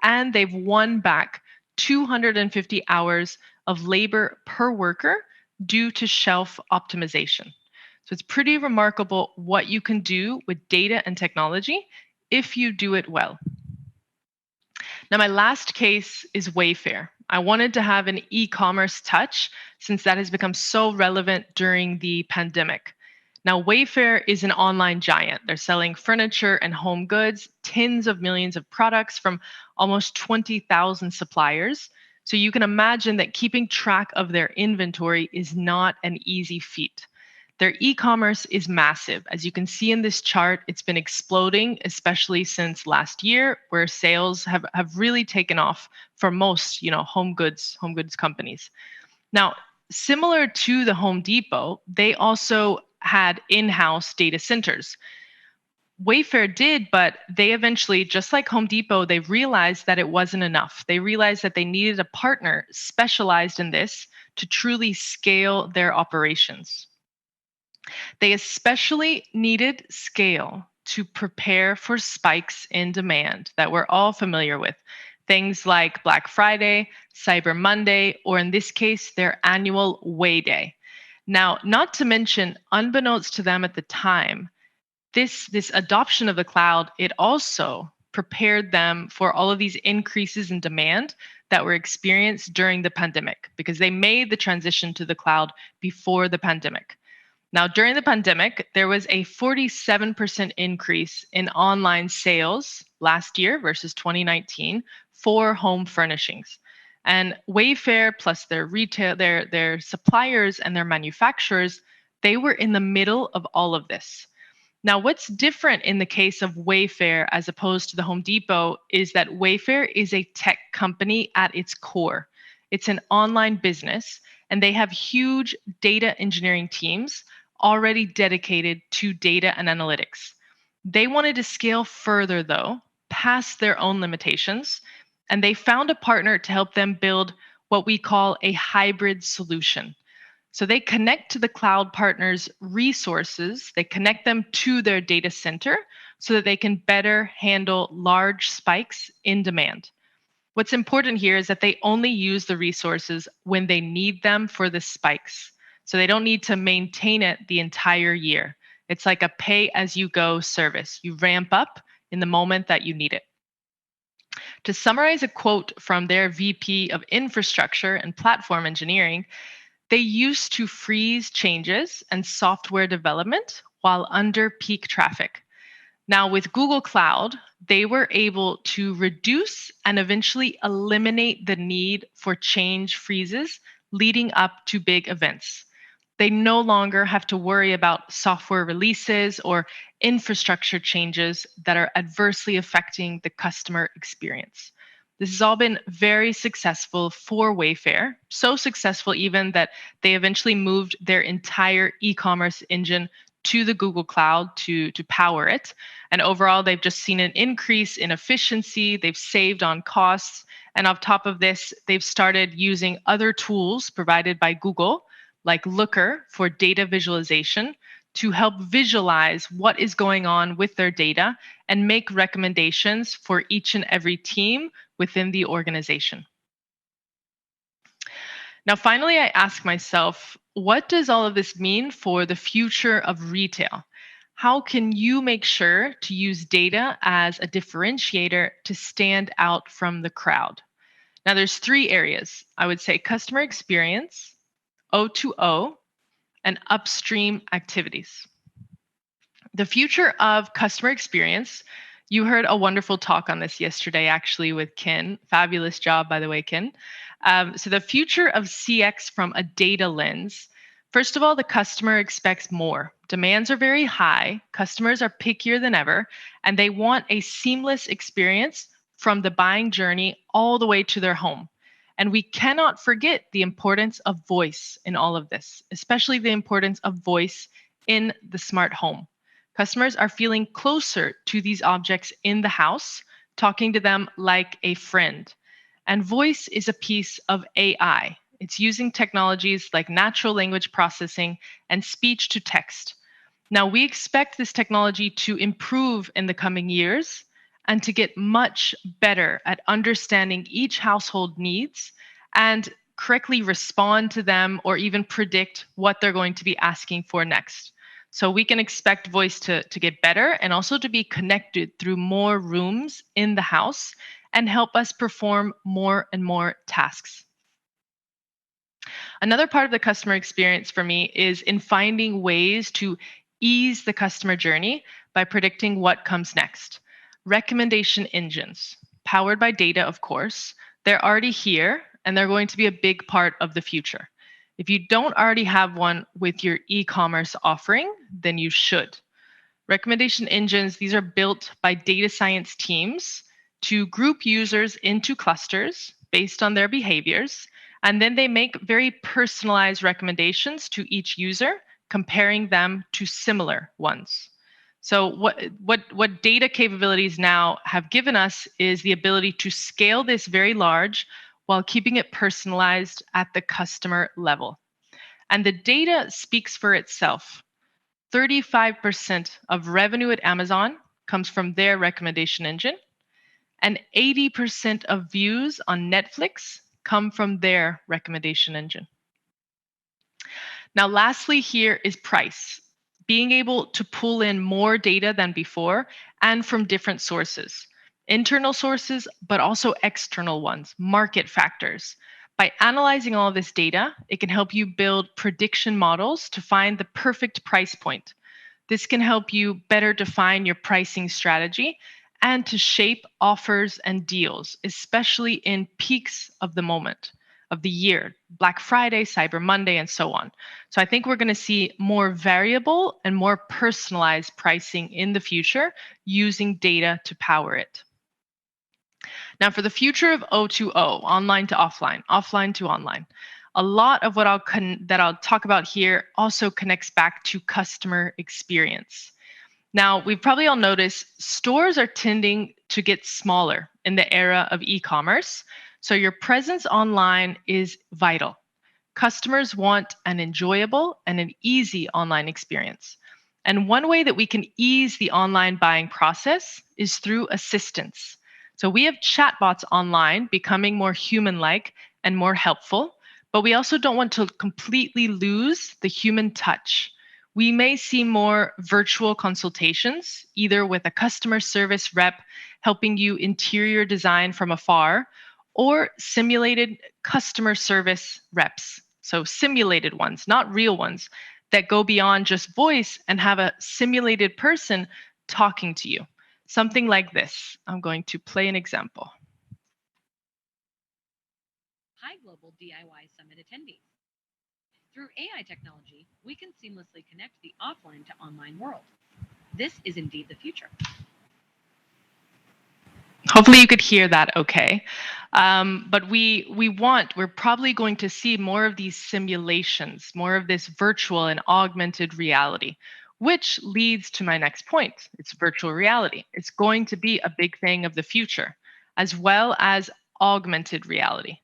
and they've won back 250 hours of labor per worker due to shelf optimization. So it's pretty remarkable what you can do with data and technology if you do it well. Now, my last case is Wayfair. I wanted to have an e-commerce touch since that has become so relevant during the pandemic. Now, Wayfair is an online giant. They're selling furniture and home goods, tens of millions of products from almost 20,000 suppliers. So you can imagine that keeping track of their inventory is not an easy feat. Their e-commerce is massive. As you can see in this chart, it's been exploding, especially since last year, where sales have really taken off for most, home goods companies. Now, similar to the Home Depot, they also had in-house data centers. Wayfair did, but they eventually, just like Home Depot, they realized that it wasn't enough. They realized that they needed a partner specialized in this to truly scale their operations. They especially needed scale to prepare for spikes in demand that we're all familiar with. Things like Black Friday, Cyber Monday, or in this case, their annual Way Day. Now, not to mention, unbeknownst to them at the time, this adoption of the cloud, it also prepared them for all of these increases in demand that were experienced during the pandemic, because they made the transition to the cloud before the pandemic. Now, during the pandemic, there was a 47% increase in online sales last year versus 2019 for home furnishings. And Wayfair plus their retail, their suppliers and their manufacturers, they were in the middle of all of this. Now, what's different in the case of Wayfair as opposed to the Home Depot is that Wayfair is a tech company at its core. It's an online business, and they have huge data engineering teams already dedicated to data and analytics. They wanted to scale further, though, past their own limitations, and they found a partner to help them build what we call a hybrid solution. So they connect to the cloud partners' resources, they connect them to their data center so that they can better handle large spikes in demand. What's important here is that they only use the resources when they need them for the spikes. So they don't need to maintain it the entire year. It's like a pay-as-you-go service. You ramp up in the moment that you need it. To summarize a quote from their VP of Infrastructure and Platform Engineering, they used to freeze changes and software development while under peak traffic. Now, with Google Cloud, they were able to reduce and eventually eliminate the need for change freezes leading up to big events. They no longer have to worry about software releases or infrastructure changes that are adversely affecting the customer experience. This has all been very successful for Wayfair, so successful even that they eventually moved their entire e-commerce engine to the Google Cloud to power it. And overall, they've just seen an increase in efficiency. They've saved on costs. And on top of this, they've started using other tools provided by Google, like Looker for data visualization, to help visualize what is going on with their data and make recommendations for each and every team within the organization. Now, finally, I ask myself, what does all of this mean for the future of retail? How can you make sure to use data as a differentiator to stand out from the crowd? Now, there's 3 areas. I would say customer experience, O2O, and upstream activities. The future of customer experience, you heard a wonderful talk on this yesterday, actually, with Ken. Fabulous job, by the way, Ken. So the future of CX from a data lens, first of all, the customer expects more. Demands are very high. Customers are pickier than ever, and they want a seamless experience from the buying journey all the way to their home. And we cannot forget the importance of voice in all of this, especially the importance of voice in the smart home. Customers are feeling closer to these objects in the house, talking to them like a friend. And voice is a piece of AI. It's using technologies like natural language processing and speech to text. Now, we expect this technology to improve in the coming years and to get much better at understanding each household needs and correctly respond to them or even predict what they're going to be asking for next. So we can expect voice to get better and also to be connected through more rooms in the house and help us perform more and more tasks. Another part of the customer experience for me is in finding ways to ease the customer journey by predicting what comes next. Recommendation engines, powered by data, of course, they're already here and they're going to be a big part of the future. If you don't already have one with your e-commerce offering, then you should. Recommendation engines, these are built by data science teams to group users into clusters based on their behaviors, and then they make very personalized recommendations to each user, comparing them to similar ones. So what data capabilities now have given us is the ability to scale this very large while keeping it personalized at the customer level. And the data speaks for itself. 35% of revenue at Amazon comes from their recommendation engine, and 80% of views on Netflix come from their recommendation engine. Now, lastly, here is price. Being able to pull in more data than before and from different sources. Internal sources, but also external ones, market factors. By analyzing all this data, it can help you build prediction models to find the perfect price point. This can help you better define your pricing strategy and to shape offers and deals, especially in peaks of the moment, of the year, Black Friday, Cyber Monday, and so on. So I think we're going to see more variable and more personalized pricing in the future using data to power it. Now, for the future of O2O, online to offline, offline to online, a lot of what I'll talk about here also connects back to customer experience. Now, we've probably all noticed stores are tending to get smaller in the era of e-commerce, so your presence online is vital. Customers want an enjoyable and an easy online experience. And one way that we can ease the online buying process is through assistance. So we have chatbots online becoming more human-like and more helpful, but we also don't want to completely lose the human touch. We may see more virtual consultations, either with a customer service rep helping you interior design from afar, or simulated customer service reps. So simulated ones, not real ones, that go beyond just voice and have a simulated person talking to you. Something like this. I'm going to play an example. Hi, Global DIY Summit attendees. Through AI technology, we can seamlessly connect the offline to online world. This is indeed the future. Hopefully you could hear that okay. But we're probably going to see more of these simulations, more of this virtual and augmented reality. which leads to my next point. It's virtual reality. It's going to be a big thing of the future, as well as augmented reality.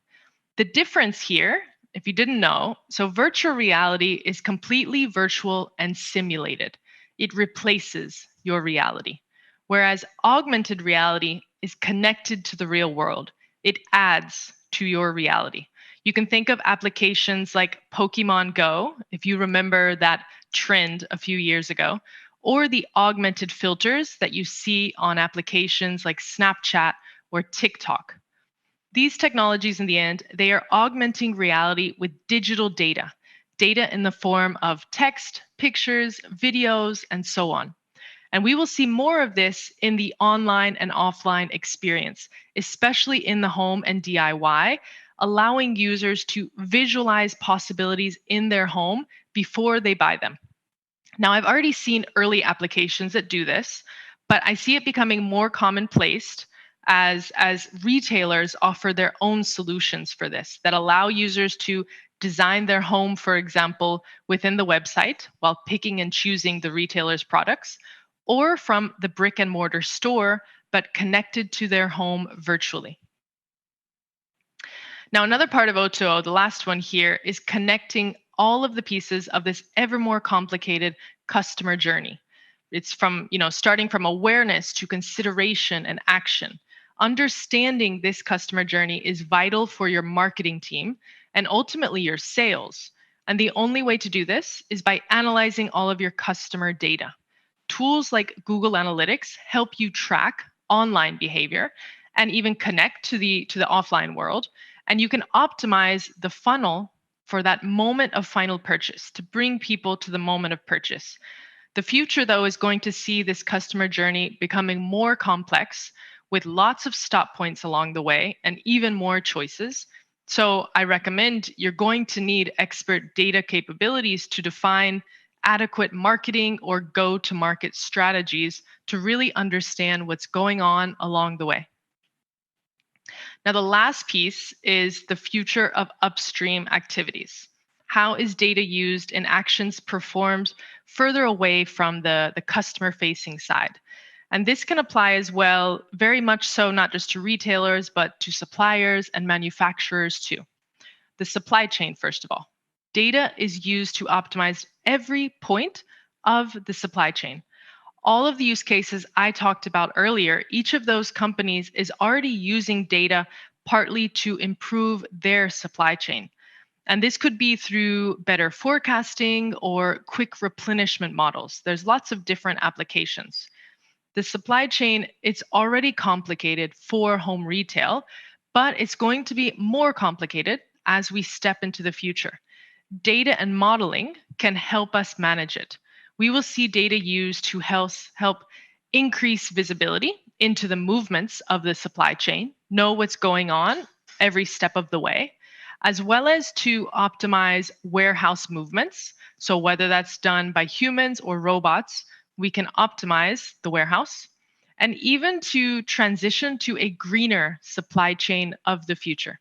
The difference here, if you didn't know, so virtual reality is completely virtual and simulated. It replaces your reality. Whereas augmented reality is connected to the real world. It adds to your reality. You can think of applications like Pokemon Go, if you remember that trend a few years ago, or the augmented filters that you see on applications like Snapchat or TikTok. These technologies, in the end, they are augmenting reality with digital data, data in the form of text, pictures, videos, and so on. And we will see more of this in the online and offline experience, especially in the home and DIY, allowing users to visualize possibilities in their home before they buy them. Now, I've already seen early applications that do this, but I see it becoming more commonplace as retailers offer their own solutions for this that allow users to design their home, for example, within the website while picking and choosing the retailer's products, or from the brick and mortar store, but connected to their home virtually. Now, another part of O2O, the last one here, is connecting all of the pieces of this ever more complicated customer journey. It's from, starting from awareness to consideration and action. Understanding this customer journey is vital for your marketing team and ultimately your sales. And the only way to do this is by analyzing all of your customer data. Tools like Google Analytics help you track online behavior and even connect to the offline world. And you can optimize the funnel for that moment of final purchase to bring people to the moment of purchase. The future, though, is going to see this customer journey becoming more complex with lots of stop points along the way and even more choices. So I recommend you're going to need expert data capabilities to define adequate marketing or go-to-market strategies to really understand what's going on along the way. Now, the last piece is the future of upstream activities. How is data used in actions performed further away from the customer-facing side? And this can apply as well, very much so, not just to retailers, but to suppliers and manufacturers too. The supply chain, first of all. Data is used to optimize every point of the supply chain. All of the use cases I talked about earlier, each of those companies is already using data partly to improve their supply chain. And this could be through better forecasting or quick replenishment models. There's lots of different applications. The supply chain, it's already complicated for home retail, but it's going to be more complicated as we step into the future. Data and modeling can help us manage it. We will see data used to help increase visibility into the movements of the supply chain, know what's going on every step of the way, as well as to optimize warehouse movements. So whether that's done by humans or robots, we can optimize the warehouse, and even to transition to a greener supply chain of the future.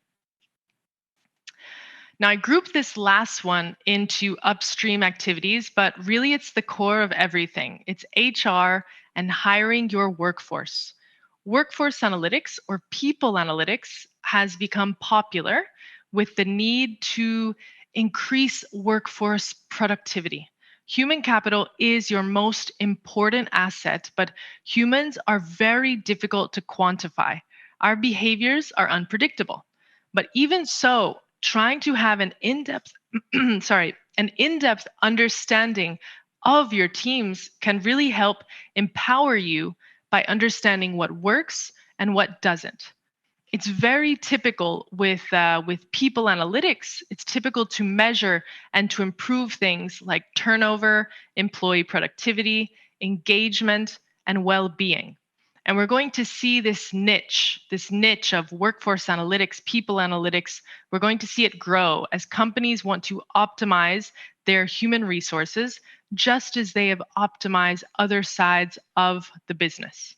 Now, I grouped this last one into upstream activities, but really it's the core of everything. It's HR and hiring your workforce. Workforce analytics or people analytics has become popular with the need to increase workforce productivity. Human capital is your most important asset, but humans are very difficult to quantify. Our behaviors are unpredictable. But even so, trying to have an in-depth understanding of your teams can really help empower you by understanding what works and what doesn't. It's very typical with people analytics. It's typical to measure and to improve things like turnover, employee productivity, engagement, and well-being. And we're going to see this niche of workforce analytics, people analytics, we're going to see it grow as companies want to optimize their human resources just as they have optimized other sides of the business.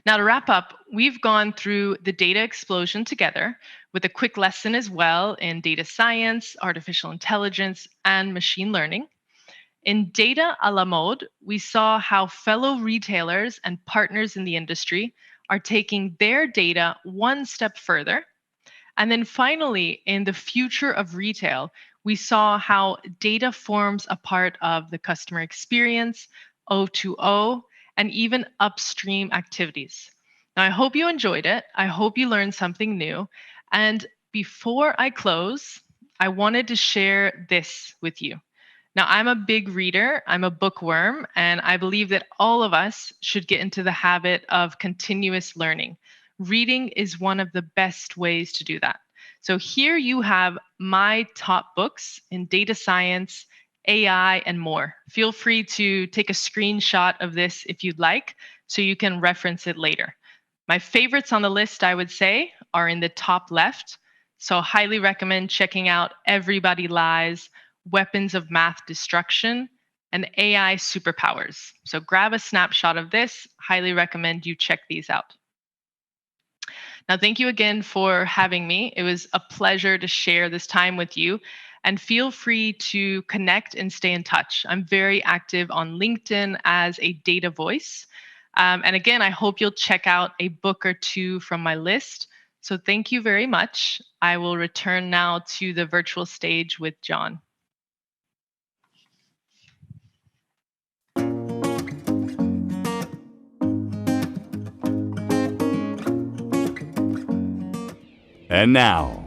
Now, to wrap up, we've gone through the data explosion together with a quick lesson as well in data science, artificial intelligence, and machine learning. In Data à la Mode, we saw how fellow retailers and partners in the industry are taking their data one step further. And then finally, in the future of retail, we saw how data forms a part of the customer experience, O2O, and even upstream activities. Now, I hope you enjoyed it. I hope you learned something new. And before I close, I wanted to share this with you. Now, I'm a big reader, I'm a bookworm, and I believe that all of us should get into the habit of continuous learning. Reading is one of the best ways to do that. So here you have my top books in data science, AI, and more. Feel free to take a screenshot of this if you'd like, so you can reference it later. My favorites on the list, I would say, are in the top left. So highly recommend checking out Everybody Lies, Weapons of Math Destruction, and AI Superpowers. So grab a snapshot of this. Highly recommend you check these out. Now, thank you again for having me. It was a pleasure to share this time with you. And feel free to connect and stay in touch. I'm very active on LinkedIn as a data voice. And again, I hope you'll check out a book or two from my list. So thank you very much. I will return now to the virtual stage with John. And now,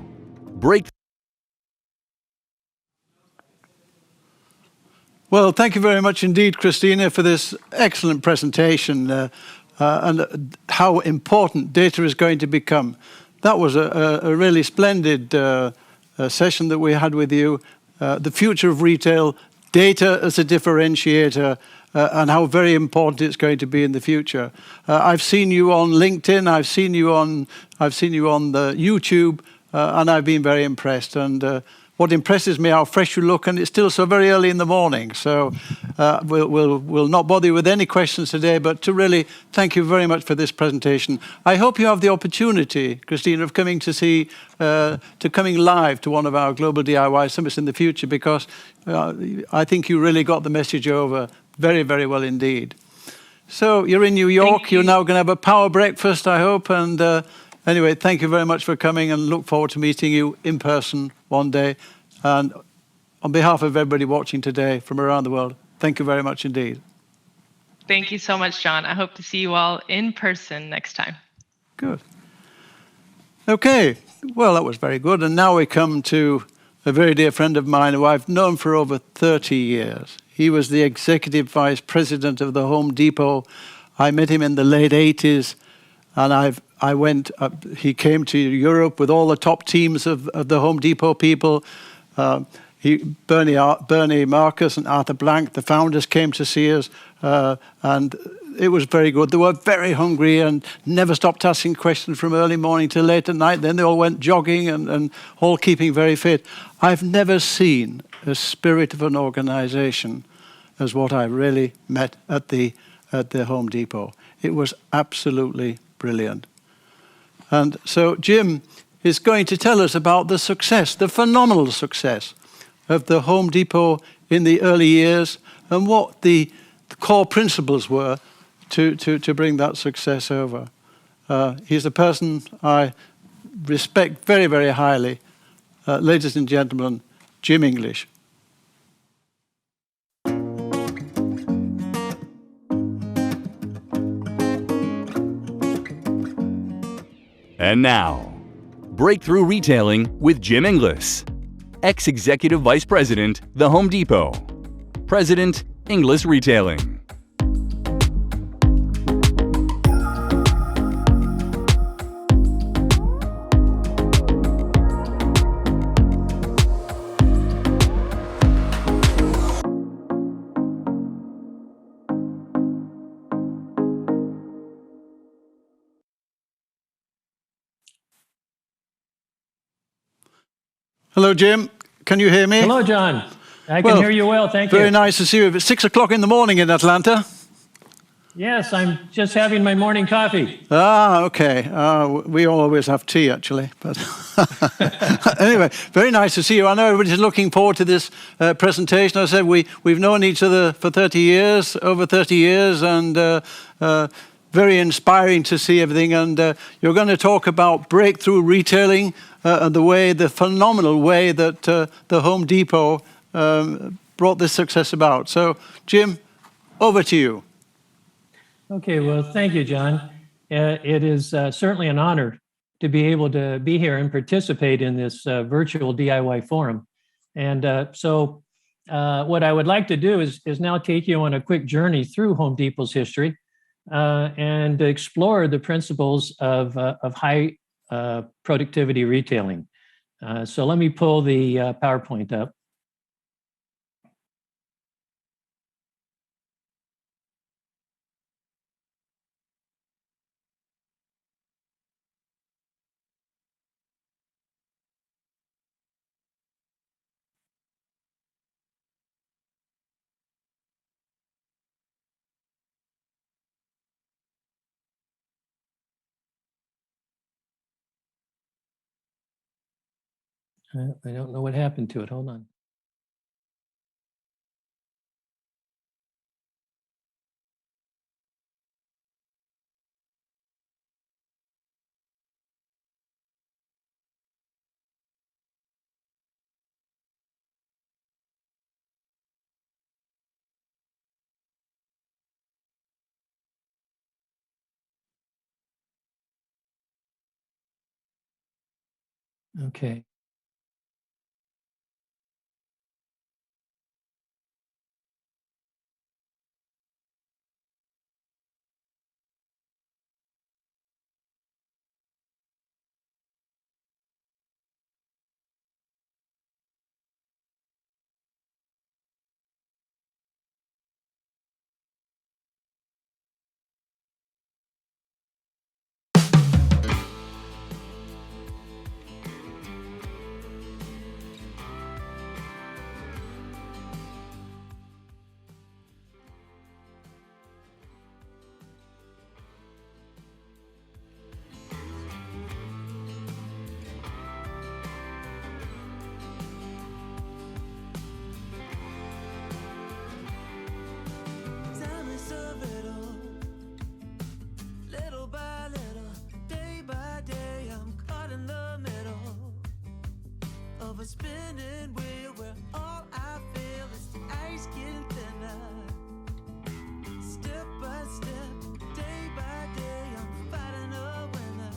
break. Well, thank you very much indeed, Christina, for this excellent presentation and how important data is going to become. That was a really splendid session that we had with you. The future of retail, data as a differentiator, and how very important it's going to be in the future. I've seen you on LinkedIn, I've seen you on the YouTube, and I've been very impressed. And what impresses me, how fresh you look, and it's still so very early in the morning. So we'll not bother you with any questions today, but to really thank you very much for this presentation. I hope you have the opportunity, Christina, of coming coming live to one of our Global DIY Summits in the future, because I think you really got the message over very, very well indeed. So you're in New York, you're now going to have a power breakfast, I hope, and anyway, thank you very much for coming, and look forward to meeting you in person one day. And on behalf of everybody watching today from around the world, thank you very much indeed. Thank you so much, John. I hope to see you all in person next time. Good. Okay, well, that was very good. And now we come to a very dear friend of mine who I've known for over 30 years. He was the executive vice president of the Home Depot. I met him in the late 80s, and he came to Europe with all the top teams of the Home Depot people. Bernie Marcus and Arthur Blank, the founders, came to see us, and it was very good. They were very hungry and never stopped asking questions from early morning till late at night. Then they all went jogging and all keeping very fit. I've never seen a spirit of an organization as what I really met at the Home Depot. It was absolutely brilliant. And so Jim is going to tell us about the success, the phenomenal success of the Home Depot in the early years, and what the core principles were to bring that success over. He's a person I respect very, very highly. Ladies and gentlemen, Jim English. And now, Breakthrough Retailing with Jim Inglis, ex-Executive Vice President, The Home Depot, President, Inglis Retailing. Hello, Jim. Can you hear me? Hello, John. I can hear you well. Thank you. Very nice to see you. It's 6 o'clock in the morning in Atlanta. Yes, I'm just having my morning coffee. Ah, okay. We always have tea, actually. But anyway, very nice to see you. I know everybody's looking forward to this presentation. I said we've known each other for 30 years, over 30 years, and very inspiring to see everything. And you're going to talk about breakthrough retailing and the phenomenal way that the Home Depot brought this success about. So, Jim, over to you. Okay, well, thank you, John. It is certainly an honor to be able to be here and participate in this virtual DIY forum. And so what I would like to do is now take you on a quick journey through Home Depot's history and explore the principles of high productivity retailing. So let me pull the PowerPoint up. I don't know what happened to it. Hold on. Okay. Time is so little by little, day by day, I'm caught in the middle of a spinning wheel where all I feel is the ice getting thinner. Step by step, day by day, I'm fighting a winner.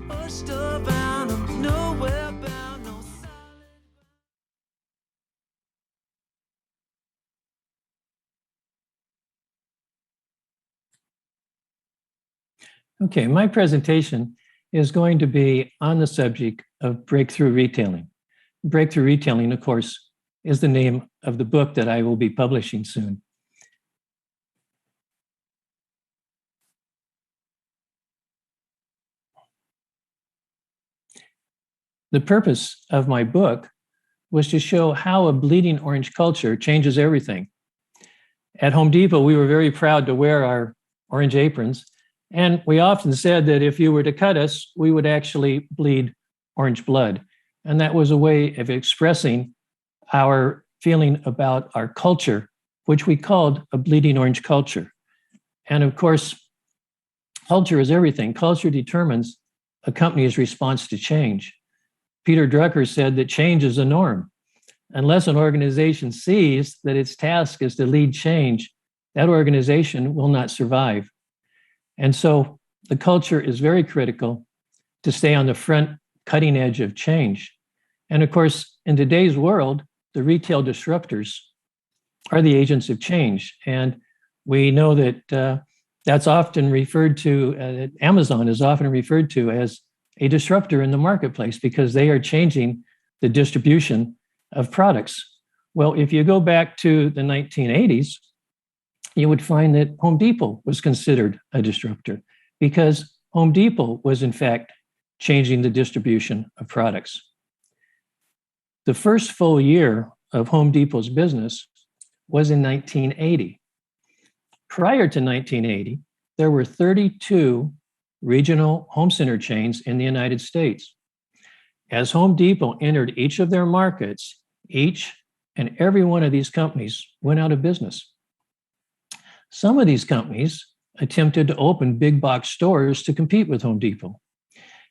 Pushed around, I'm nowhere bound, no solid. Okay, my presentation is going to be on the subject of breakthrough retailing. Breakthrough retailing, of course, is the name of the book that I will be publishing soon. The purpose of my book was to show how a bleeding orange culture changes everything. At Home Depot, we were very proud to wear our orange aprons, and we often said that if you were to cut us, we would actually bleed orange blood. And that was a way of expressing our feeling about our culture, which we called a bleeding orange culture. And of course, culture is everything. Culture determines a company's response to change. Peter Drucker said that change is a norm. Unless an organization sees that its task is to lead change, that organization will not survive. And so the culture is very critical to stay on the front cutting edge of change. And of course, in today's world, the retail disruptors are the agents of change. And we know that that's often referred to, Amazon is often referred to as a disruptor in the marketplace because they are changing the distribution of products. Well, if you go back to the 1980s, you would find that Home Depot was considered a disruptor because Home Depot was, in fact, changing the distribution of products. The first full year of Home Depot's business was in 1980. Prior to 1980, there were 32 regional home center chains in the United States. As Home Depot entered each of their markets, each and every one of these companies went out of business. Some of these companies attempted to open big box stores to compete with Home Depot.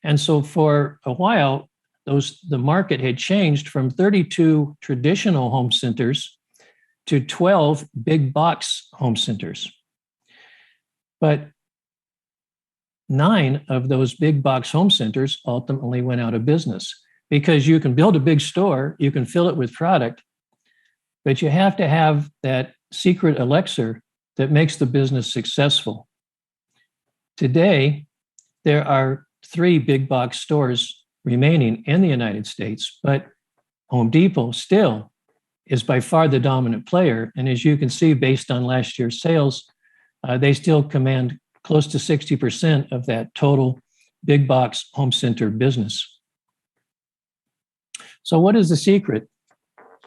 And so for a while, the market had changed from 32 traditional home centers to 12 big box home centers. But 9 of those big box home centers ultimately went out of business because you can build a big store, you can fill it with product, but you have to have that secret elixir that makes the business successful. Today, there are 3 big box stores remaining in the United States, but Home Depot still is by far the dominant player. And as you can see, based on last year's sales, they still command close to 60% of that total big box home center business. So what is the secret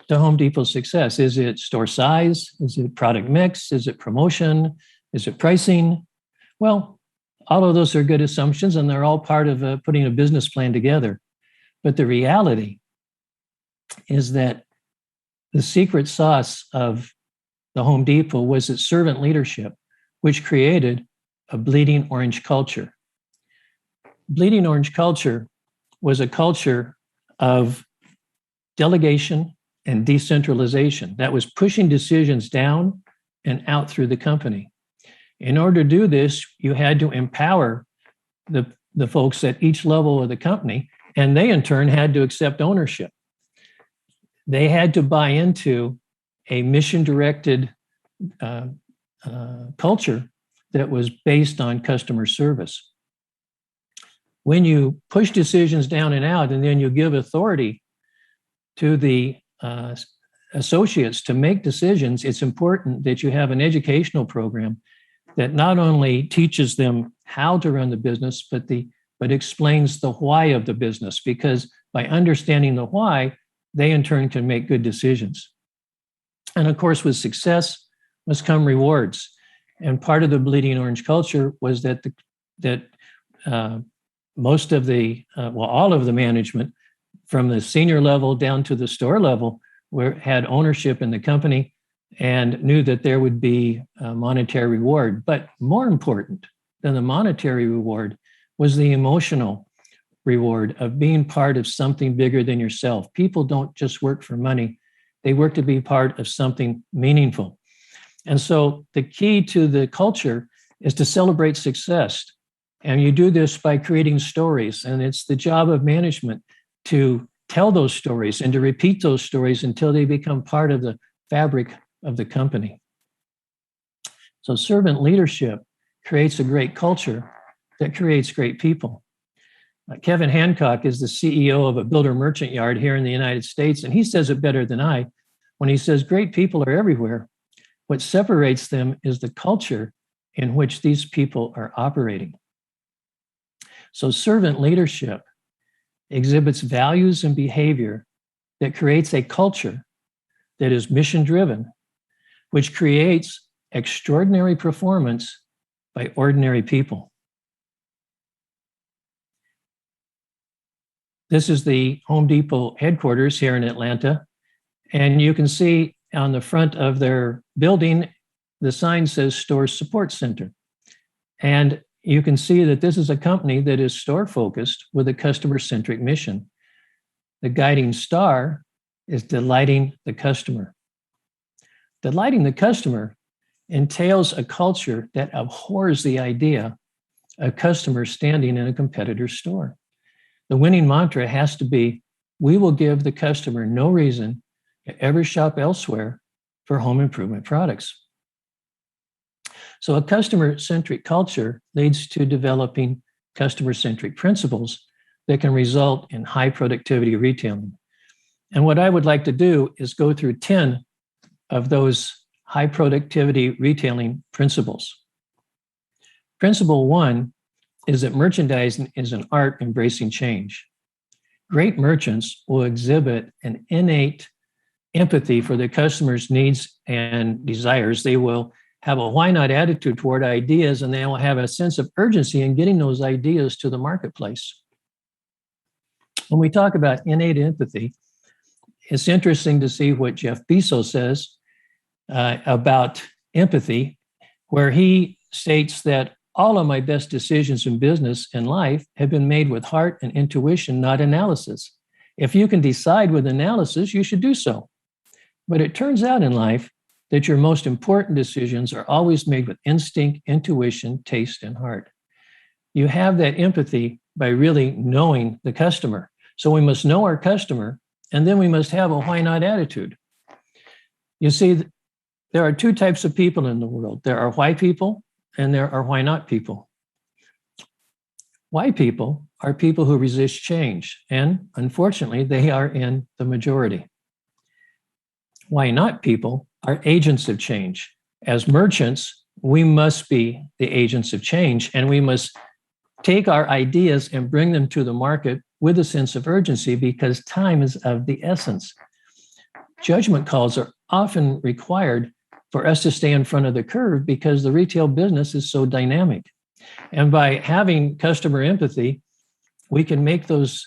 to Home Depot's success? Is it store size? Is it product mix? Is it promotion? Is it pricing? Well, all of those are good assumptions, and they're all part of putting a business plan together. But the reality is that the secret sauce of the Home Depot was its servant leadership, which created a bleeding orange culture. Bleeding orange culture was a culture of delegation and decentralization that was pushing decisions down and out through the company. In order to do this, you had to empower the folks at each level of the company, and they in turn had to accept ownership. They had to buy into a mission-directed culture that was based on customer service. When you push decisions down and out, and then you give authority to the associates to make decisions, it's important that you have an educational program that not only teaches them how to run the business, but explains the why of the business, because by understanding the why, they in turn can make good decisions. And of course, with success must come rewards. And part of the bleeding orange culture was that most of all of the management, from the senior level down to the store level, had ownership in the company and knew that there would be a monetary reward. But more important than the monetary reward was the emotional reward of being part of something bigger than yourself. People don't just work for money. They work to be part of something meaningful. And so the key to the culture is to celebrate success. And you do this by creating stories. And it's the job of management to tell those stories and to repeat those stories until they become part of the fabric of the company. So servant leadership creates a great culture that creates great people. Kevin Hancock is the CEO of a builder merchant yard here in the United States, and he says it better than I when he says great people are everywhere. What separates them is the culture in which these people are operating. So servant leadership exhibits values and behavior that creates a culture that is mission-driven, which creates extraordinary performance by ordinary people. This is the Home Depot headquarters here in Atlanta, and you can see on the front of their building, the sign says Store Support Center. And you can see that this is a company that is store-focused with a customer-centric mission. The guiding star is delighting the customer. Delighting the customer entails a culture that abhors the idea of customers standing in a competitor's store. The winning mantra has to be, we will give the customer no reason to ever shop elsewhere for home improvement products. So a customer-centric culture leads to developing customer-centric principles that can result in high productivity retailing. And what I would like to do is go through 10 of those high productivity retailing principles. Principle 1 is that merchandising is an art embracing change. Great merchants will exhibit an innate empathy for the customer's needs and desires. They will have a why not attitude toward ideas, and they will have a sense of urgency in getting those ideas to the marketplace. When we talk about innate empathy, it's interesting to see what Jeff Bezos says about empathy, where he states that all of my best decisions in business and life have been made with heart and intuition, not analysis. If you can decide with analysis, you should do so. But it turns out in life that your most important decisions are always made with instinct, intuition, taste, and heart. You have that empathy by really knowing the customer. So we must know our customer, and then we must have a why not attitude. You see, there are two types of people in the world. There are why people, and there are why not people. Why people are people who resist change, and unfortunately, they are in the majority. Why not people are agents of change. As merchants, we must be the agents of change, and we must take our ideas and bring them to the market with a sense of urgency, because time is of the essence. Judgment calls are often required for us to stay in front of the curve because the retail business is so dynamic. And by having customer empathy, we can make those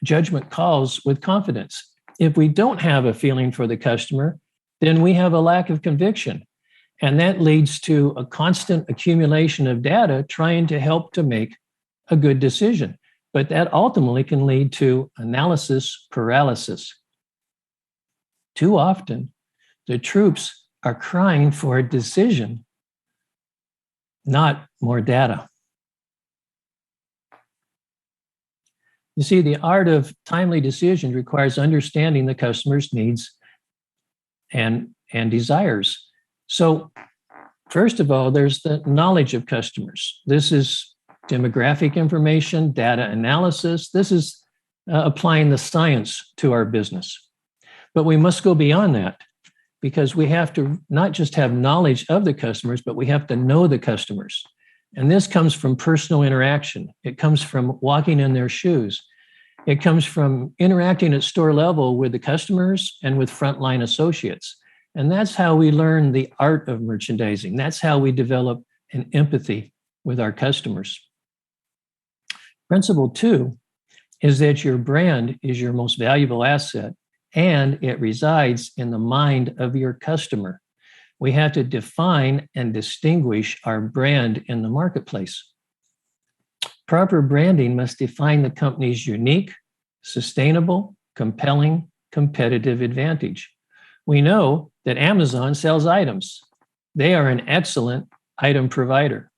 judgment calls with confidence. If we don't have a feeling for the customer, then we have a lack of conviction. And that leads to a constant accumulation of data trying to help to make a good decision. But that ultimately can lead to analysis paralysis. Too often, the troops are crying for a decision, not more data. You see, the art of timely decision requires understanding the customer's needs and desires. So, first of all, there's the knowledge of customers. This is demographic information, data analysis. This is applying the science to our business. But we must go beyond that, because we have to not just have knowledge of the customers, but we have to know the customers. And this comes from personal interaction. It comes from walking in their shoes. It comes from interacting at store level with the customers and with frontline associates. And that's how we learn the art of merchandising. That's how we develop an empathy with our customers. Principle 2 is that your brand is your most valuable asset, and it resides in the mind of your customer. We have to define and distinguish our brand in the marketplace. Proper branding must define the company's unique, sustainable, compelling, competitive advantage. We know that Amazon sells items. They are an excellent item provider.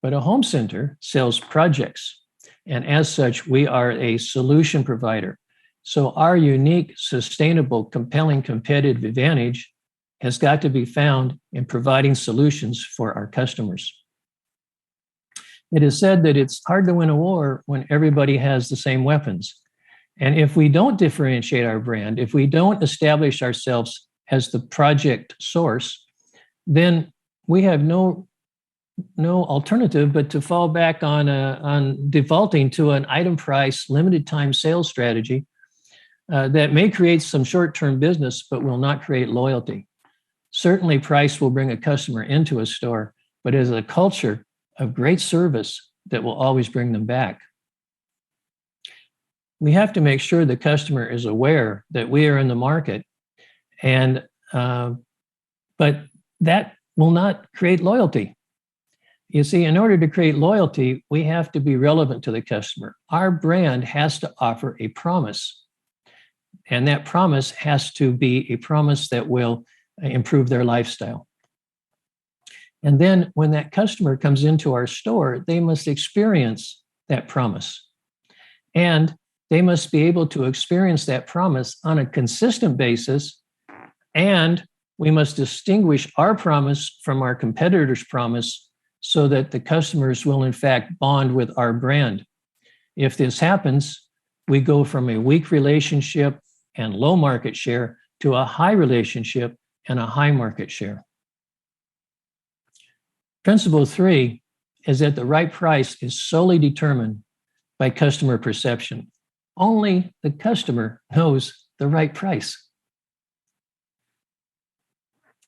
But a home center sells projects. And as such, we are a solution provider. So our unique, sustainable, compelling, competitive advantage has got to be found in providing solutions for our customers. It is said that it's hard to win a war when everybody has the same weapons. And if we don't differentiate our brand, if we don't establish ourselves as the project source, then we have no alternative but to fall back on defaulting to an item price, limited time sales strategy that may create some short-term business, but will not create loyalty. Certainly, price will bring a customer into a store, but it is a culture of great service that will always bring them back. We have to make sure the customer is aware that we are in the market, and but that will not create loyalty. You see, in order to create loyalty, we have to be relevant to the customer. Our brand has to offer a promise, and that promise has to be a promise that will improve their lifestyle. And then when that customer comes into our store, they must experience that promise. And they must be able to experience that promise on a consistent basis. And we must distinguish our promise from our competitors' promise so that the customers will, in fact, bond with our brand. If this happens, we go from a weak relationship and low market share to a high relationship and a high market share. Principle 3 is that the right price is solely determined by customer perception. Only the customer knows the right price.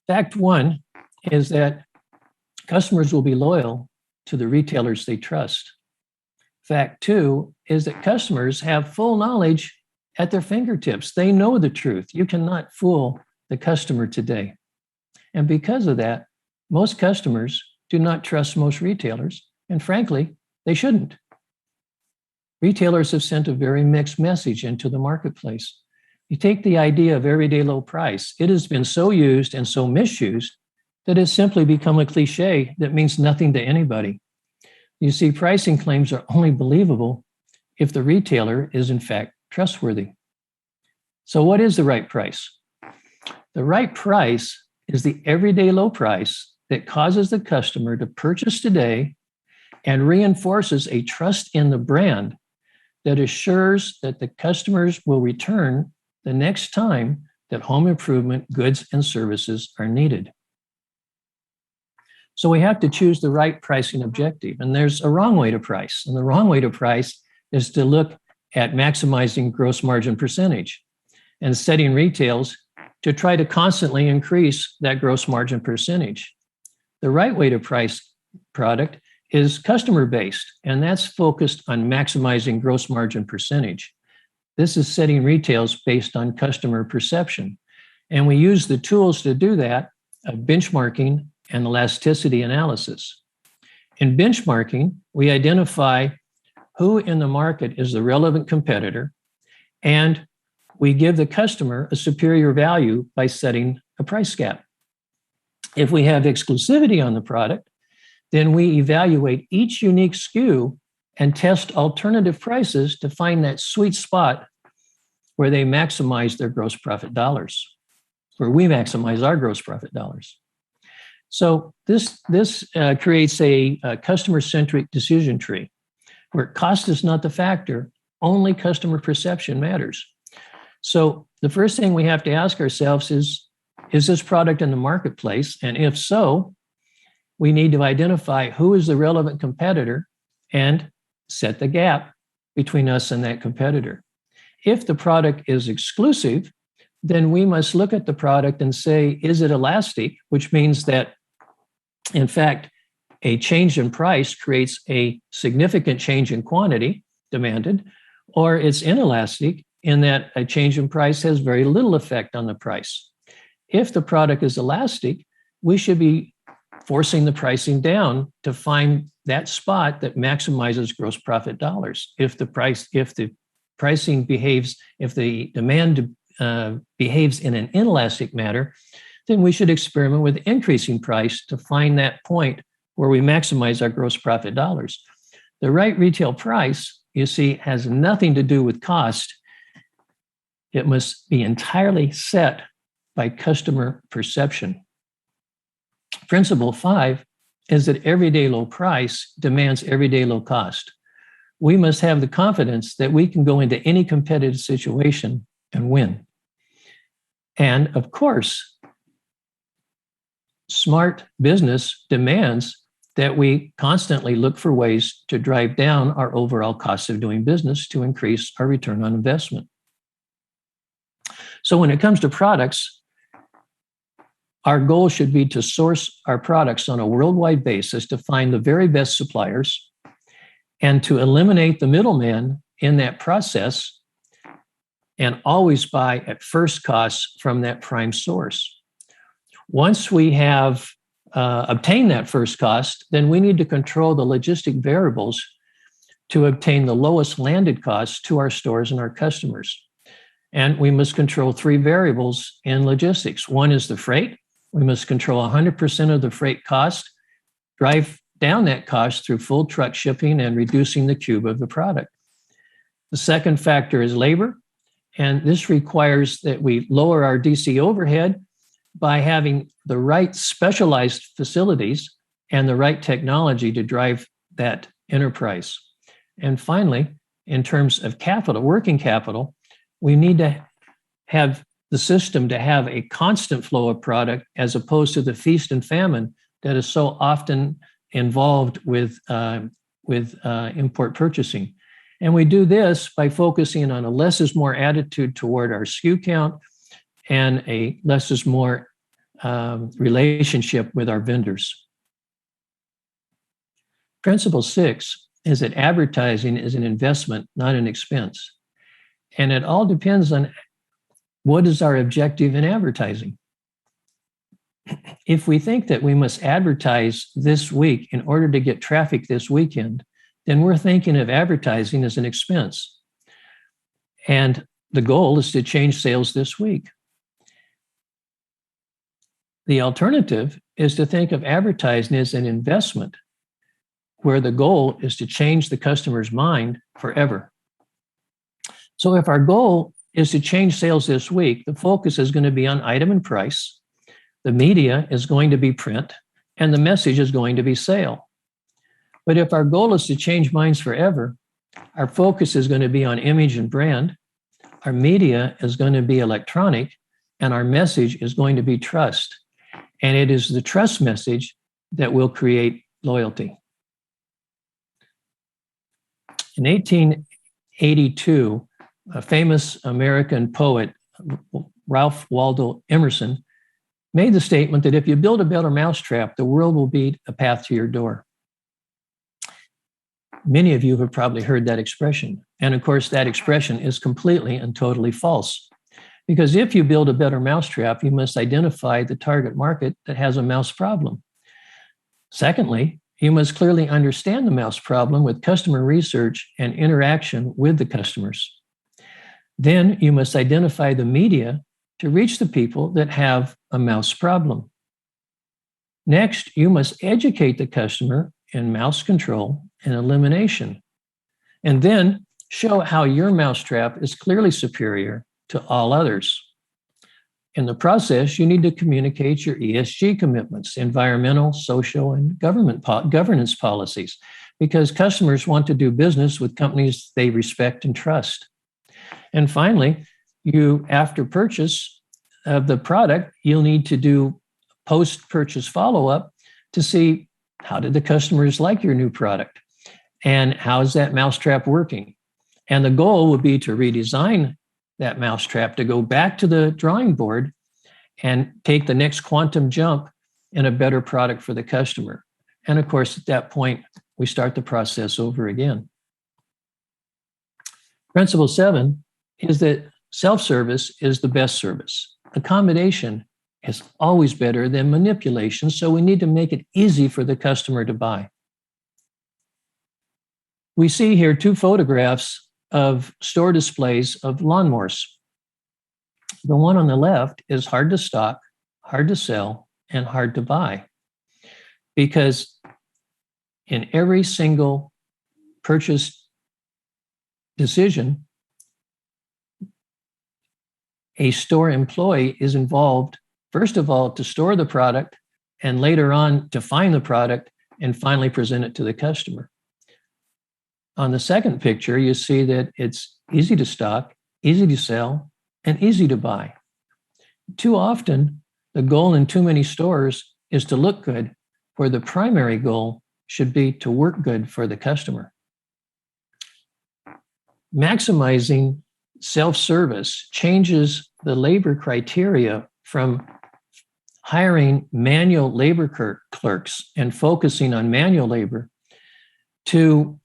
Fact 1 is that customers will be loyal to the retailers they trust. Fact two is that customers have full knowledge at their fingertips. They know the truth. You cannot fool the customer today. And because of that, most customers do not trust most retailers, and frankly, they shouldn't. Retailers have sent a very mixed message into the marketplace. You take the idea of everyday low price. It has been so used and so misused that it's simply become a cliche that means nothing to anybody. You see, pricing claims are only believable if the retailer is in fact trustworthy. So what is the right price? The right price is the everyday low price that causes the customer to purchase today and reinforces a trust in the brand that assures that the customers will return the next time that home improvement goods and services are needed. So we have to choose the right pricing objective, and there's a wrong way to price. And the wrong way to price is to look at maximizing gross margin percentage and setting retails to try to constantly increase that gross margin percentage. The right way to price product is customer-based, and that's focused on maximizing gross margin percentage. This is setting retails based on customer perception. And we use the tools to do that of benchmarking and elasticity analysis. In benchmarking, we identify who in the market is the relevant competitor, and we give the customer a superior value by setting a price gap. If we have exclusivity on the product, then we evaluate each unique SKU and test alternative prices to find that sweet spot where they maximize their gross profit dollars, where we maximize our gross profit dollars. So this creates a customer-centric decision tree where cost is not the factor, only customer perception matters. So the first thing we have to ask ourselves is this product in the marketplace? And if so, we need to identify who is the relevant competitor and set the gap between us and that competitor. If the product is exclusive, then we must look at the product and say, is it elastic? Which means that, in fact, a change in price creates a significant change in quantity demanded, or it's inelastic in that a change in price has very little effect on the price. If the product is elastic, we should be forcing the pricing down to find that spot that maximizes gross profit dollars. If the demand behaves in an inelastic manner, then we should experiment with increasing price to find that point where we maximize our gross profit dollars. The right retail price, you see, has nothing to do with cost. It must be entirely set by customer perception. Principle 5 is that everyday low price demands everyday low cost. We must have the confidence that we can go into any competitive situation and win. And of course, smart business demands that we constantly look for ways to drive down our overall cost of doing business to increase our return on investment. So when it comes to products, our goal should be to source our products on a worldwide basis to find the very best suppliers and to eliminate the middleman in that process and always buy at first cost from that prime source. Once we have obtained that first cost, then we need to control the logistic variables to obtain the lowest landed cost to our stores and our customers. And we must control 3 variables in logistics. One is the freight. We must control 100% of the freight cost, drive down that cost through full truck shipping and reducing the cube of the product. The second factor is labor, and this requires that we lower our DC overhead by having the right specialized facilities and the right technology to drive that enterprise. And finally, in terms of capital, working capital, we need to have the system to have a constant flow of product as opposed to the feast and famine that is so often involved with import purchasing. And we do this by focusing on a less is more attitude toward our SKU count and a less is more relationship with our vendors. Principle 6 is that advertising is an investment, not an expense. And it all depends on what is our objective in advertising. If we think that we must advertise this week in order to get traffic this weekend, then we're thinking of advertising as an expense. And the goal is to change sales this week. The alternative is to think of advertising as an investment, where the goal is to change the customer's mind forever. So if our goal is to change sales this week, the focus is going to be on item and price, the media is going to be print, and the message is going to be sale. But if our goal is to change minds forever, our focus is going to be on image and brand, our media is going to be electronic, and our message is going to be trust. And it is the trust message that will create loyalty. In 1882, a famous American poet, Ralph Waldo Emerson, made the statement that if you build a better mousetrap, the world will be a path to your door. Many of you have probably heard that expression. And of course, that expression is completely and totally false. Because if you build a better mousetrap, you must identify the target market that has a mouse problem. Secondly, you must clearly understand the mouse problem with customer research and interaction with the customers. Then you must identify the media to reach the people that have a mouse problem. Next, you must educate the customer in mouse control and elimination. And then show how your mousetrap is clearly superior to all others. In the process, you need to communicate your ESG commitments, environmental, social, and governance policies, because customers want to do business with companies they respect and trust. And finally, you, after purchase of the product, you'll need to do post-purchase follow-up to see how did the customers like your new product and how is that mousetrap working. And the goal would be to redesign that mousetrap to go back to the drawing board and take the next quantum jump in a better product for the customer. And of course, at that point, we start the process over again. Principle 7 is that self-service is the best service. Accommodation is always better than manipulation, so we need to make it easy for the customer to buy. We see here 2 photographs of store displays of lawnmowers. The one on the left is hard to stock, hard to sell, and hard to buy. Because in every single purchase decision, a store employee is involved, first of all, to store the product, and later on to find the product and finally present it to the customer. On the second picture, you see that it's easy to stock, easy to sell, and easy to buy. Too often, the goal in too many stores is to look good, where the primary goal should be to work good for the customer. Maximizing self-service changes the labor criteria from hiring manual labor clerks and focusing on manual labor to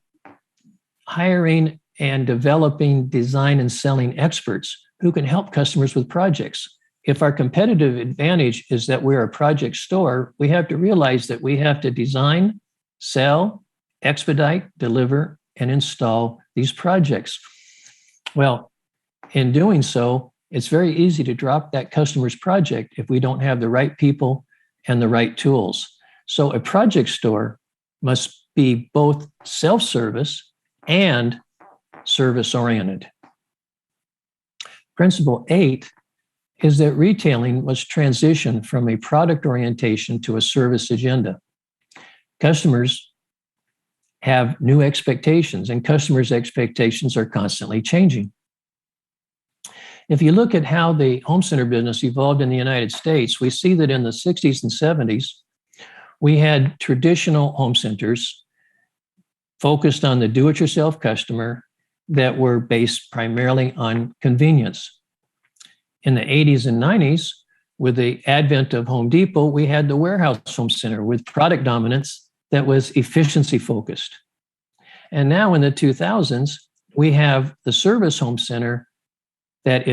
hiring and developing design and selling experts who can help customers with projects. If our competitive advantage is that we're a project store, we have to realize that we have to design, sell, expedite, deliver, and install these projects. Well, in doing so, it's very easy to drop that customer's project if we don't have the right people and the right tools. So a project store must be both self-service and service-oriented. Principle 8 is that retailing must transition from a product orientation to a service agenda. Customers have new expectations, and customers' expectations are constantly changing. If you look at how the home center business evolved in the United States, we see that in the 60s and 70s, we had traditional home centers focused on the do-it-yourself customer that were based primarily on convenience. In the 80s and 90s, with the advent of Home Depot, we had the warehouse home center with product dominance that was efficiency focused. And now in the 2000s, we have the service home center that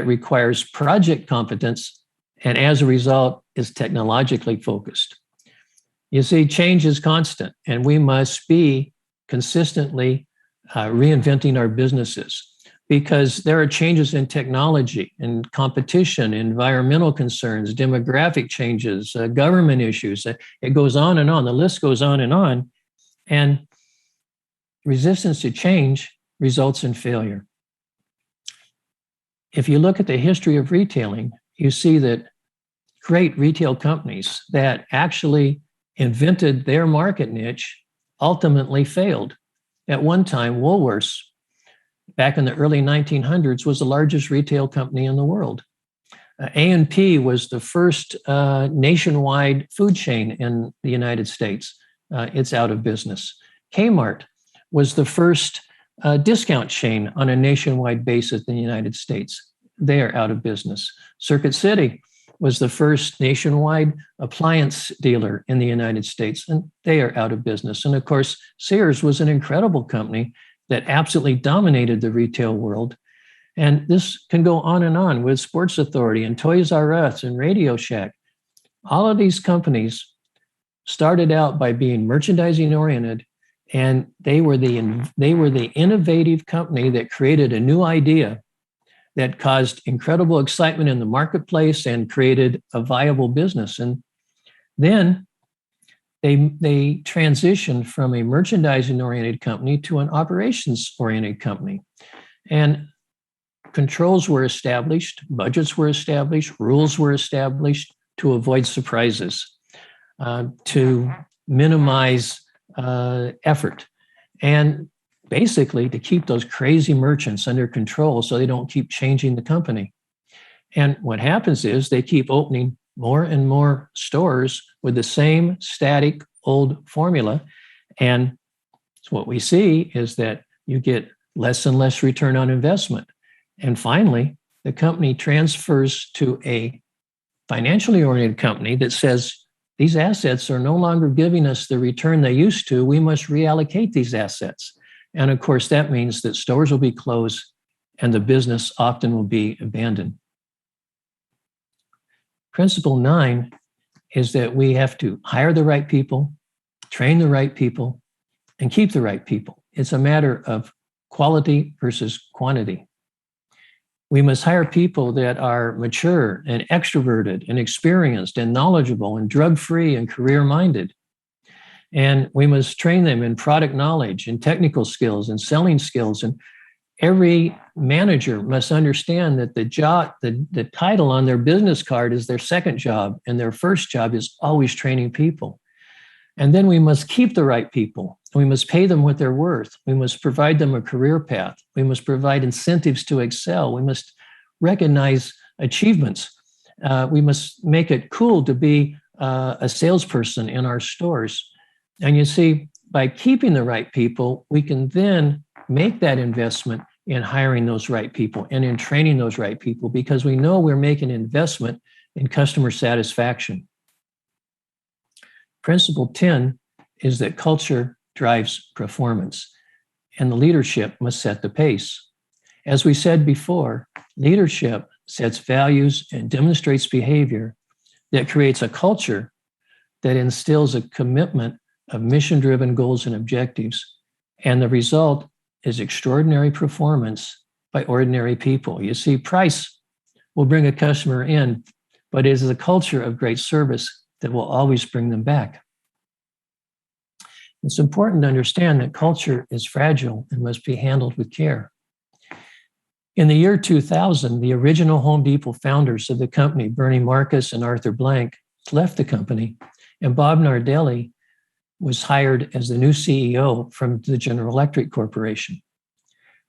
requires project competence and as a result is technologically focused. You see, change is constant and we must be consistently reinventing our businesses because there are changes in technology and competition, environmental concerns, demographic changes, government issues. It goes on and on. The list goes on. And resistance to change results in failure. If you look at the history of retailing, you see that great retail companies that actually invented their market niche ultimately failed. At one time, Woolworths, back in the early 1900s, was the largest retail company in the world. A&P was the first nationwide food chain in the United States. It's out of business. Kmart was the first discount chain on a nationwide basis in the United States. They are out of business. Circuit City was the first nationwide appliance dealer in the United States, and they are out of business. And of course, Sears was an incredible company that absolutely dominated the retail world. And this can go on and on with Sports Authority and Toys R Us and Radio Shack. All of these companies started out by being merchandising oriented, and they were the innovative company that created a new idea that caused incredible excitement in the marketplace and created a viable business. And then they transitioned from a merchandising-oriented company to an operations-oriented company. And controls were established, budgets were established, rules were established to avoid surprises, to minimize effort, and basically to keep those crazy merchants under control so they don't keep changing the company. And what happens is they keep opening more and more stores with the same static old formula. And what we see is that you get less and less return on investment. And finally, the company transfers to a financially oriented company that says, these assets are no longer giving us the return they used to. We must reallocate these assets. And of course, that means that stores will be closed and the business often will be abandoned. Principle 9 is that we have to hire the right people, train the right people, and keep the right people. It's a matter of quality versus quantity. We must hire people that are mature and extroverted and experienced and knowledgeable and drug-free and career-minded. And we must train them in product knowledge and technical skills and selling skills. And every manager must understand that the title on their business card is their second job, and their first job is always training people. And then we must keep the right people. We must pay them what they're worth. We must provide them a career path. We must provide incentives to excel. We must recognize achievements. We must make it cool to be a salesperson in our stores. And you see, by keeping the right people, we can then make that investment in hiring those right people and in training those right people, because we know we're making an investment in customer satisfaction. Principle 10 is that culture drives performance, and the leadership must set the pace. As we said before, leadership sets values and demonstrates behavior that creates a culture that instills a commitment of mission-driven goals and objectives. And the result is extraordinary performance by ordinary people. You see, price will bring a customer in, but it is a culture of great service that will always bring them back. It's important to understand that culture is fragile and must be handled with care. In the year 2000, the original Home Depot founders of the company, Bernie Marcus and Arthur Blank, left the company, and Bob Nardelli was hired as the new CEO from the General Electric Corporation.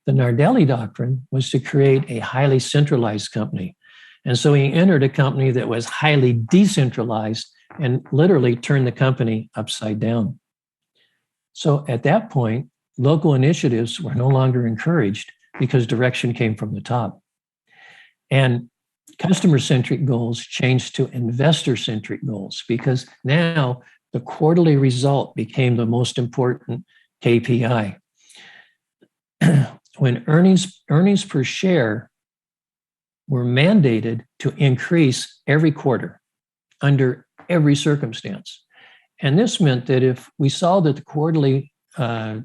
The Nardelli doctrine was to create a highly centralized company. And so he entered a company that was highly decentralized and literally turned the company upside down. So at that point, local initiatives were no longer encouraged because direction came from the top. And customer-centric goals changed to investor-centric goals because now the quarterly result became the most important KPI. When earnings per share were mandated to increase every quarter under every circumstance. And this meant that if we saw that the quarterly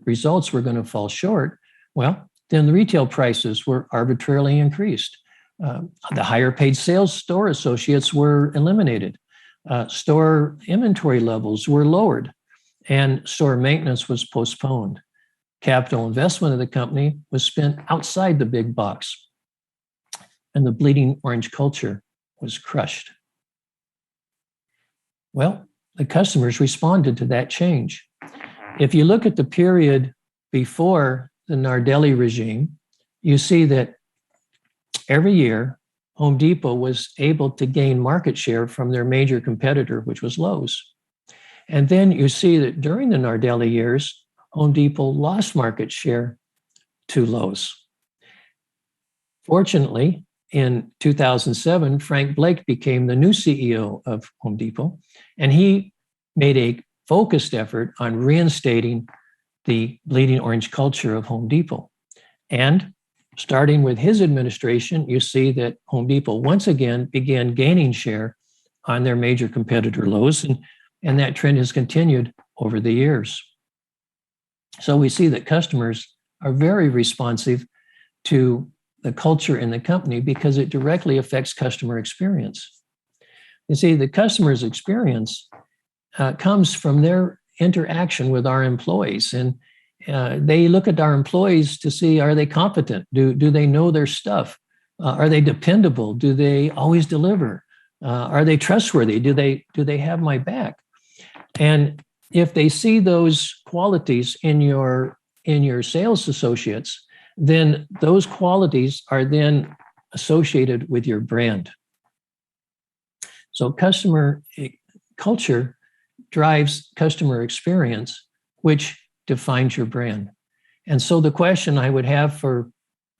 results were going to fall short, well, then the retail prices were arbitrarily increased. The higher paid sales store associates were eliminated. Store inventory levels were lowered, and store maintenance was postponed. Capital investment of the company was spent outside the big box, and the bleeding orange culture was crushed. Well, the customers responded to that change. If you look at the period before the Nardelli regime, you see that every year, Home Depot was able to gain market share from their major competitor, which was Lowe's. And then you see that during the Nardelli years, Home Depot lost market share to Lowe's. Fortunately, in 2007, Frank Blake became the new CEO of Home Depot, and he made a focused effort on reinstating the bleeding orange culture of Home Depot. And starting with his administration, you see that Home Depot once again began gaining share on their major competitor Lowe's, and that trend has continued over the years. So we see that customers are very responsive to the culture in the company because it directly affects customer experience. You see, the customer's experience comes from their interaction with our employees, and they look at our employees to see, are they competent? Do they know their stuff? Are they dependable? Do they always deliver? Are they trustworthy? Do they have my back? And if they see those qualities in your sales associates, then those qualities are then associated with your brand. So customer culture drives customer experience, which defines your brand. And so the question I would have for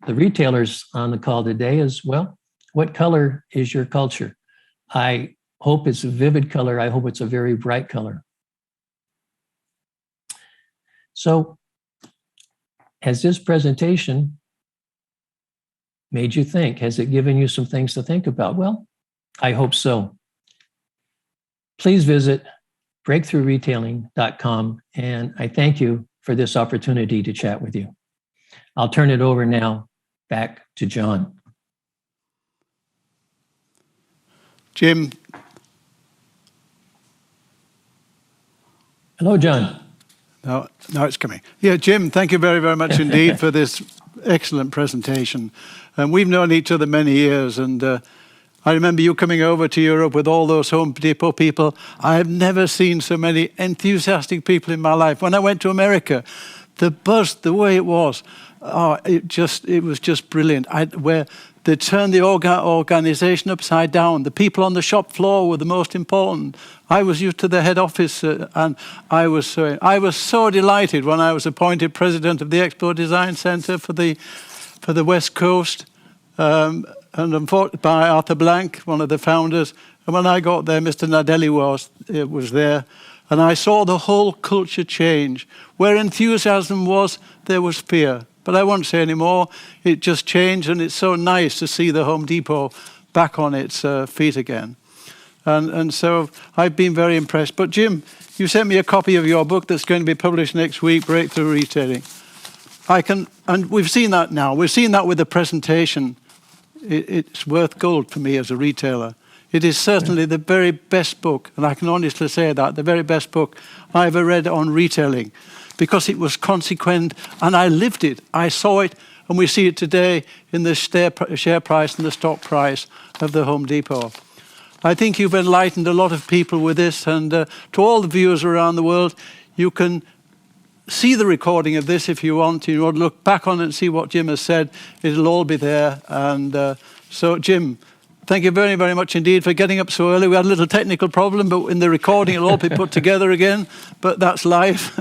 the retailers on the call today is, well, what color is your culture? I hope it's a vivid color. I hope it's a very bright color. So has this presentation made you think? Has it given you some things to think about? Well, I hope so. Please visit breakthroughretailing.com, and I thank you for this opportunity to chat with you. I'll turn it over now back to John. Jim. Hello, John. No, it's coming. Yeah, Jim, thank you very, very much indeed for this excellent presentation. We've known each other many years, and I remember you coming over to Europe with all those Home Depot people. I have never seen so many enthusiastic people in my life. When I went to America, the buzz, the way it was, it was just brilliant. Where they turned the organization upside down. The people on the shop floor were the most important. I was used to the head office, and I was so delighted when I was appointed president of the Expo Design Center for the West Coast, and by Arthur Blank, one of the founders. And when I got there, Mr. Nardelli was there, and I saw the whole culture change. Where enthusiasm was, there was fear. But I won't say any more. It just changed, and it's so nice to see the Home Depot back on its feet again. And so I've been very impressed. But Jim, you sent me a copy of your book that's going to be published next week, Breakthrough Retailing. And we've seen that now. We've seen that with the presentation. It's worth gold for me as a retailer. It is certainly the very best book, and I can honestly say that, the very best book I ever read on retailing, because it was consequent, and I lived it. I saw it, and we see it today in the share price and the stock price of the Home Depot. I think you've enlightened a lot of people with this, and to all the viewers around the world, you can see the recording of this if you want. You want to look back on it and see what Jim has said. It'll all be there. And so, Jim, thank you very, very much indeed for getting up so early. We had a little technical problem, but in the recording it'll all be put together again. But that's life.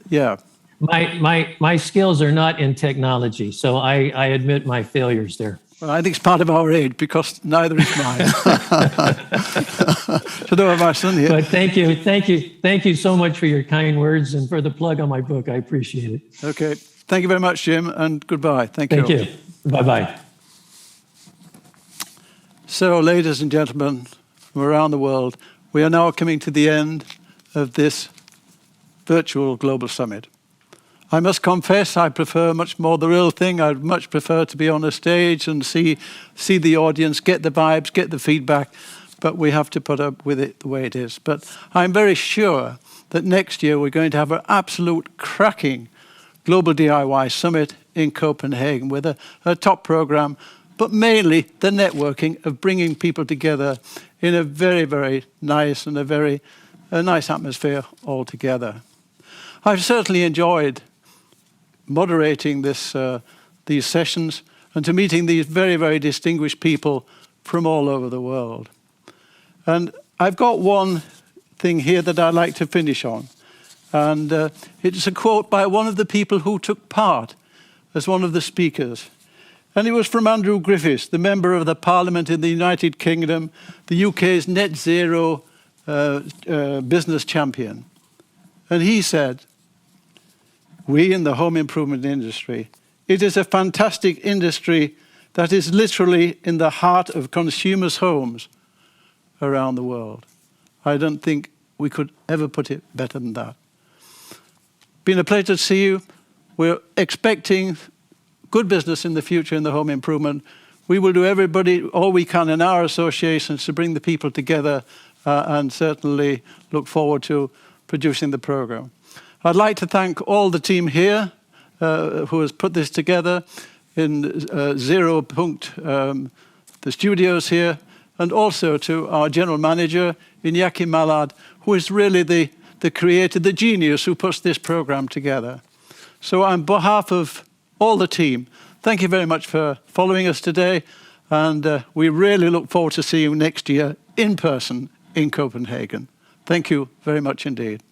Yeah. My skills are not in technology, so I admit my failures there. Well, I think it's part of our age because neither is mine. So there are my son here. But thank you so much for your kind words and for the plug on my book. I appreciate it. Okay. Thank you very much, Jim, and goodbye. Thank you. Thank you. Bye-bye. So, ladies and gentlemen from around the world, we are now coming to the end of this virtual global summit. I must confess I prefer much more the real thing. I'd much prefer to be on a stage and see the audience, get the vibes, get the feedback, but we have to put up with it the way it is. But I'm very sure that next year we're going to have an absolute cracking Global DIY Summit in Copenhagen with a top program, but mainly the networking of bringing people together in a very, very nice and a nice atmosphere altogether. I've certainly enjoyed moderating these sessions and to meeting these very, very distinguished people from all over the world. And I've got one thing here that I'd like to finish on. And it's a quote by one of the people who took part as one of the speakers. And it was from Andrew Griffiths, the Member of the Parliament in the United Kingdom, the UK's net zero business champion. And he said, "We in the home improvement industry, it is a fantastic industry that is literally in the heart of consumers' homes around the world." I don't think we could ever put it better than that. Been a pleasure to see you. We're expecting good business in the future in the home improvement. We will do all we can in our associations to bring the people together and certainly look forward to producing the program. I'd like to thank all the team here who has put this together in Zero Punkt, the studios here, and also to our general manager, Iñaki Malad, who is really the creator, the genius who puts this program together. So on behalf of all the team, thank you very much for following us today, and we really look forward to seeing you next year in person in Copenhagen. Thank you very much indeed.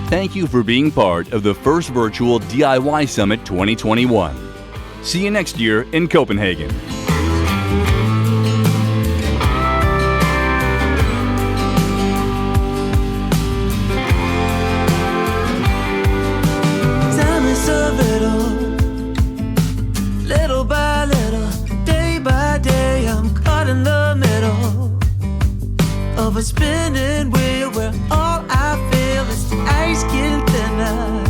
Thank you for being part of the first virtual DIY Summit 2021. See you next year in Copenhagen. Time is so little by little, day by day, I'm caught in the middle of a spinning wheel where all I feel is the ice getting thinner.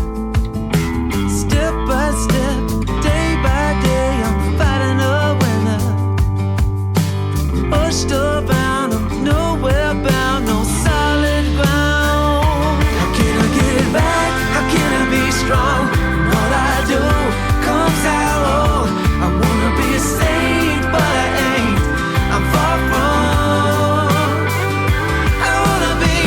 Step by step, day by day, I'm fighting a winner. Pushed around, I'm nowhere bound, no solid ground. How can I get back? How can I be strong? And all I do comes out wrong. I wanna be a saint, but I ain't. I'm far from. I wanna be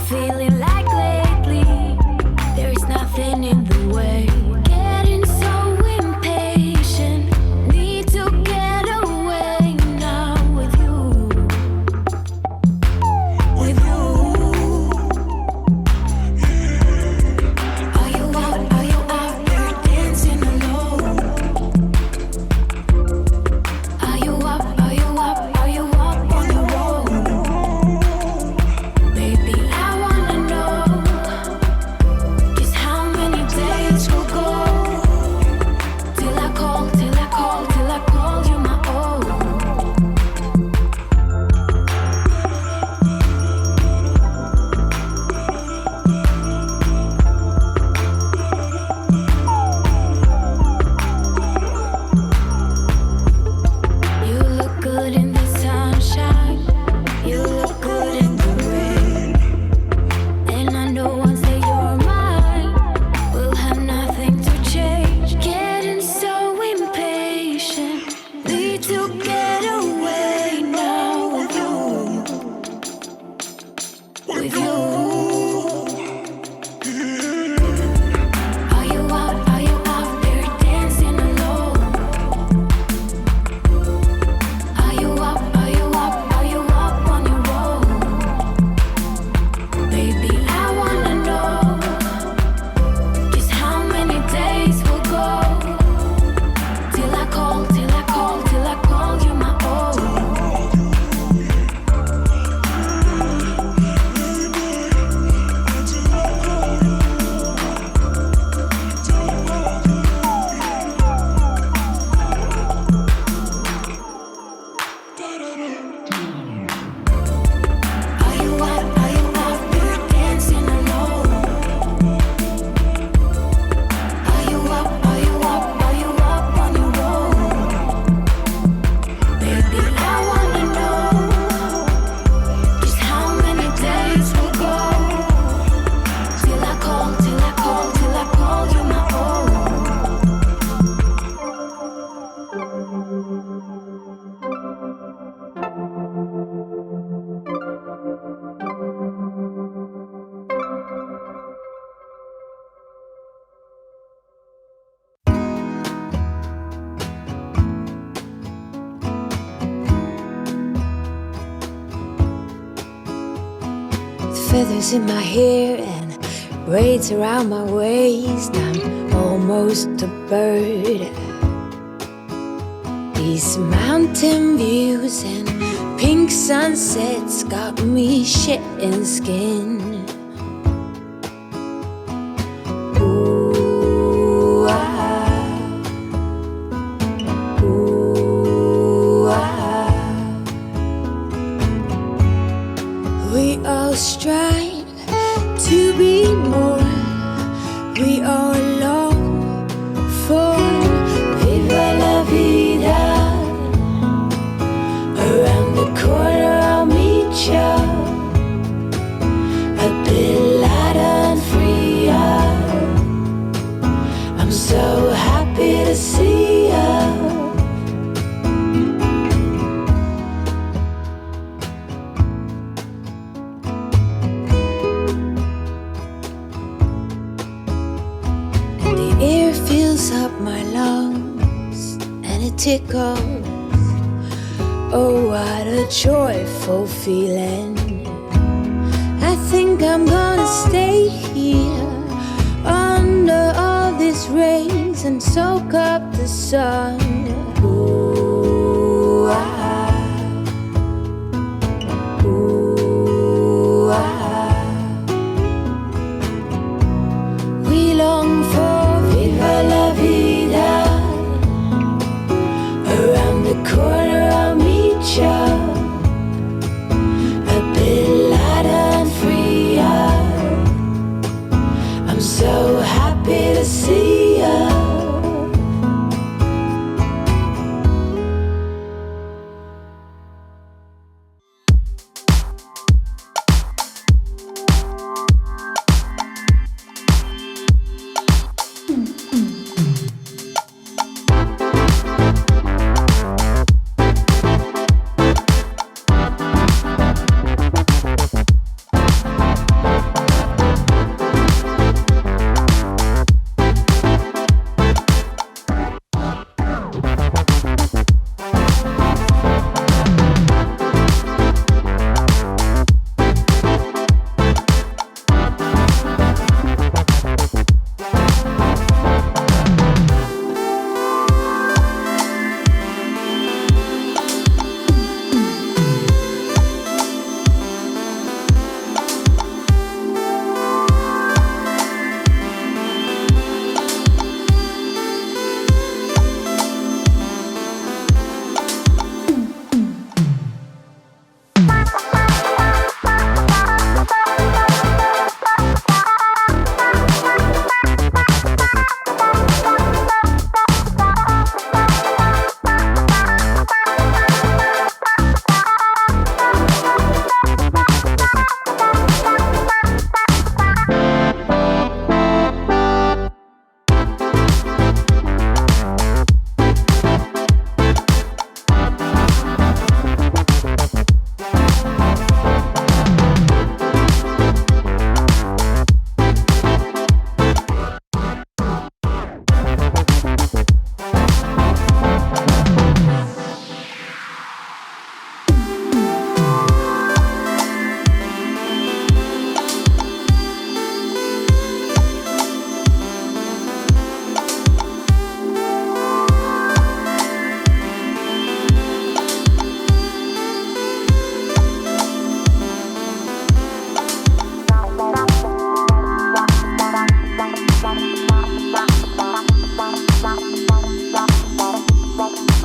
feeling like lately there is nothing in the way. Getting so impatient, need to get away now with you. With you. Are you out there dancing alone? Are you up on your own? Baby, I wanna know just how many days will go till I call you my own. You look good in the sunshine, you look good in the rain, and I know once that you're mine, we'll have nothing to change. Getting so impatient, need to get away now with you. With you. Are you out there dancing alone? Are you up on your own? Baby, I wanna know just how many days will go till I call you my own. Are you out there dancing alone? Are you up on your own? Baby, I wanna know just how many days will go till I call you my own. Feathers in my hair and braids around my waist. I'm almost a bird. These mountain views and pink sunsets got me shedding skin. Ooh, ah. Ooh, ah. We all strive to be more. We all long for viva la vida. Around the corner I'll meet ya, a bit lighter and freer. I'm so happy to see ya. And the air fills up my lungs and it tickles. Oh, what a joyful feeling. I think I'm gonna stay here under all these rays and soak up the sun. Ooh, ah. Ooh, ah. We long for viva la vida. Around the corner I'll meet ya, a bit lighter and freer. I'm so happy to see ya.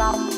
Bye.